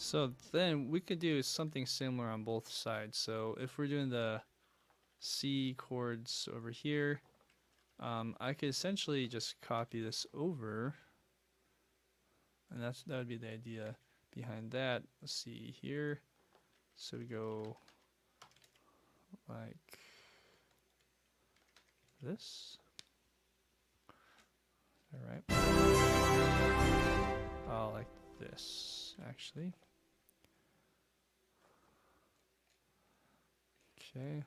So then we could do something similar on both sides. So if we're doing the C chords over here, I could essentially just copy this over, and that would be the idea behind that. Let's see here. So we go like this. All right. Oh, like this actually. Okay,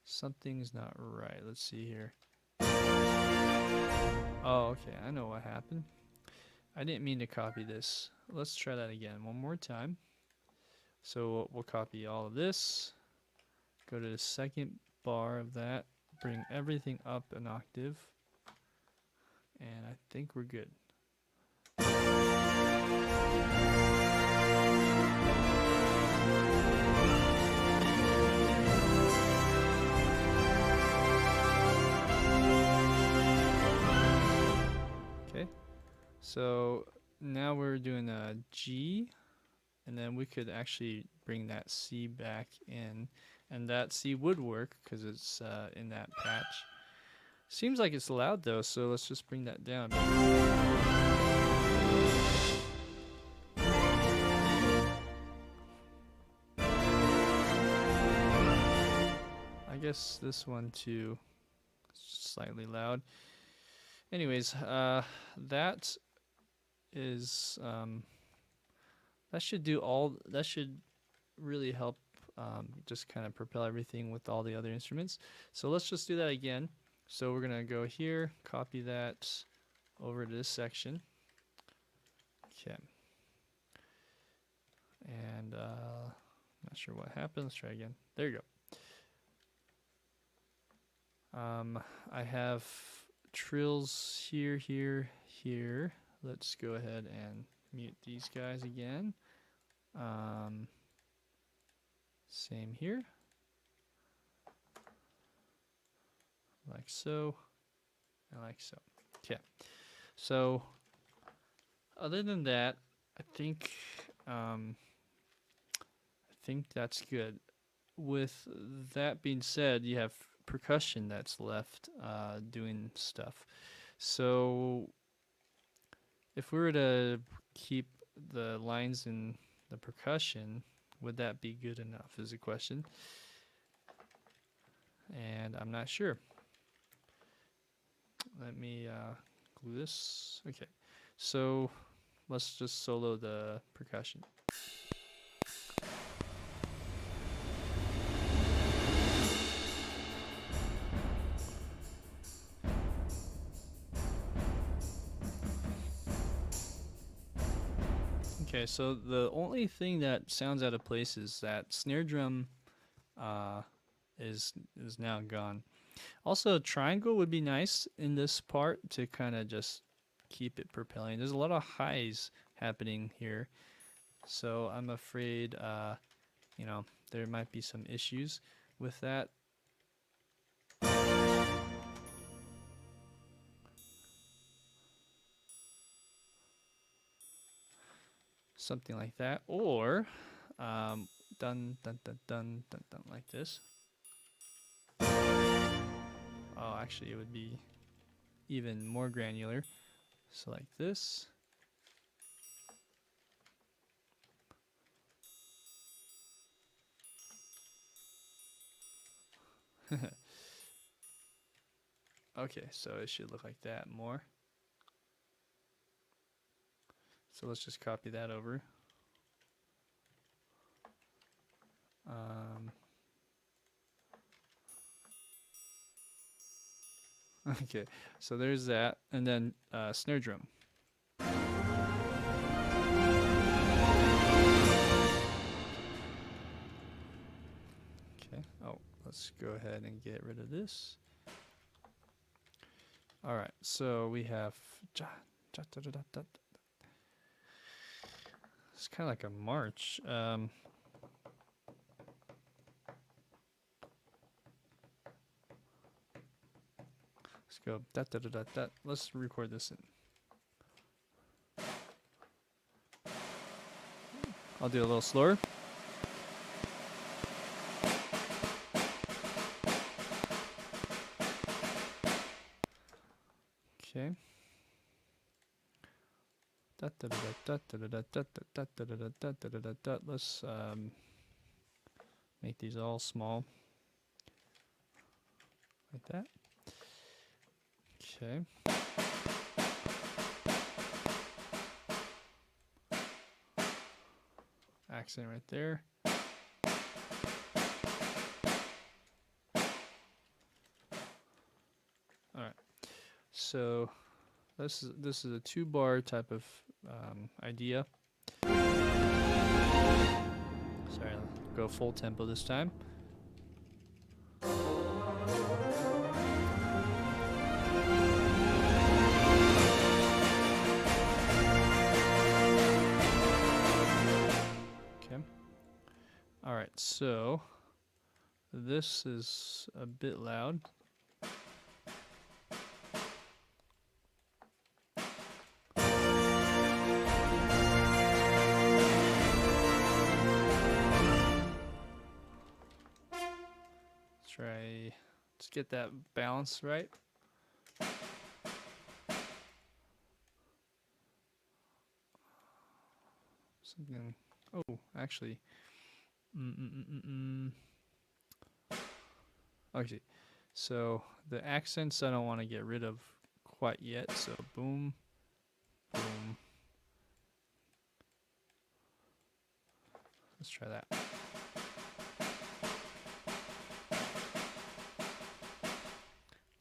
something's not right. Let's see here. Oh, okay, I know what happened. I didn't mean to copy this. Let's try that again one more time. So we'll copy all of this, go to the second bar of that, bring everything up an octave, and I think we're good. So now we're doing a G, and then we could actually bring that C back in, and that C would work because it's in that patch. Seems like it's loud though, so let's just bring that down. I guess this one too is slightly loud. Anyways, that is that should do all. That should really help just kind of propel everything with all the other instruments. So let's just do that again. So we're gonna go here, copy that over to this section. Okay. Not sure what happened. Let's try again. There you go. I have Trills here, here, here. Let's go ahead and mute these guys again. Same here. Like so, and like so. Okay. So, other than that, I think that's good. With that being said, you have percussion that's left doing stuff. So if we were to keep the lines in the percussion, would that be good enough is a question. And I'm not sure. Let me glue this. Okay, so let's just solo the percussion. Okay, so the only thing that sounds out of place is that snare drum is now gone. Also, triangle would be nice in this part to kind of just keep it propelling. There's a lot of highs happening here, so I'm afraid you know, there might be some issues with that. Something like that, or dun dun dun dun dun dun like this. Oh, actually, it would be even more granular. So like this. Okay, so it should look like that more. So let's just copy that over. Okay, so there's that, and then snare drum. Okay, oh, let's go ahead and get rid of this. All right, so we have it's kind of like a march. Let's go da da da da da. Let's record this in. I'll do a little slower. Okay. Let's make these all small, like that. Okay. Accent right there. All right. So this is a 2-bar type of idea. Sorry, I'll go full tempo this time. Okay. All right, so this is a bit loud. Let's get that balance right. Something. Oh, actually. Okay, so the accents I don't want to get rid of quite yet. So boom, boom. Let's try that.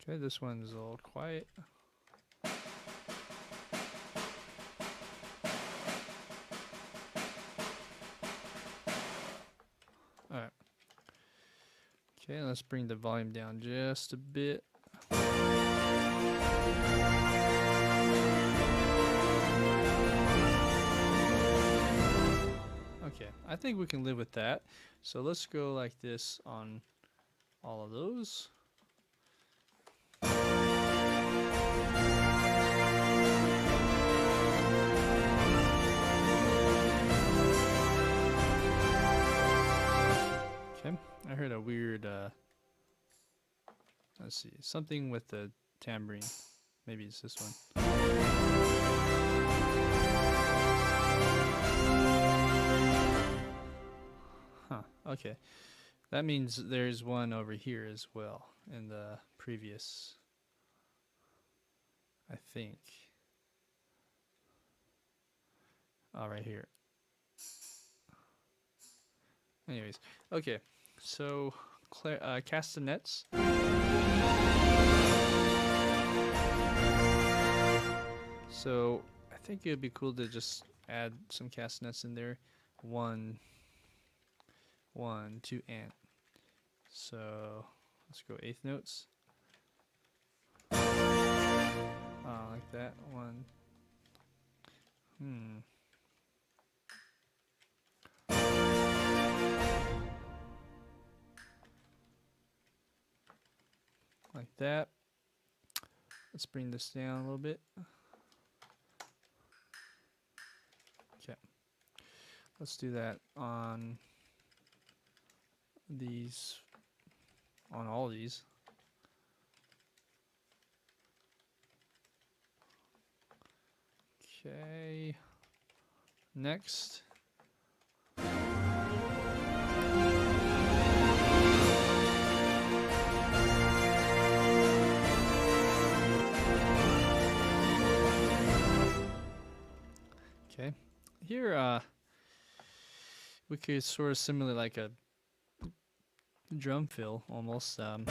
Okay, this one's a little quiet. Okay, let's bring the volume down just a bit. Okay, I think we can live with that. So let's go like this on all of those. Okay, I heard a weird, let's see, something with the tambourine. Maybe it's this one. Huh, okay. That means there's one over here as well in the previous, I think. Oh, right here. Anyways, okay. So, castanets. So, I think it would be cool to just add some castanets in there. 1, 2, and. So, let's go 8th notes. Like that. 1. Like that. Let's bring this down a little bit. Okay. Let's do that on these, on all these. Okay. Next. Okay, here we could sort of simulate like a drum fill almost. Okay,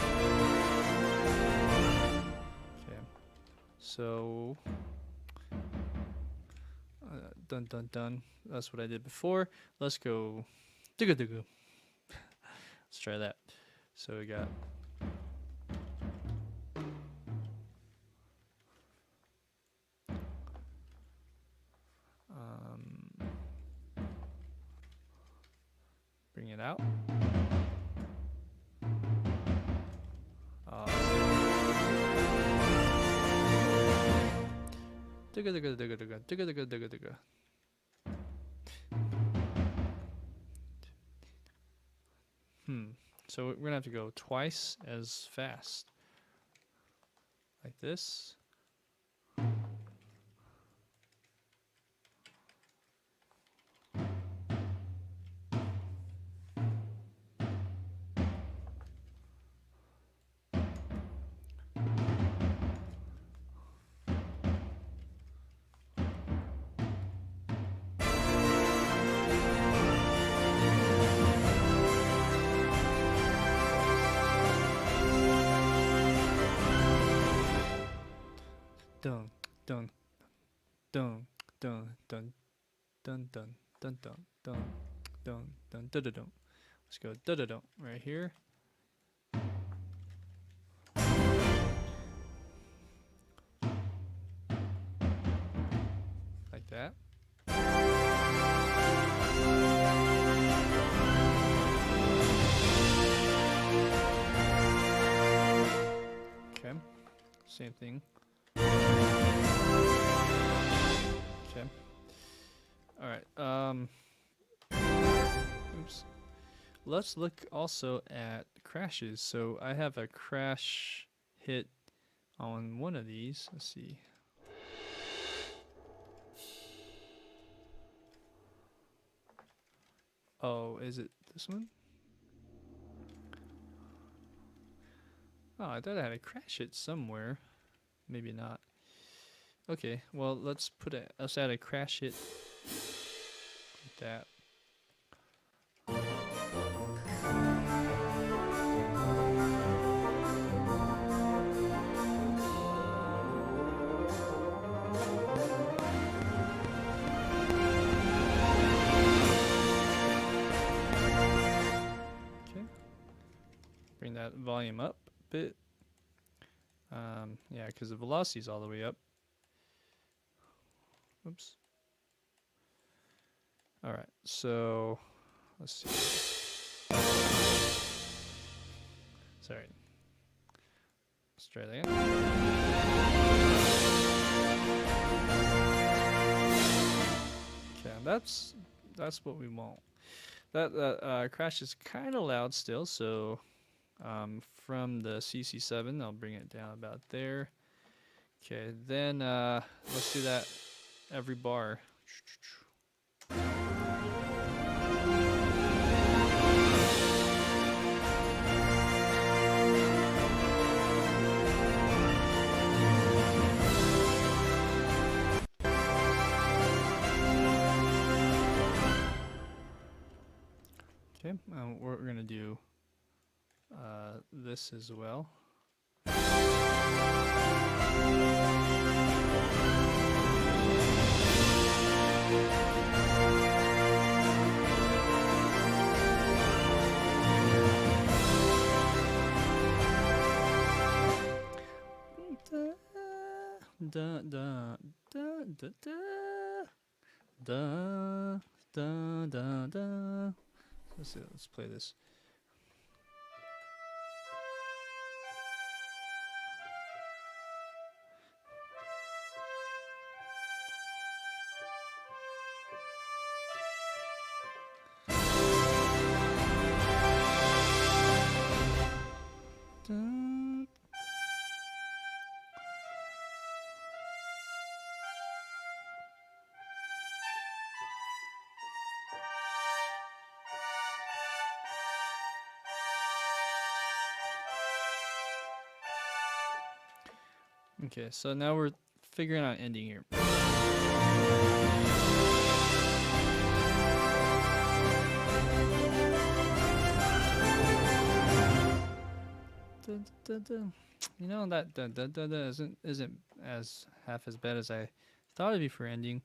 so dun dun dun. That's what I did before. Let's go digga digga. Let's try that. So we got. Bring it out. Digga digga digga digga digga digga digga digga. So we're gonna have to go twice as fast. Like this. Dun dun dun dun dun dun dun dun dun dun dun dun dun dun. Let's go dun dun dun right here. Like that. Okay. Same thing. Okay. All right. Oops. Let's look also at crashes. So I have a crash hit on one of these. Let's see. Oh, is it this one? Oh, I thought I had a crash hit somewhere. Maybe not. Okay, well let's add a crash hit like that. that volume up a bit. Yeah, because the velocity is all the way up. Oops. All right, so let's see. Sorry. Let's try that again. Okay, that's what we want. That crash is kind of loud still, so from the CC7, I'll bring it down about there. Okay, then let's do that every bar. Okay, we're going to do this as well. Da da da da da da da da. Let's see, let's play this. Okay, so now we're figuring out ending here. You know, that isn't as half as bad as I thought it'd be for ending,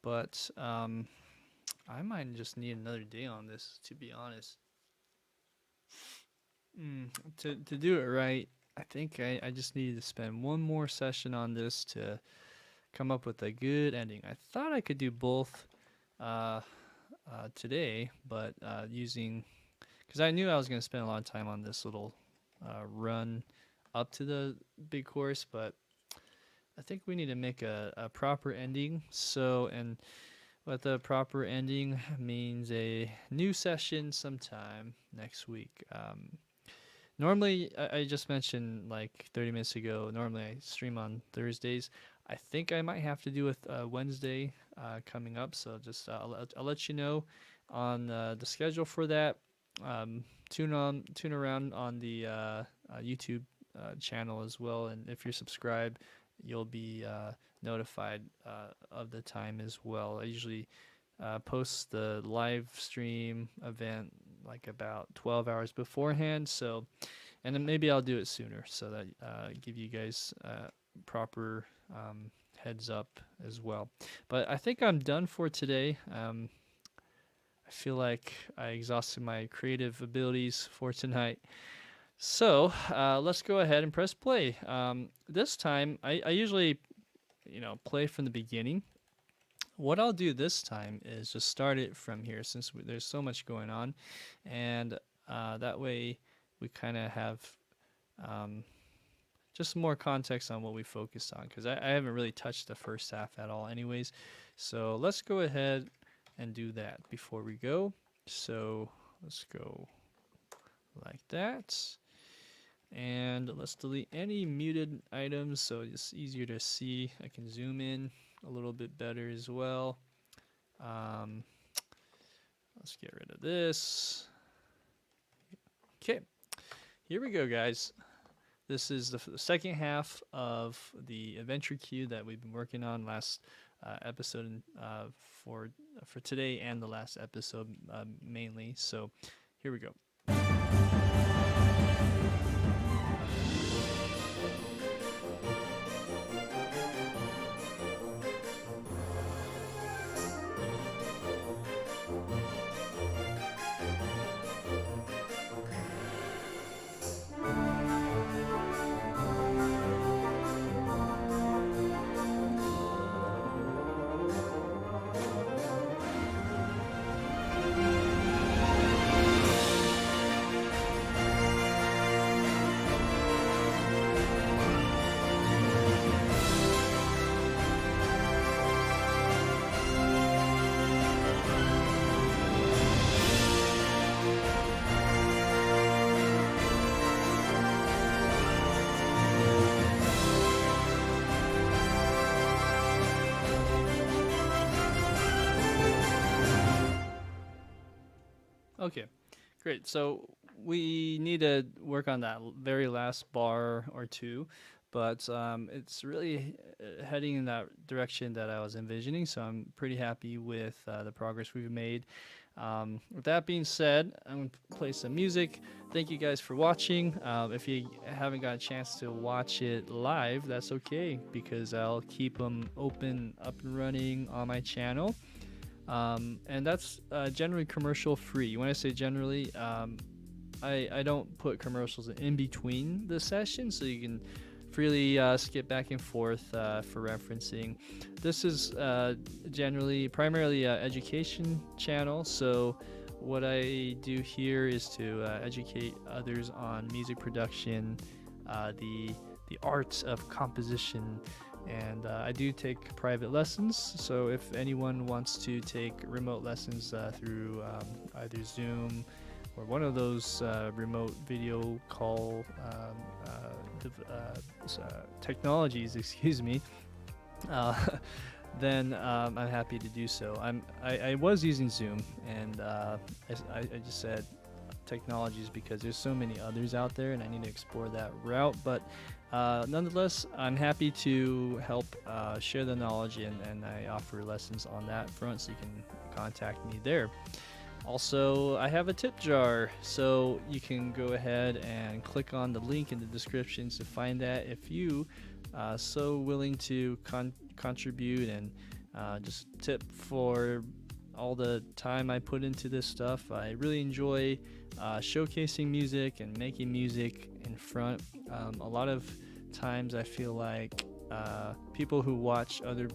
but I might just need another day on this, to be honest. To do it right, I think I just needed to spend one more session on this to come up with a good ending. I thought I could do both today, but using, because I knew I was going to spend a lot of time on this little run up to the big chorus, but I think we need to make a proper ending. So, and what the proper ending means a new session sometime next week. Normally, I just mentioned like 30 minutes ago, normally I stream on Thursdays. I think I might have to do with Wednesday coming up, so just I'll let you know on the schedule for that. Tune around on the YouTube channel as well, and if you're subscribed, you'll be notified of the time as well. I usually post the live stream event like about 12 hours beforehand, so, and then maybe I'll do it sooner so that give you guys proper heads up as well. But I think I'm done for today. I feel like I exhausted my creative abilities for tonight. So let's go ahead and press play. This time, I usually, play from the beginning. What I'll do this time is just start it from here, since there's so much going on, and that way we kind of have just more context on what we focused on, because I haven't really touched the first half at all anyways. So let's go ahead and do that before we go. So let's go like that, and let's delete any muted items so it's easier to see. I can zoom in a little bit better as well. Let's get rid of this. Okay, here we go, guys. This is the second half of the adventure queue that we've been working on last episode for today, and the last episode mainly. So here we go. Okay, great. So we need to work on that very last bar or two, but it's really heading in that direction that I was envisioning. So I'm pretty happy with the progress we've made. With that being said, I'm going to play some music. Thank you guys for watching. If you haven't got a chance to watch it live, that's okay because I'll keep them open, up and running on my channel. And that's generally commercial free. When I say generally, I don't put commercials in between the sessions, so you can freely skip back and forth for referencing. This is generally primarily an education channel, so what I do here is to educate others on music production, the art of composition, and I do take private lessons. So if anyone wants to take remote lessons through either Zoom or one of those remote video call technologies, excuse me, uh, then I'm happy to do so. I was using Zoom, and I just said technologies because there's so many others out there, and I need to explore that route. But nonetheless, I'm happy to help share the knowledge, and I offer lessons on that front, so you can contact me there. Also, I have a tip jar, so you can go ahead and click on the link in the descriptions to find that if you so willing to contribute and just tip for all the time I put into this stuff. I really enjoy showcasing music and making music in front. A lot of times I feel like people who watch other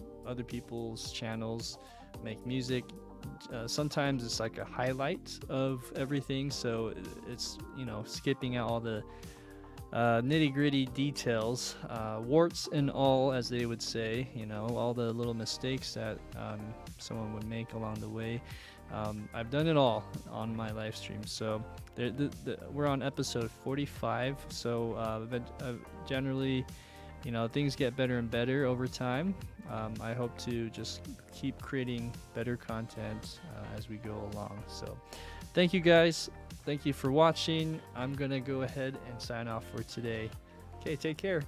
people's channels make music, sometimes it's like a highlight of everything, so it's skipping out all the nitty-gritty details, warts and all, as they would say, all the little mistakes that someone would make along the way. I've done it all on my live stream. So we're on episode 45, so generally things get better and better over time. I hope to just keep creating better content as we go along. So thank you guys. Thank you for watching. I'm going to go ahead and sign off for today. Okay, take care.